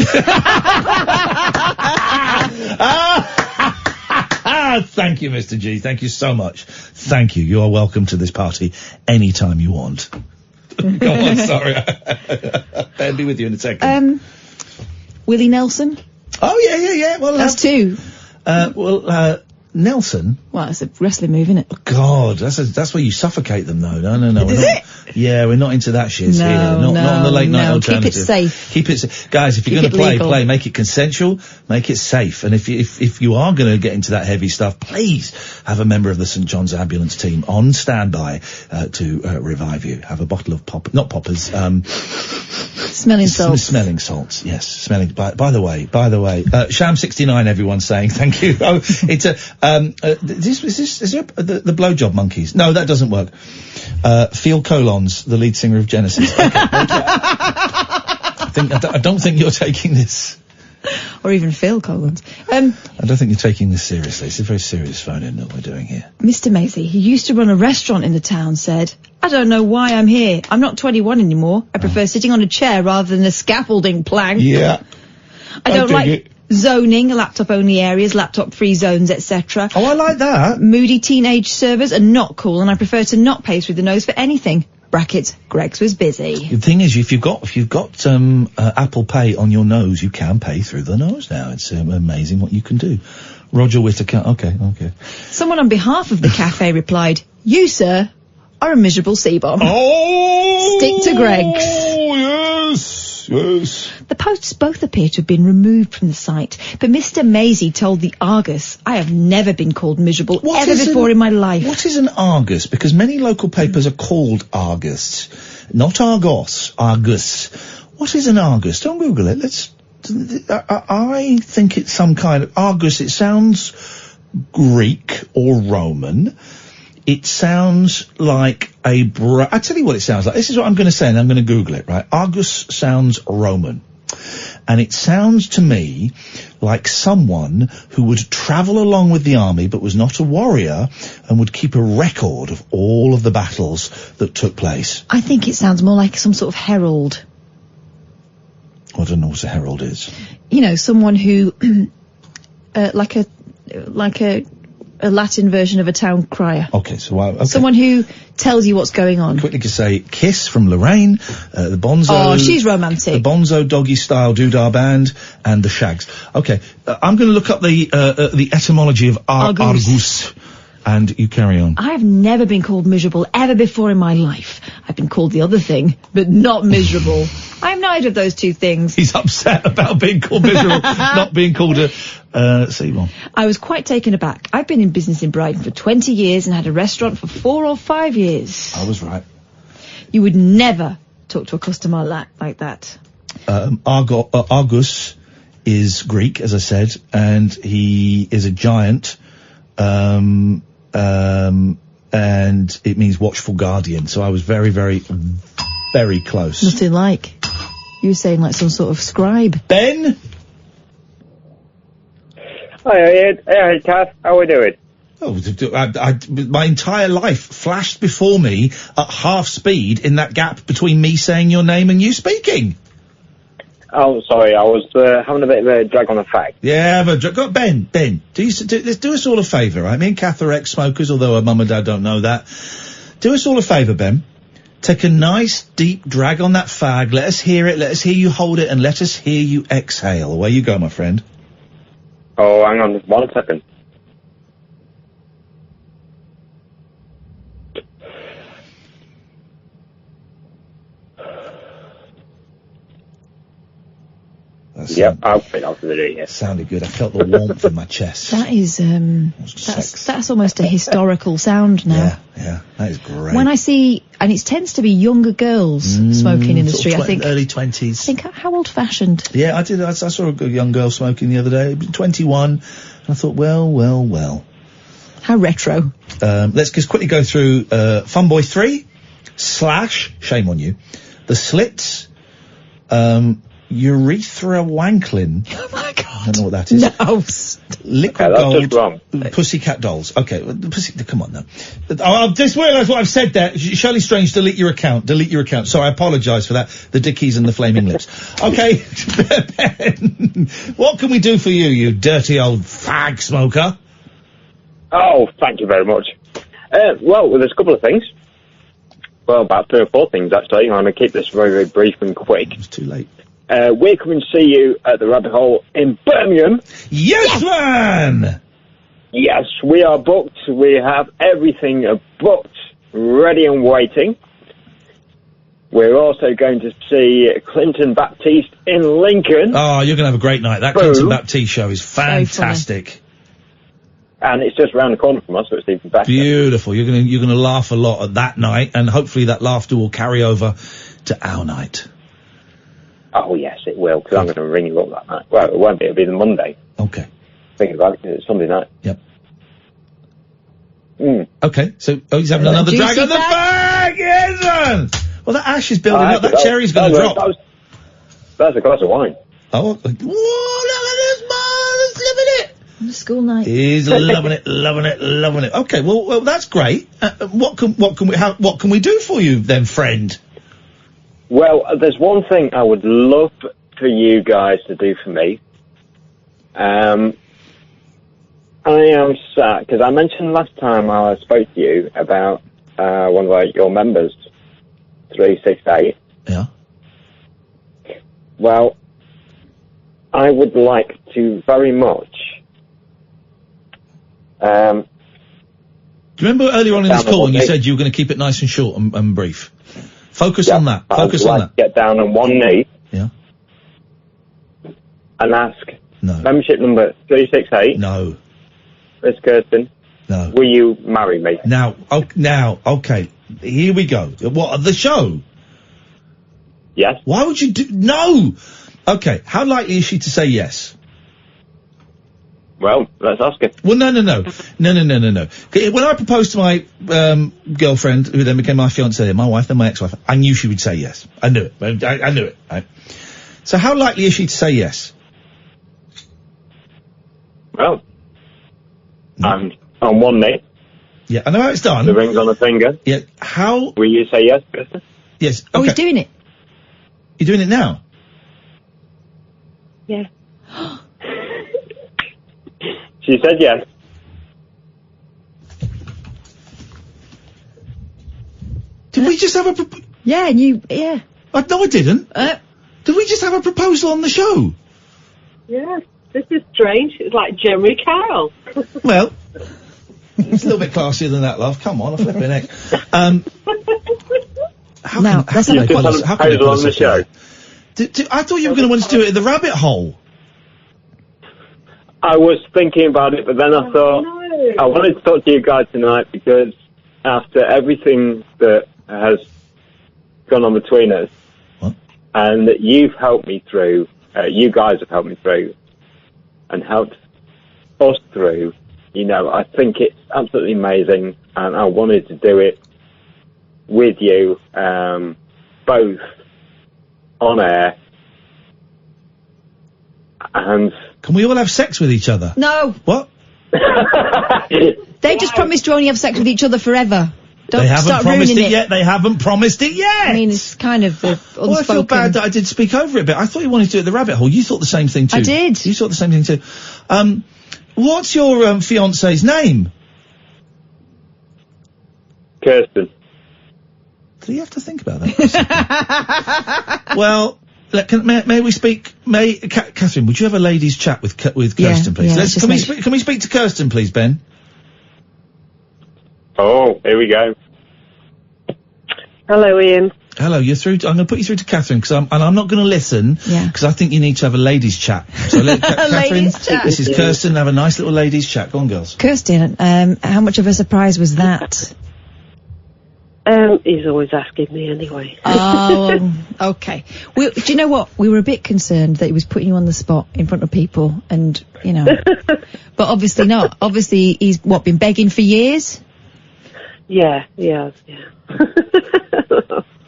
Thank you, Mr. G. Thank you so much. Thank you. You are welcome to this party anytime you want. Go on, sorry. I'll be with you in a second. Willie Nelson. Oh, yeah. Well, that's two. Nelson. Well, it's a wrestling move, isn't it? Oh, God, that's where you suffocate them, though. No. Is it? Yeah, we're not into that shit here. Not on the late night alternative. Keep it safe. Guys, if you're going to play, make it consensual, make it safe. And if you are going to get into that heavy stuff, please have a member of the St. John's ambulance team on standby to revive you. Have a bottle of not poppers, smelling salts. Smelling salts, yes. Smelling. By the way, Sham69, everyone's saying thank you. Oh, it's is there the blowjob monkeys? No, that doesn't work. Phil Colons, the lead singer of Genesis. Okay, I don't think you're taking this. Or even Phil Collins. I don't think you're taking this seriously. It's a very serious phone-in that we're doing here. Mr. Maisie, who used to run a restaurant in the town, said, I don't know why I'm here. I'm not 21 anymore. I prefer sitting on a chair rather than a scaffolding plank. Yeah. I don't like zoning, laptop-only areas, laptop-free zones, etc. Oh, I like that. Moody teenage servers are not cool, and I prefer to not pay through the nose for anything. Brackets, Greg's was busy. The thing is, if you've got Apple Pay on your nose, you can pay through the nose now. It's amazing what you can do. Roger Whittaker. Okay. Someone on behalf of the cafe replied, you, sir, are a miserable C-bomb. Oh! Stick to Greg's. Oh, yes. The posts both appear to have been removed from the site, but Mr. Maisie told the Argus, I have never been called miserable before in my life. What is an Argus? Because many local papers are called Argus. Not Argos, Argus. What is an Argus? Don't Google it. I think it's some kind of Argus. It sounds Greek or Roman. It sounds like I tell you what it sounds like. This is what I'm going to say, and I'm going to Google it, right? Argus sounds Roman. And it sounds to me like someone who would travel along with the army but was not a warrior and would keep a record of all of the battles that took place. I think it sounds more like some sort of herald. I don't know what a herald is. You know, someone who, like a Latin version of a town crier. Okay, so okay. Someone who tells you what's going on. Quickly to say, Kiss from Lorraine, the Bonzo. Oh, she's romantic. The Bonzo Doggy Style Doodah Band, and the Shags. Okay, I'm going to look up the etymology of Argus. And you carry on. I've never been called miserable ever before in my life. I've been called the other thing, but not miserable. I'm neither of those two things. He's upset about being called miserable, not being called a Seymour. I was quite taken aback. I've been in business in Brighton for 20 years and had a restaurant for 4 or 5 years. I was right. You would never talk to a customer like that. Argus is Greek, as I said, and he is a giant. And it means watchful guardian. So I was very, very, very close. Nothing like. You were saying like some sort of scribe. Ben? Hi, Ian. Hey, Kath. How are we doing? Oh, my entire life flashed before me at half speed in that gap between me saying your name and you speaking. Oh, sorry, I was having a bit of a drag on the fact. Yeah, but Ben, let's do us all a favour, right? Me and Kath are ex-smokers, although our mum and dad don't know that. Do us all a favour, Ben. Take a nice, deep drag on that fag, let us hear it, let us hear you hold it, and let us hear you exhale. Away you go, my friend. Oh, hang on, 1 second. Yep, I'll fit out to the day, yes. Sounded good. I felt the warmth in my chest. That is, that's almost a historical sound now. Yeah, that is great. When I see, and it tends to be younger girls smoking in the street, I think. Early 20s. I think, how old-fashioned. Yeah, I did. I saw a young girl smoking the other day, 21, and I thought, well. How retro. Let's just quickly go through, Funboy 3, Slash, shame on you, The Slits, Urethra Wanklin. Oh my god. I don't know what that is. No. Liquid that's Gold. just wrong. Pussycat Dolls. Okay, come on now. I've just realised what I've said there. Shirley Strange, delete your account. So I apologise for that. The Dickies and the Flaming Lips. Okay, Ben, what can we do for you, you dirty old fag smoker? Oh, thank you very much. Well, there's a couple of things. Well, about 3 or 4 things, actually. I'm going to keep this very, very brief and quick. It's too late. We're coming to see you at the Rabbit Hole in Birmingham. Yes, man! Yes, we are booked. We have everything booked, ready and waiting. We're also going to see Clinton Baptiste in Lincoln. Oh, you're going to have a great night. That Clinton Baptiste show is fantastic. And it's just around the corner from us, so it's even better. Beautiful. You're going to laugh a lot at that night, and hopefully that laughter will carry over to our night. Oh, yes, it will, because I'm going to ring you up that night. Well, it won't be. It'll be the Monday. Okay. Thinking about it, it's Sunday night. Yep. Okay, so he's having another drag on the bag, yes, man! Well, that ash is building up. That cherry's going to drop. That's a glass of wine. Oh, whoa, look at this man! He's living it! School night. He's loving it. Okay, well, that's great. What can we do for you then, friend? Well, there's one thing I would love for you guys to do for me. I am sad, because I mentioned last time I spoke to you about one of your members, 368. Yeah. Well, I would like to very much... do you remember earlier on in this call when you said you were going to keep it nice and short and brief? Focus on that. Focus on that. Get down on one knee. Yeah. And ask. No. Membership number 368. No. Miss Kirsten. No. Will you marry me? Now, okay. Here we go. What, the show? Yes. Why would you do... No! Okay, how likely is she to say yes? Well, let's ask her. Well, no. When I proposed to my girlfriend, who then became my fiancée, my wife, then my ex-wife, I knew she would say yes. I knew it. I knew it. Right? So how likely is she to say yes? Well, and on one knee. Yeah, I know how it's done. The ring's on the finger. Yeah, how... Will you say yes, Kristen? Yes, okay. Oh, he's doing it. You're doing it now? Yeah. She said yes. Did we just have a Yeah, and you... Yeah. No, I didn't. Did we just have a proposal on the show? Yeah, this is strange. It's like Jeremy Carroll. Well, it's a little bit classier than that, love. Come on, I'm flipping it. How can they pull us off the show? I thought you were going to want to do it in the rabbit hole. I was thinking about it, but then I thought I wanted to talk to you guys tonight because after everything that has gone on between us, and that you've helped me through, you guys have helped me through, and helped us through, you know, I think it's absolutely amazing, and I wanted to do it with you, both on air, and... Can we all have sex with each other? No. What? They just promised to only have sex with each other forever. Don't They haven't start promised ruining it yet. They haven't promised it yet. I mean, it's kind of unspoken. Well, I feel bad that I did speak over it a bit. I thought you wanted to do it the rabbit hole. You thought the same thing too. I did. You thought the same thing too. What's your fiance's name? Kirsten. Do you have to think about that? Well, may we speak? Catherine, would you have a ladies' chat with Kirsten, please? Yeah, can we speak to Kirsten, please, Ben? Oh, here we go. Hello, Ian. Hello, you're through. I'm going to put you through to Catherine because I'm not going to listen because I think you need to have a ladies' chat. So, Catherine, Ladies' chat. This is Kirsten. Have a nice little ladies' chat. Go on, girls. Kirsten, how much of a surprise was that? He's always asking me anyway. Oh, okay. Do you know what? We were a bit concerned that he was putting you on the spot in front of people and, you know. But obviously not. Obviously he's, been begging for years? Yeah.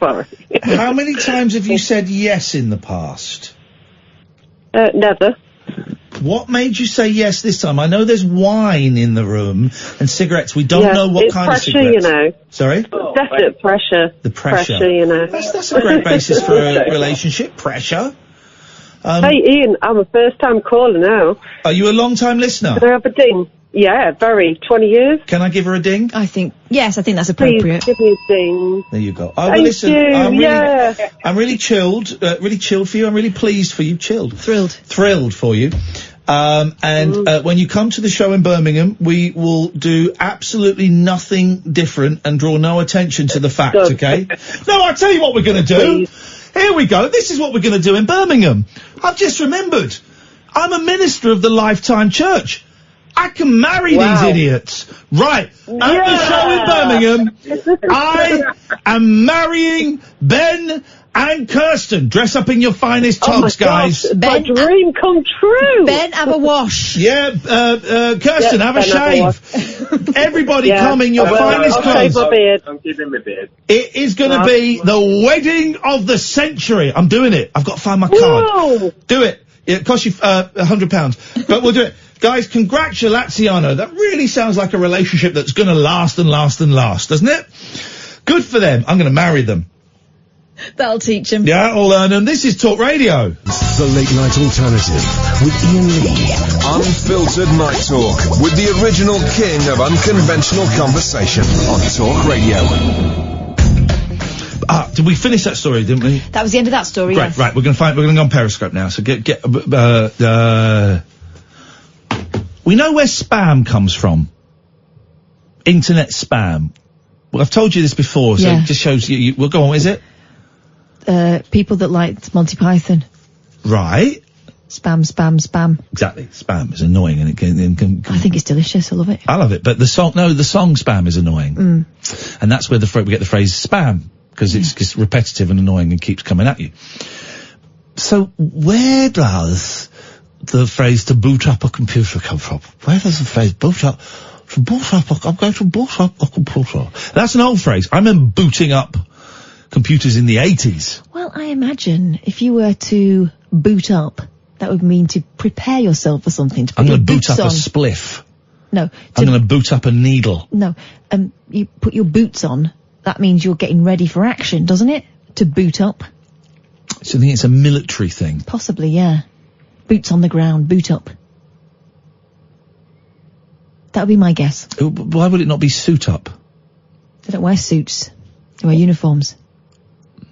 Sorry. How many times have you said yes in the past? Never. What made you say yes this time? I know there's wine in the room and cigarettes. We don't know what kind of cigarettes. It's pressure, you know. Sorry? Definite pressure. The pressure. You know. That's a great basis for a relationship. Pressure. Hey, Ian, I'm a first-time caller now. Are you a long-time listener? Can I have a ding? Yeah, very. 20 years. Can I give her a ding? I think that's appropriate. Please give me a ding. There you go. Thank listen, you. I'm really chilled for you. I'm really pleased for you. Chilled. Thrilled for you. When you come to the show in Birmingham, we will do absolutely nothing different and draw no attention to the fact, okay? No, I'll tell you what we're gonna do. Please. Here we go. This is what we're gonna do in Birmingham. I've just remembered. I'm a minister of the Lifetime Church. I can marry these idiots. Right. At the show in Birmingham, I am marrying Ben and Kirsten. Dress up in your finest togs, guys. My dream come true. Ben, have a wash. Yeah, Kirsten, have a shave. Everybody come in your finest clothes. I'll shave my beard. I'm keeping my beard. It is going to be the wedding of the century. I'm doing it. I've got to find my card. Whoa. Do it. It costs you £100, but we'll do it. Guys, congratulaziano. That really sounds like a relationship that's going to last and last and last, doesn't it? Good for them. I'm going to marry them. That'll teach them. Yeah, I'll learn them. This is Talk Radio. The Late Night Alternative with Iain Lee. Unfiltered night talk with the original king of unconventional conversation on Talk Radio. Did we finish that story, didn't we? That was the end of that story, Great, yes. right, we're going to go on Periscope now, so we know where spam comes from. Internet spam. Well, I've told you this before, so it just shows you, well, go on, what is it? People that liked Monty Python. Right. Spam. Exactly. Spam is annoying and it can I think it's delicious, I love it. I love it, but the song spam is annoying. And that's where we get the phrase spam, because it's just repetitive and annoying and keeps coming at you. So where does the phrase to boot up a computer come from? Where does the phrase boot up? I'm going to boot up a computer. That's an old phrase. I remember booting up computers in the 80s. Well, I imagine if you were to boot up, that would mean to prepare yourself for something. To put I'm your going to boot boots up on. a spliff. No. I'm going to boot up a needle. No. You put your boots on. That means you're getting ready for action, doesn't it? To boot up. So I think it's a military thing. Possibly, yeah. Boots on the ground, boot up. That would be my guess. Why would it not be suit up? They don't wear suits. They wear uniforms.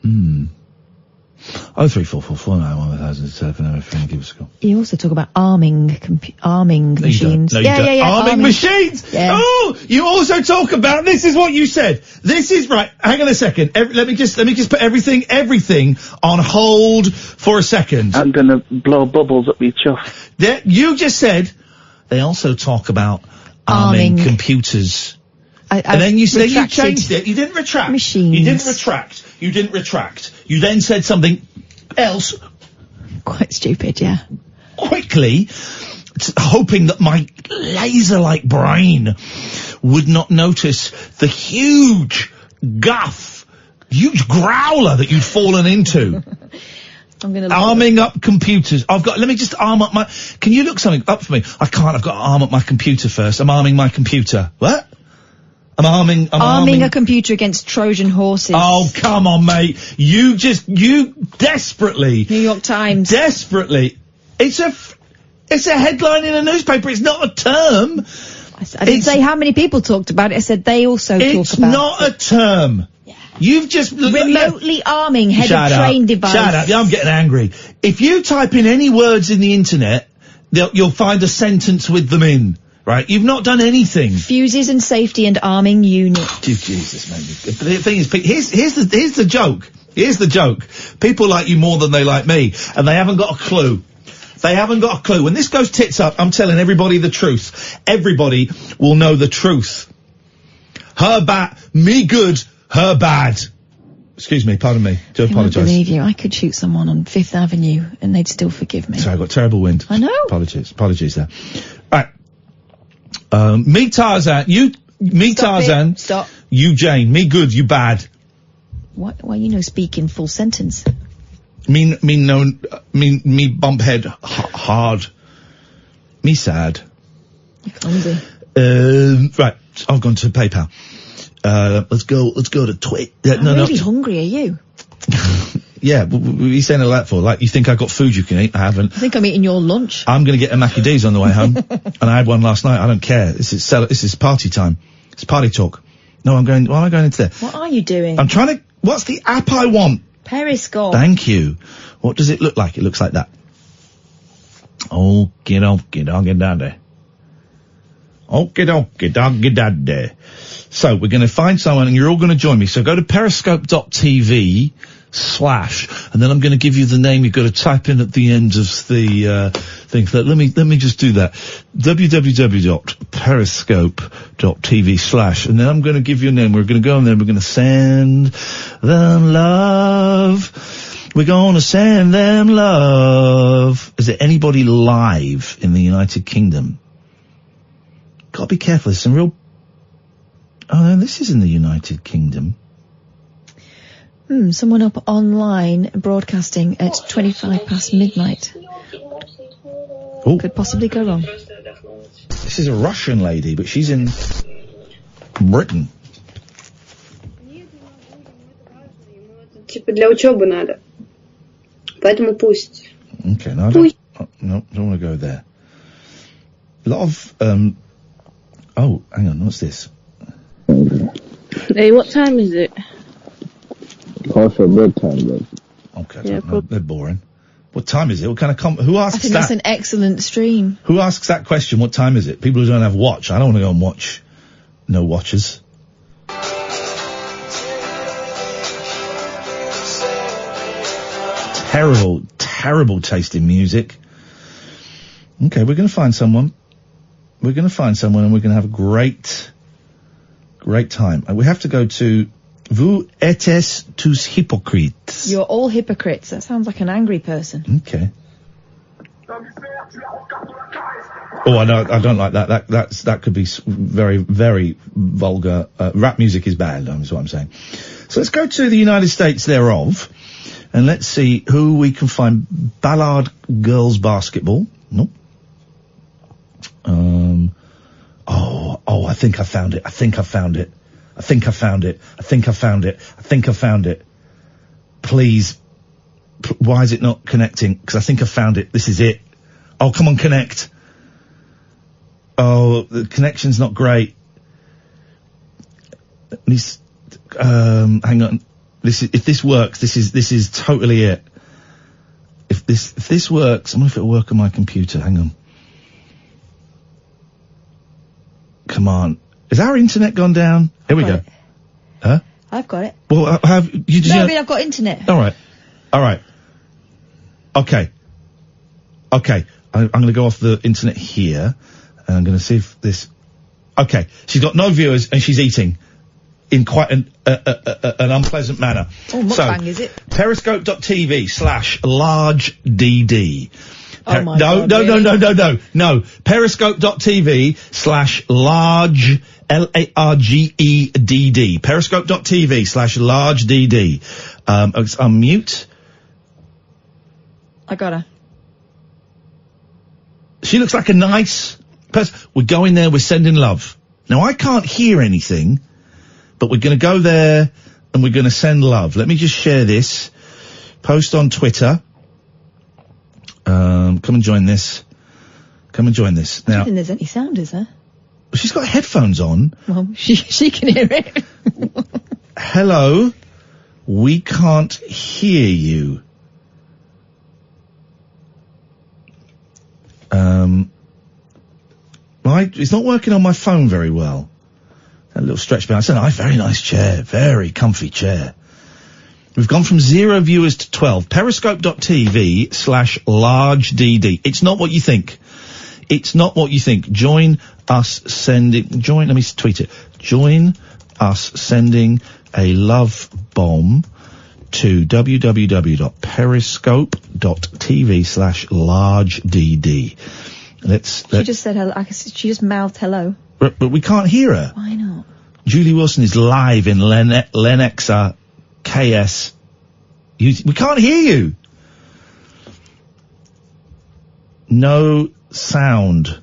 03444911007. Give us a call. You also talk about arming machines. No, you don't. Yeah. Arming machines! Yeah. Oh! You also talk about, this is what you said. This is, right, hang on a second. Let me just put everything on hold for a second. I'm gonna blow bubbles up your chuff. You just said, they also talk about arming computers. And then you changed it. You didn't retract. Machines. You didn't retract. You then said something else. Quite stupid, yeah. Quickly, hoping that my laser-like brain would not notice the huge growler that you'd fallen into. I'm gonna arming up computers. Let me just arm up my, can you look something up for me? I can't, I've got to arm up my computer first. I'm arming my computer. What? I'm arming a computer against Trojan horses. Oh, come on, mate. You desperately. New York Times. Desperately. It's a headline in a newspaper. It's not a term. I didn't say how many people talked about it. I said they also talk about it. It's not a term. Yeah. You've just... Remotely arming head of train device. Shut up. Yeah, I'm getting angry. If you type in any words in the internet, you'll find a sentence with them in. Right, you've not done anything. Fuses and safety and arming unit. Jesus, mate. The thing is, here's the joke. Here's the joke. People like you more than they like me, and they haven't got a clue. They haven't got a clue. When this goes tits up, I'm telling everybody the truth. Everybody will know the truth. Her bad, me good, her bad. Excuse me, pardon me. Do apologise. I won't believe you. I could shoot someone on 5th Avenue, and they'd still forgive me. Sorry, I got terrible wind. I know. Apologies there. Right. Me Tarzan, Tarzan. Stop. You Jane, me good, you bad. Why you no speak in full sentence? Me bumphead hard. Me sad. You're clumsy. Right, I've gone to PayPal. Let's go to Twit. I'm really hungry, are you? Yeah, what are you saying all that for? Like, you think I got food you can eat? I haven't. I think I'm eating your lunch. I'm gonna get a Mackie D's on the way home. And I had one last night. I don't care. This is party time. It's party talk. No, why am I going into there? What are you doing? I'm trying to, what's the app I want? Periscope. Thank you. What does it look like? It looks like that. Okie dokie daddy. Okie dokie doggy daddy. So we're going to find someone and you're all going to join me. So go to periscope.tv/ and then I'm going to give you the name. You've got to type in at the end of the thing. Let me just do that. www.periscope.tv/ and then I'm going to give you a name. We're going to go on there. We're going to send them love. We're going to send them love. Is there anybody live in the United Kingdom? Gotta be careful. There's some real... Oh, no, this is in the United Kingdom. Someone up online broadcasting at 25 past midnight. Oh. Could possibly go wrong. This is a Russian lady, but she's in Britain. Типа для учебы надо. Поэтому пусть. Okay, no, don't want to go there. A lot of, oh, hang on, what's this? Hey, what time is it? Call for bedtime, though. Okay, yeah, they're boring. What time is it? What kind of who asks that? I think that's an excellent stream. Who asks that question? What time is it? People who don't have watch. I don't want to go and watch. No watchers. Terrible taste in music. Okay, we're going to find someone. We're going to find someone and we're going to have a great time. We have to go to Vous êtes tous hypocrites. You're all hypocrites. That sounds like an angry person. Okay. Oh, I know. I don't like that. That could be very, very vulgar. Rap music is bad. Is what I'm saying. So let's go to the United States thereof, and let's see who we can find. Ballard girls basketball. Nope. I think I found it. I think I found it. I think I found it. I think I found it. I think I found it. Please. Why is it not connecting? Because I think I found it. This is it. Oh, come on, connect. Oh, the connection's not great. Hang on. If this works, this is totally it. If this works, I wonder if it'll work on my computer. Hang on. Come on. Has our internet gone down? Here we go. Huh? I've got it. Well, have you? I mean, I've got internet. All right. Okay. I'm going to go off the internet here, and I'm going to see if this. Okay. She's got no viewers, and she's eating in quite an unpleasant manner. Oh, mukbang, is it? Periscope.tv/largeDD. Oh my God, really? No. Periscope.tv/large LARGEDD. Periscope.tv/largeDD. Unmute. I got her. She looks like a nice person. We're going there, we're sending love. Now, I can't hear anything, but we're going to go there and we're going to send love. Let me just share this. Post on Twitter. Come and join this. Now, I don't think there's any sound, is there? She's got headphones on. Well, she can hear it. Hello. We can't hear you. It's not working on my phone very well. That little stretch behind. It's a nice, very nice chair. Very comfy chair. We've gone from 0 viewers to 12. Periscope.tv/largeDD. It's not what you think. Join us sending, let me tweet it. Join us sending a love bomb to www.periscope.tv/largeDD. She just said hello. She just mouthed hello. But we can't hear her. Why not? Julie Wilson is live in Lenexa KS. We can't hear you. No sound.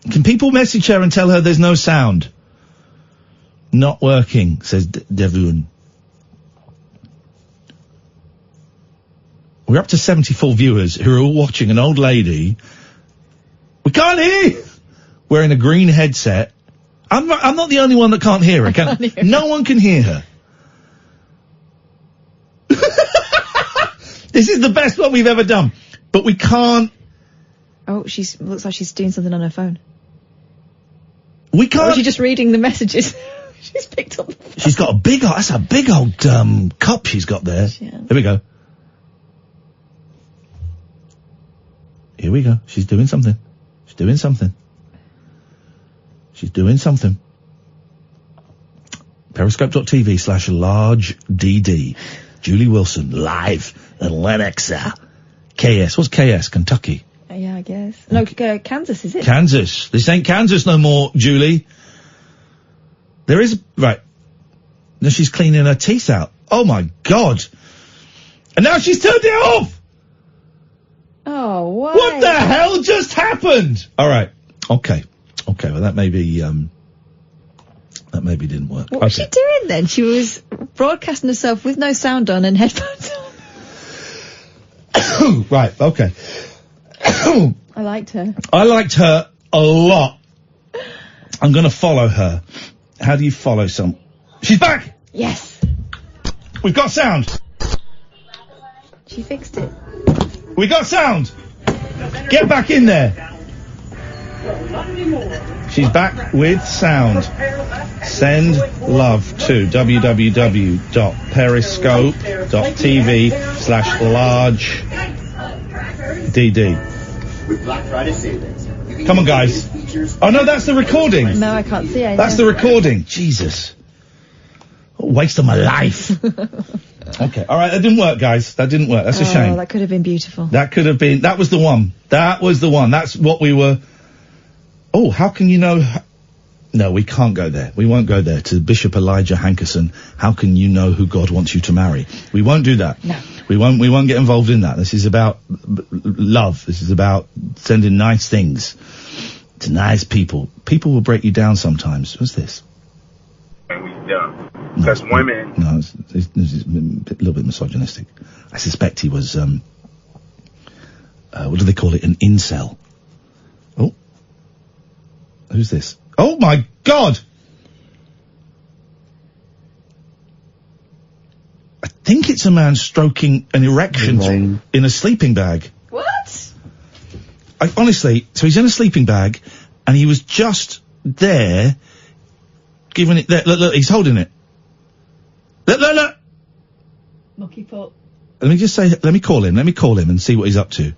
Can people message her and tell her there's no sound? Not working, says Devon. We're up to 74 viewers who are all watching an old lady. We can't hear you! Wearing a green headset. I'm not the only one that can't hear her. No one can hear her. This is the best one we've ever done. But we can't. Oh, looks like she's doing something on her phone. We can't. Or is she just reading the messages? She's picked up the phone. She's got that's a big old cup she's got there. Yeah. There we go. Here we go. She's doing something. Periscope.tv/largeDD. Julie Wilson, live at Lenexa. KS. What's KS? Kentucky. Yeah, I guess. No, Kansas, is it? Kansas. This ain't Kansas no more, Julie. There is... Right. Now she's cleaning her teeth out. Oh, my God. And now she's turned it off! Oh, why? What the hell just happened? All right. Okay. Well, that maybe didn't work. What was she doing then? She was broadcasting herself with no sound on and headphones on. Right. Okay. I liked her. I liked her a lot. I'm going to follow her. How do you follow some? She's back! Yes. We've got sound. She fixed it. We got sound. Get back in there. She's back with sound. Send love to www.periscope.tv/largeDD. Come on, guys. Oh, no, that's the recording. No, I can't see anything. That's the recording. Jesus. What a waste of my life. Okay, all right, that didn't work, guys. That didn't work. That's a shame. That could have been beautiful. That was the one. That was the one. That's what we were... Oh, how can you know... No, we can't go there. We won't go there to Bishop Elijah Hankerson. How can you know who God wants you to marry? We won't do that. No. We won't get involved in that. This is about love. This is about sending nice things to nice people. People will break you down sometimes. What's this? Yeah. Because women... No, it's a little bit misogynistic. I suspect he was, what do they call it? An incel. Oh. Who's this? Oh my God! I think it's a man stroking an erection in a sleeping bag. What? Honestly, so he's in a sleeping bag, and he was just there, giving it, look, he's holding it. Look! Monkey pot. Let me call him and see what he's up to.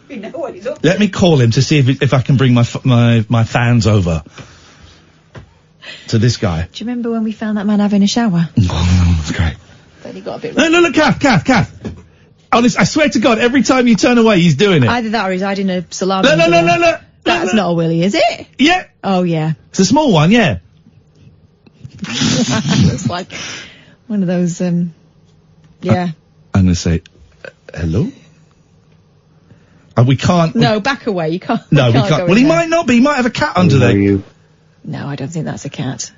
We know what he's up to. Let me call him to see if I can bring my fans over to this guy. Do you remember when we found that man having a shower? Oh, that's great. Then he got a bit... No, Kath. Honest, I swear to God, every time you turn away, he's doing it. Either that or he's hiding a salami. No. That's not a willy, is it? Yeah. Oh, yeah. It's a small one, yeah. It's like one of those, yeah. I'm going to say, hello? We can't... No, back away, you can't. No, we can't. Well, he might not be. He might have a cat under there. No, I don't think that's a cat.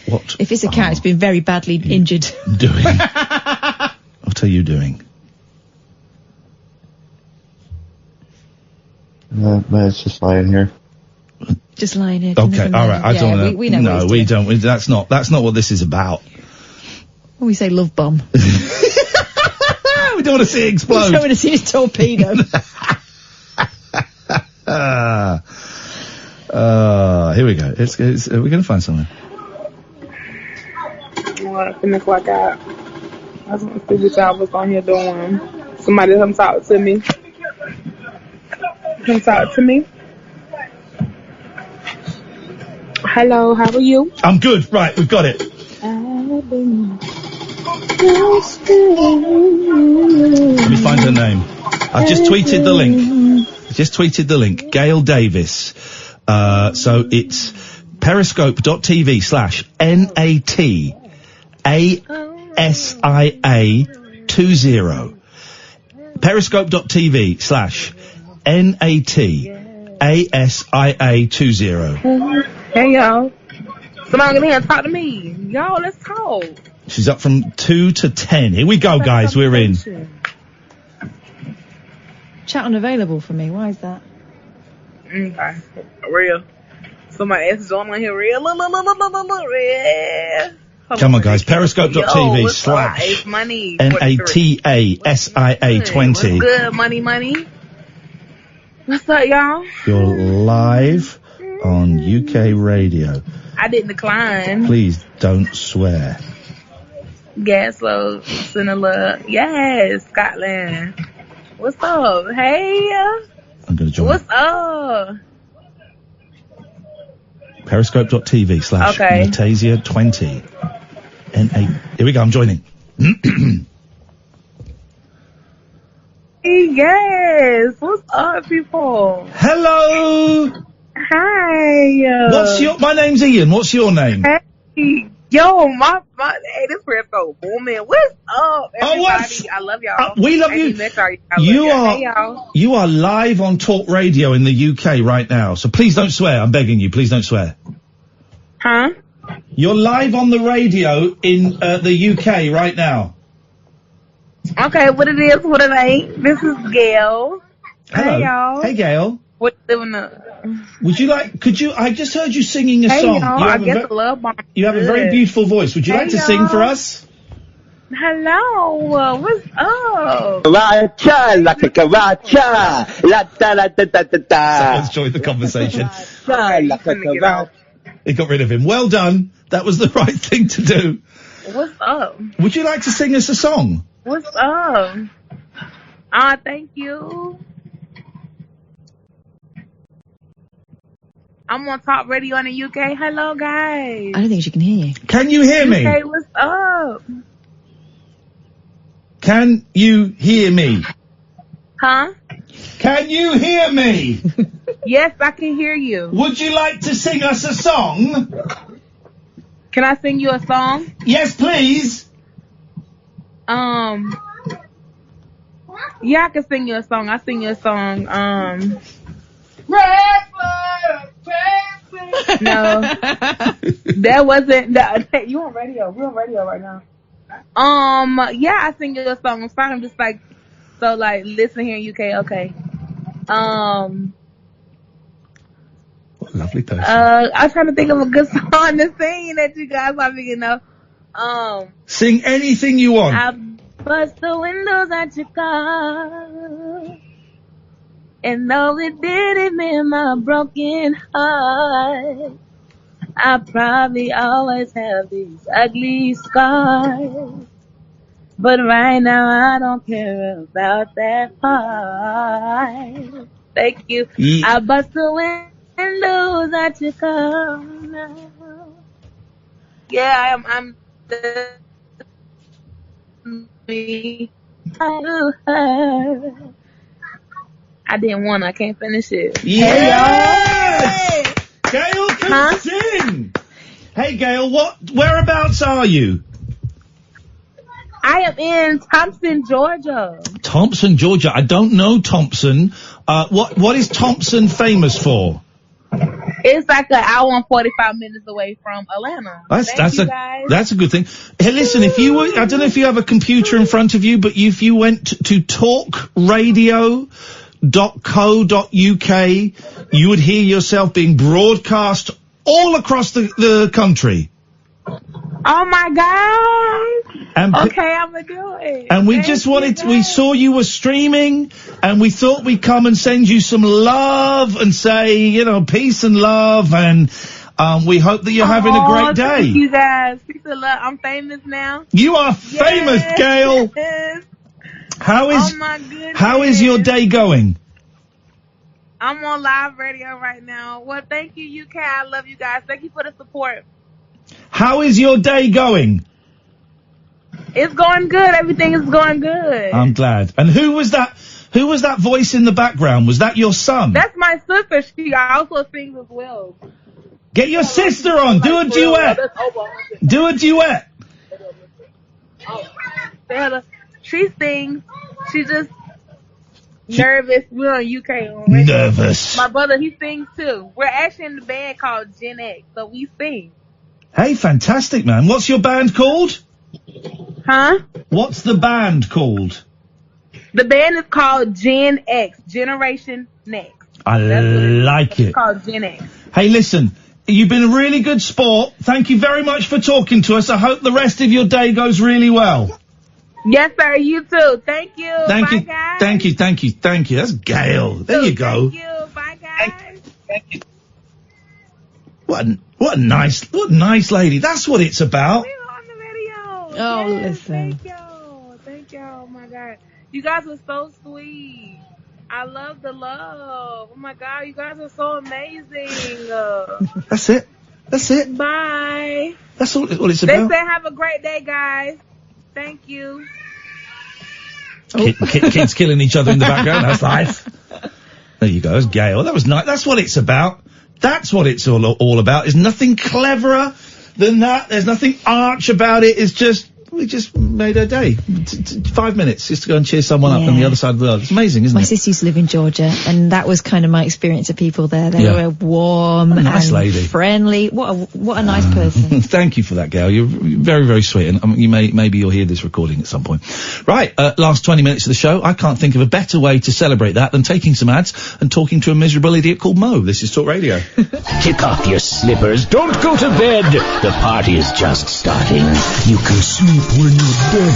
What? If it's a cat, it's been very badly injured. Doing? What are you doing? It's just lying here. Just lying here. Okay, all right. I don't know. We know. No, we don't. That's not what this is about. When we say love bomb. We don't want to see it explode. We don't want to see his torpedo. Here we go. Are we going to find something? Well, it look like I just want to see what y'all was on here doing. Somebody come talk to me. Hello, how are you? I'm good. Right, we've got it. Let me find her name. I've just tweeted the link. Gail Davis. So it's periscope.tv/NATASIA20. Periscope.tv/NATASIA20. Hey, y'all. Somebody get in here and talk to me. Y'all, let's talk. She's up from 2 to 10. Here we go, guys. We're in. Chat unavailable for me. Why is that? Okay. Real. Somebody else is on here. Real. Real. Come on, guys. Periscope.tv/NATASIA20. What's good, money? What's up, y'all? You're live on UK radio. I didn't decline. Please don't swear. Gaslow, Cinella. Yes, Scotland. What's up? Hey. I'm going to join. What's up? Periscope.tv/Natasia20. Here we go. I'm joining. Yes. What's up, people? Hello. Hi. My name's Ian. What's your name? Hey. Yo, hey, this Periscope booming. What's up, everybody? I love y'all. We love you. You are live on Talk Radio in the UK right now. So please don't swear. I'm begging you. Please don't swear. Huh? You're live on the radio in the UK right now. Okay, what it is, what it ain't. This is Gail. Hello. Hey, y'all. Hey, Gail. What you living up? I just heard you singing a song. Y'all, I guess the love bomb. You have a very beautiful voice. Would you like to sing for us? Hello, what's up? Racha, la cucaracha, la da da da da da da. Someone's joined the conversation. La cucaracha. It got rid of him. Well done. That was the right thing to do. What's up? Would you like to sing us a song? What's up? Thank you. I'm on Top Radio in the UK. Hello, guys. I don't think she can hear you. Can you hear me? Okay, what's up? Can you hear me? Huh? Can you hear me? Yes, I can hear you. Would you like to sing us a song? Can I sing you a song? Yes, please. Yeah, I can sing you a song. I'll sing you a song. No, that wasn't. You on radio? We're on radio right now. Yeah, I sing you a song. I'm sorry, I'm just like, so like, listen here in UK, okay. What a lovely person. I was trying to think of a good song to sing that you guys might be, Sing anything you want. I bust the windows at your car, and though it didn't mend my broken heart, I probably always have these ugly scars. But right now I don't care about that part. Thank you. Yeah. I bust the windows at your car now. Yeah, I'm the me. I didn't want. I can't finish it. Yes! Gail can sing. Hey, Gail, whereabouts are you? I am in Thompson, Georgia. Thompson, Georgia. I don't know Thompson. What is Thompson famous for? It's like an hour and 45 minutes away from Atlanta. That's a good thing. Hey, listen, if you were, I don't know if you have a computer in front of you, but if you went to talkradio.co.uk, you would hear yourself being broadcast all across the country. Oh my God! And okay, I'm gonna do it. And we we saw you were streaming, and we thought we'd come and send you some love and say, peace and love, and we hope that you're having a great day. Thank you guys. Peace and love. I'm famous now. You are famous, Gail. Yes. How is your day going? I'm on live radio right now. Well, thank you, UK. I love you guys. Thank you for the support. How is your day going? It's going good. Everything is going good. I'm glad. And who was that voice in the background? Was that your son? That's my sister. She also sings as well. Get your sister on. Do a duet. Do a duet. She sings. She just nervous. We're on UK already. Nervous. My brother, he sings too. We're actually in the band called Gen X, so we sing. Hey, fantastic, man. What's your band called? Huh? What's the band called? The band is called Gen X, Generation Next. I like it. It's called Gen X. Hey, listen, you've been a really good sport. Thank you very much for talking to us. I hope the rest of your day goes really well. Yes, sir. You too. Thank you. Thank Bye, you. Guys. Thank you. Thank you. Thank you. That's Gail. There you go. Thank you. Bye, guys. Thank you. What a nice lady. That's what it's about. We're on the radio. Oh, yes, listen. Thank you. Oh my God. You guys are so sweet. I love the love. Oh my God. You guys are so amazing. That's it. Bye. That's all it's They about. say have a great day, guys. Thank you. Kids killing each other in the background. That's life. There you go. That's Gail. That was nice. That's what it's about. That's what it's all about. There's nothing cleverer than that. There's nothing arch about it. It's just, we just made her day. 5 minutes just to go and cheer someone up on the other side of the world. It's amazing, isn't it? My sister used to live in Georgia, and that was kind of my experience of people there. They were warm nice and lady. friendly. What a nice person. Thank you for that, Gail. You're very, very sweet, and maybe you'll hear this recording at some point. Right, last 20 minutes of the show. I can't think of a better way to celebrate that than taking some ads and talking to a miserable idiot called Mo. This is Talk Radio. Kick off your slippers. Don't go to bed. The party is just starting. You can sleep when you're dead.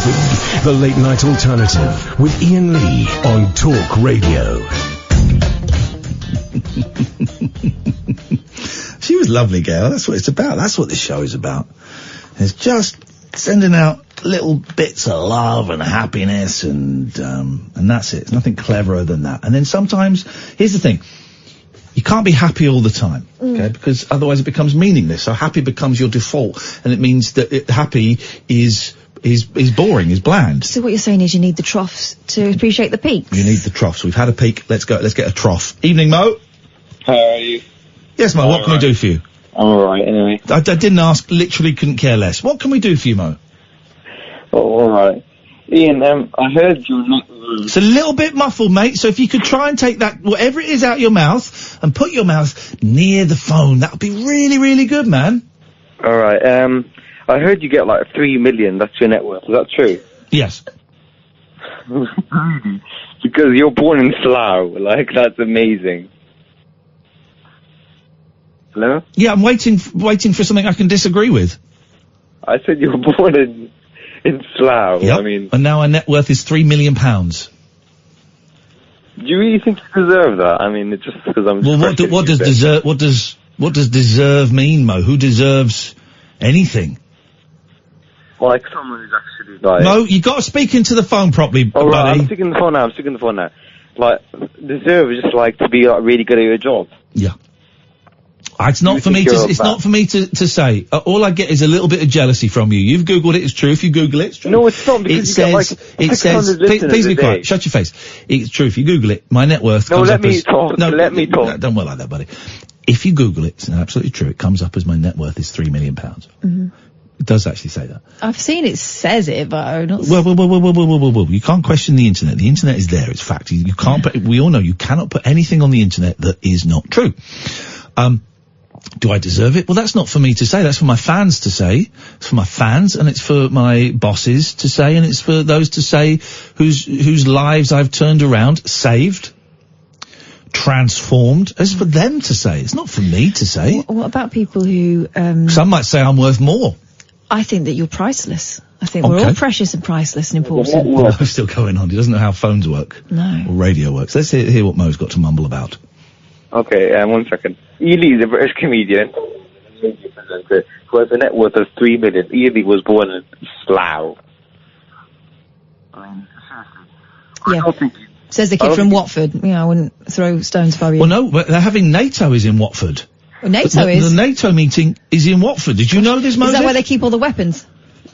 The Late Night Alternative with Iain Lee on Talk Radio. She was lovely, Gail. That's what it's about. That's what this show is about. It's just sending out little bits of love and happiness, and that's it. There's nothing cleverer than that. And then sometimes, here's the thing. You can't be happy all the time, okay? Because otherwise it becomes meaningless. So happy becomes your default, and it means that happy is is boring, is bland. So what you're saying is you need the troughs to appreciate the peaks? You need the troughs. We've had a peak. Let's get a trough. Evening, Mo. How are you? Yes, Mo, what can we do for you? I'm alright, anyway. I didn't ask, literally couldn't care less. What can we do for you, Mo? Oh, alright. Iain, I heard you're not... It's a little bit muffled, mate, so if you could try and take that, whatever it is, out your mouth, and put your mouth near the phone, that would be really, really good, man. Alright, I heard you get like 3 million, that's your net worth, is that true? Yes. Because you're born in Slough, like, that's amazing. Hello? Yeah, I'm waiting for something I can disagree with. I said you were born in Slough. Yep. I mean, and now our net worth is £3 million. Do you really think you deserve that? I mean, it's just because I'm... Well, what does deserve mean, Mo? Who deserves anything? Like someone who's actually like... Mo, you got to speak into the phone properly, Oh, right, buddy. I'm sticking the phone now. Like, deserve is just like to be like really good at your job. Yeah. It's not for me to say. All I get is a little bit of jealousy from you. You've Googled it, it's true. If you Google it, it's true. No, it's not, because it says, please be quiet, shut your face. It's true. If you Google it, my net worth comes up as... let me talk. Don't worry like that, buddy. If you Google it, it's absolutely true. It comes up as my net worth is £3 million. Mm-hmm. It does actually say that. I've seen it says it, but I'm not... Well. You can't question the internet. The internet is there. It's fact. You can't put... We all know you cannot put anything on the internet that is not true. Do I deserve it? Well, that's not for me to say. That's for my fans to say. It's for my fans, and it's for my bosses to say, and it's for those to say whose lives I've turned around, saved, transformed. It's for them to say. It's not for me to say. What about people who... Some might say I'm worth more. I think that you're priceless. I think we're all precious and priceless and important. Mo's still going on. He doesn't know how phones work. No. Or radio works. Let's hear what Mo's got to mumble about. Okay, 1 second. Iain Lee is a British comedian who has a net worth of 3 million. Iain Lee was born in Slough. Yeah. Says the kid from Watford. Yeah, I wouldn't throw stones for you. Well, no, but they're having NATO is in Watford. Well, NATO is? The NATO meeting is in Watford. Did you know this, Moses? Is that where they keep all the weapons?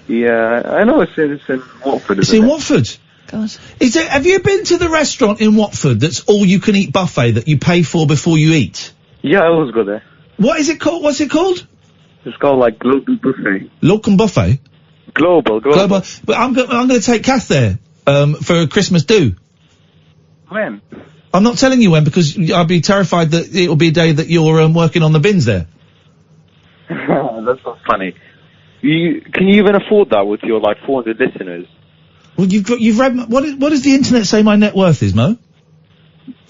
Yeah, I know it's in Watford. It's in Watford. God. Have you been to the restaurant in Watford that's all-you-can-eat buffet that you pay for before you eat? Yeah, I always go there. What is it called? What's it called? It's called, like, Global Buffet. Local Buffet? Global. But I'm going to take Kath there, for a Christmas do. When? I'm not telling you when, because I'd be terrified that it'll be a day that you're, working on the bins there. That's not funny. Can you even afford that with your, like, 400 listeners? Well, you've read, what does the internet say my net worth is, Mo?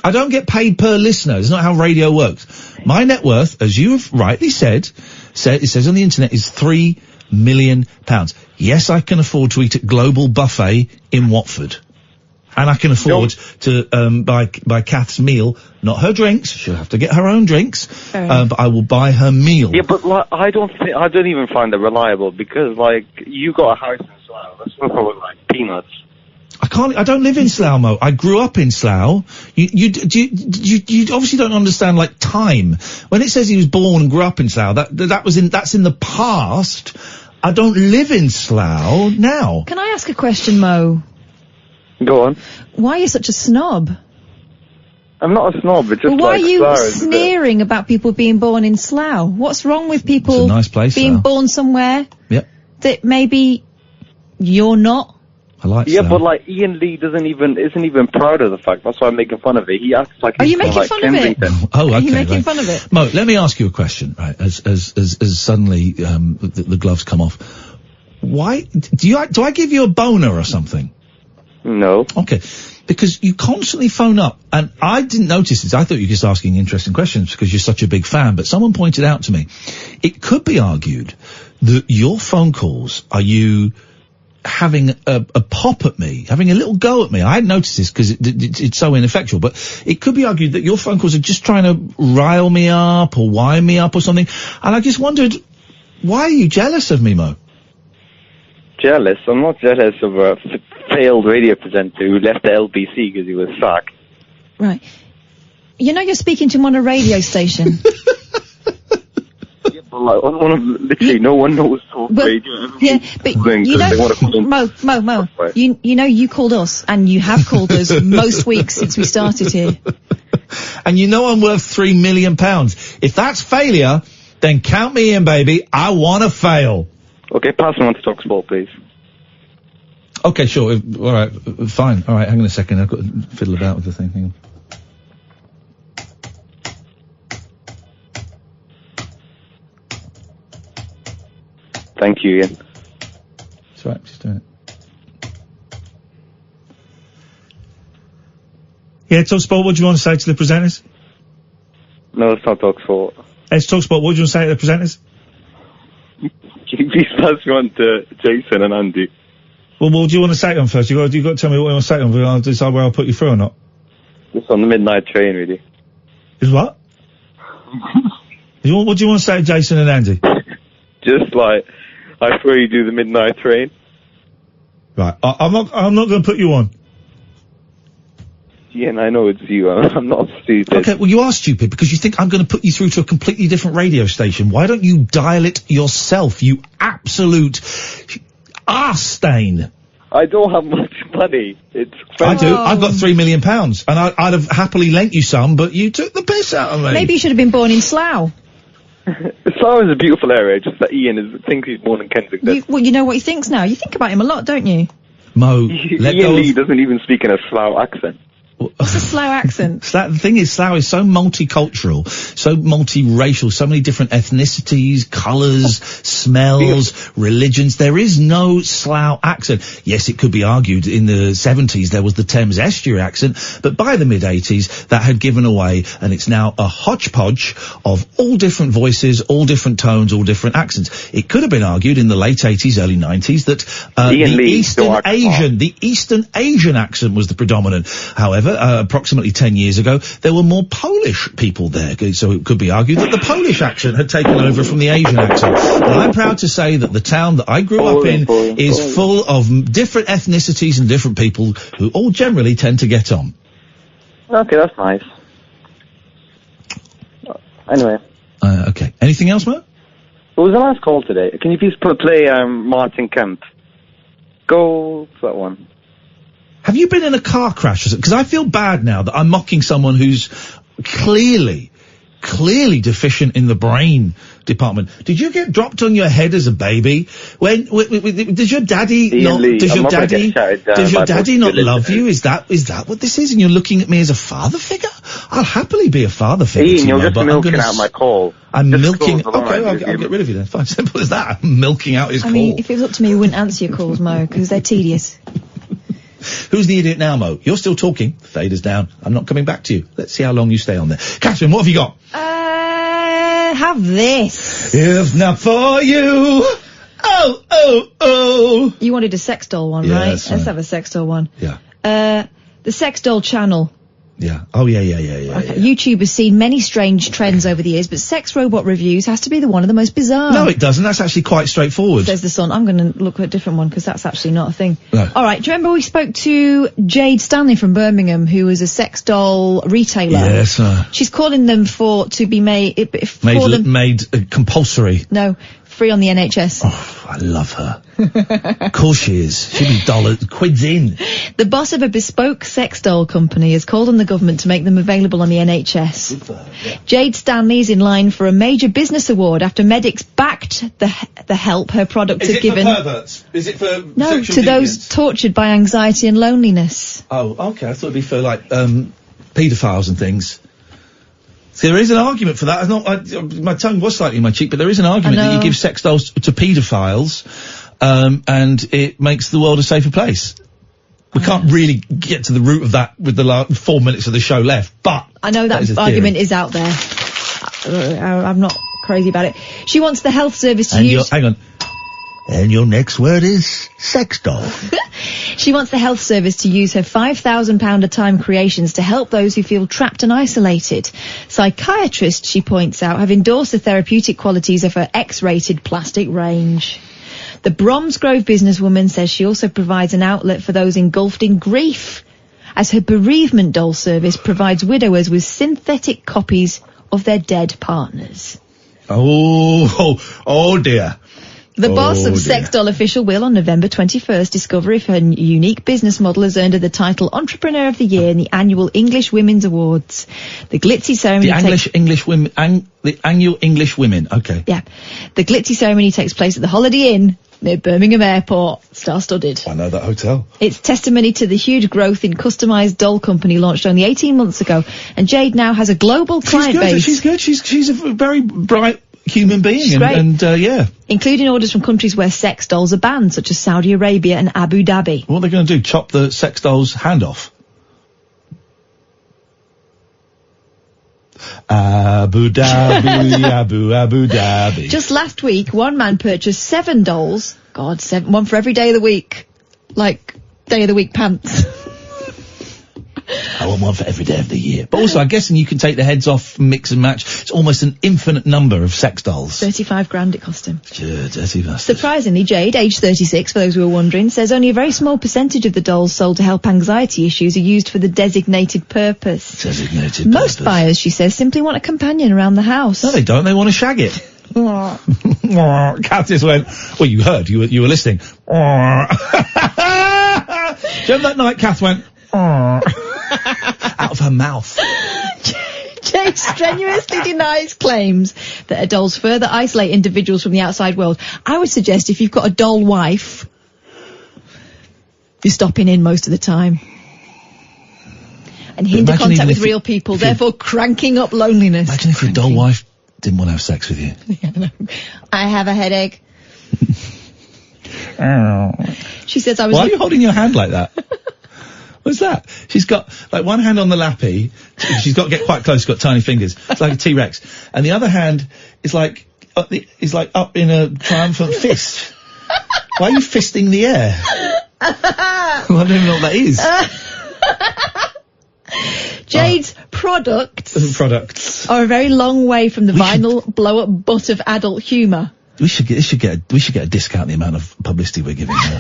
I don't get paid per listener. It's not how radio works. My net worth, as you have rightly said, it says on the internet, is £3 million. Yes, I can afford to eat at Global Buffet in Watford. And I can afford to, buy Kath's meal, not her drinks. She'll have to get her own drinks. But I will buy her meal. Yeah, but, like, I don't even find that reliable, because, like, you got a house in Slough. That's not probably, like, peanuts. I don't live in Slough, Mo. I grew up in Slough. You obviously don't understand, like, time. When it says he was born and grew up in Slough, that's in the past. I don't live in Slough now. Can I ask a question, Mo? Go on. Why are you such a snob? I'm not a snob, it's just why like are you Slough is sneering about people being born in Slough? What's wrong with people It's a nice place, being Slough. born somewhere Yep. that maybe you're not? I like Yeah, Slough. but, like, Iain Lee isn't even proud of the fact. That's why I'm making fun of it. He acts like Are he's you making from, like, fun of it? Kensington. Oh, okay. Are you making right. fun of it? Mo, let me ask you a question, right? As suddenly, the gloves come off. Why, do I give you a boner or something? No. Okay. Because you constantly phone up, and I didn't notice this. I thought you were just asking interesting questions because you're such a big fan, but someone pointed out to me, it could be argued that your phone calls are you having a pop at me, having a little go at me. I hadn't noticed this because it's so ineffectual, but it could be argued that your phone calls are just trying to rile me up or wind me up or something. And I just wondered, why are you jealous of me, Mo? Jealous? I'm not jealous of a failed radio presenter who left the LBC because he was sacked. Right. You know you're speaking to him on a radio station. Yeah, Like, literally, no one knows talk radio. Yeah, but you know, Mo, you know you called us, and you have called us most weeks since we started here. And you know I'm worth £3 million. If that's failure, then count me in, baby. I want to fail. Okay, pass me on to TalkSport, please. Okay, sure. All right, fine. All right, hang on a second. I've got to fiddle about with the thing. Hang on. Thank you, Ian. That's right, just doing it. Yeah, TalkSport, what do you want to say to the presenters? No, it's not TalkSport. It's TalkSport, what do you want to say to the presenters? Can you please pass me on to Jason and Andy? Well, what do you want to say to them first? You've got to tell me what you want to say to them, but I'll decide where I'll put you through or not. Just on the midnight train, really. Is what? What do you want to say to Jason and Andy? Just like, I swear you do the midnight train. Right, I'm not going to put you on. Yeah, I know it's you. I'm not stupid. Okay, well, you are stupid because you think I'm going to put you through to a completely different radio station. Why don't you dial it yourself, you absolute arse stain? I don't have much money. I do. I've got £3 million, and I'd have happily lent you some, but you took the piss out of me. Maybe you should have been born in Slough. Slough is a beautiful area, just that Ian thinks he's born in Kensington. Well, you know what he thinks now. You think about him a lot, don't you? Mo, Ian Lee doesn't even speak in a Slough accent. What's a Slough accent? The thing is, Slough is so multicultural, so multiracial, so many different ethnicities, colours, smells, religions. There is no Slough accent. Yes, it could be argued in the 70s there was the Thames Estuary accent, but by the mid-80s that had given away, and it's now a hodgepodge of all different voices, all different tones, all different accents. It could have been argued in the late 80s, early 90s that the Eastern Asian accent was the predominant. However, approximately 10 years ago, there were more Polish people there, so it could be argued that the Polish accent had taken over from the Asian accent. And I'm proud to say that the town that I grew up in is full of different ethnicities and different people who all generally tend to get on. Okay, that's nice. Anyway. Okay. Anything else, Mo? What was the last call today? Can you please play Martin Kemp? Go to that one. Have you been in a car crash? Because I feel bad now that I'm mocking someone who's clearly deficient in the brain department. Did you get dropped on your head as a baby? Does your daddy not love you? Is that what this is? And you're looking at me as a father figure? I'll happily be a father figure. Ian, you're just milking out my call. I'm milking. Okay, I'll get rid of you then. Fine, simple as that. I'm milking out his call. I mean, if it was up to me, we wouldn't answer your calls, Mo, because they're tedious. Who's the idiot now, Mo? You're still talking. The fader's down. I'm not coming back to you. Let's see how long you stay on there. Katherine, what have you got? Have this. If not for you. Oh. You wanted a sex doll one, right? Let's have a sex doll one. Yeah. The sex doll channel. Yeah. Oh, yeah. Okay. YouTube has seen many strange trends over the years, but sex robot reviews has to be one of the most bizarre. No, it doesn't. That's actually quite straightforward. Says the Sun. I'm going to look at a different one because that's actually not a thing. No. All right. Do you remember we spoke to Jade Stanley from Birmingham, who was a sex doll retailer? Yes. She's calling them to be made compulsory. No. Free on the NHS. Oh, I love her. Of course she is. She'll be quids in. The boss of a bespoke sex doll company has called on the government to make them available on the NHS. Yeah. Jade Stanley is in line for a major business award after medics backed the help her products have given. Is it for perverts? Is it for No, to those tortured by anxiety and loneliness. Oh, okay. I thought it'd be for, paedophiles and things. There is an argument for that. My tongue was slightly in my cheek, but there is an argument that you give sex dolls to paedophiles, and it makes the world a safer place. We can't really get to the root of that with the last 4 minutes of the show left, but I know that argument is out there. I'm not crazy about it. She wants the health service to use... Hang on. And your next word is sex doll. She wants the health service to use her £5,000 a time creations to help those who feel trapped and isolated. Psychiatrists, she points out, have endorsed the therapeutic qualities of her X-rated plastic range. The Bromsgrove businesswoman says she also provides an outlet for those engulfed in grief, as her bereavement doll service provides widowers with synthetic copies of their dead partners. Oh dear. The boss of Sex Doll Official will, on November 21st, discover if her unique business model has earned her the title Entrepreneur of the Year in the annual English Women's Awards. The glitzy ceremony the annual English Women, okay. Yeah. The glitzy ceremony takes place at the Holiday Inn near Birmingham Airport, star-studded. I know that hotel. It's testimony to the huge growth in customised doll company launched only 18 months ago, and Jade now has a global client base. She's good. She's a very bright human being. She's great. And yeah. Including orders from countries where sex dolls are banned, such as Saudi Arabia and Abu Dhabi. What are they going to do? Chop the sex doll's hand off? Abu Dhabi, Abu Dhabi. Just last week, one man purchased 7 dolls. God, 7, one for every day of the week. Like, day of the week pants. I want one for every day of the year. But also, I'm guessing you can take the heads off, mix and match. It's almost an infinite number of sex dolls. 35 grand it cost him. Dirty bastard. Surprisingly, Jade, aged 36, for those who are wondering, says only a very small percentage of the dolls sold to help anxiety issues are used for the designated purpose. Most buyers, she says, simply want a companion around the house. No, they don't. They want to shag it. Kath just went, well, you heard. You were listening. Do you remember that night Kath went, out of her mouth. Jade strenuously denies claims that her dolls further isolate individuals from the outside world. I would suggest if you've got a doll wife, you're stopping in most of the time. And hinder contact with real people, therefore cranking up loneliness. Imagine if your doll wife didn't want to have sex with you. Yeah, no. I have a headache. She says I was... Why are you holding your hand like that? What's that? She's got, like, one hand on the lappy. She's got to get quite close. She's got tiny fingers. It's like a T-Rex. And the other hand is like up in a triumphant fist. Why are you fisting the air? I don't even know what that is. Jade's products are a very long way from the vinyl blow-up butt of adult humour. We should get a discount the amount of publicity we're giving her.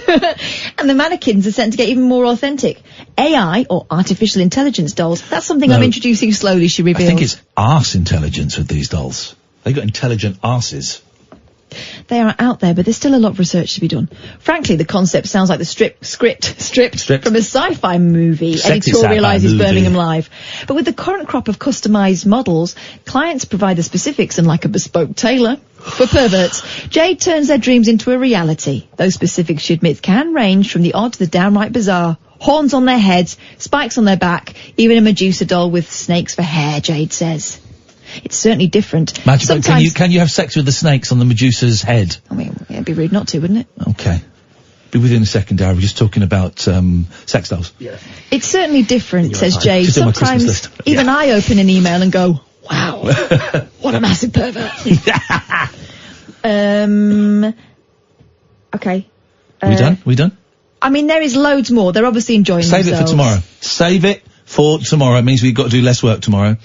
And the mannequins are set to get even more authentic. AI, or artificial intelligence dolls, that's something I'm introducing slowly, she reveals. I think it's arse intelligence with these dolls. They've got intelligent arses. They are out there, but there's still a lot of research to be done. Frankly, the concept sounds like the script from a sci-fi movie, editorialises Birmingham Live. But with the current crop of customised models, clients provide the specifics and like a bespoke tailor. For perverts, Jade turns their dreams into a reality. Those specifics, she admits, can range from the odd to the downright bizarre. Horns on their heads, spikes on their back, even a Medusa doll with snakes for hair, Jade says. It's certainly different. Sometimes, can you have sex with the snakes on the Medusa's head? I mean, it'd be rude not to, wouldn't it? Okay. Be within a second hour. We're just talking about sex dolls. Yeah. It's certainly different, says Jade. Sometimes even I open an email and go, wow, what a massive pervert. Okay. We done? I mean, there is loads more. They're obviously enjoying themselves. Save it for tomorrow. Save it for tomorrow. It means we've got to do less work tomorrow.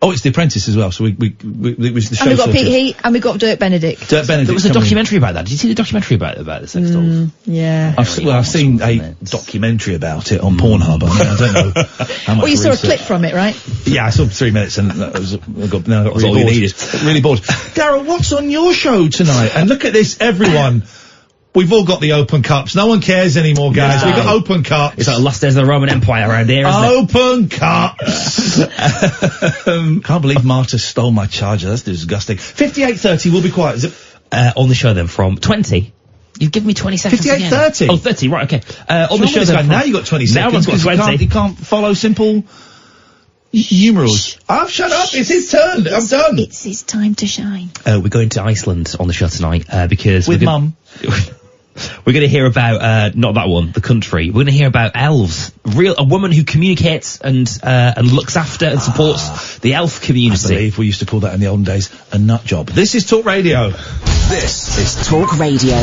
Oh, it's The Apprentice as well, so it was the show. And we've got Pete Heat, and we've got Dirk Benedict. There was a documentary about that. Did you see the documentary about the sex dolls? Yeah. I've seen a documentary about it on Pornhub. I don't know how much. Well, you saw a clip from it, right? Yeah, I saw 3 minutes, and that was all you needed. Really bored. Darryl, what's on your show tonight? And look at this, everyone. We've all got the open cups. No one cares anymore, guys. No. We've got open cups. It's like the last days of the Roman Empire around here, isn't it? Open cups! Can't believe Marta stole my charger. That's disgusting. 58:30, we'll be quiet. Is it? On the show then from 20. You've given me 20 seconds 58:30. Oh, 30, right, okay. On the show then now you've got 20 seconds. Now I've got 20. You can't follow simple numerals. I've shut up. It's his turn. I'm done. It's his time to shine. We're going to Iceland on the show tonight, because with Mum. We're going to hear about, not that one, the country. We're going to hear about elves. A woman who communicates and looks after and supports the elf community. I believe we used to call that in the olden days a nut job. This is Talk Radio. This is Talk Radio.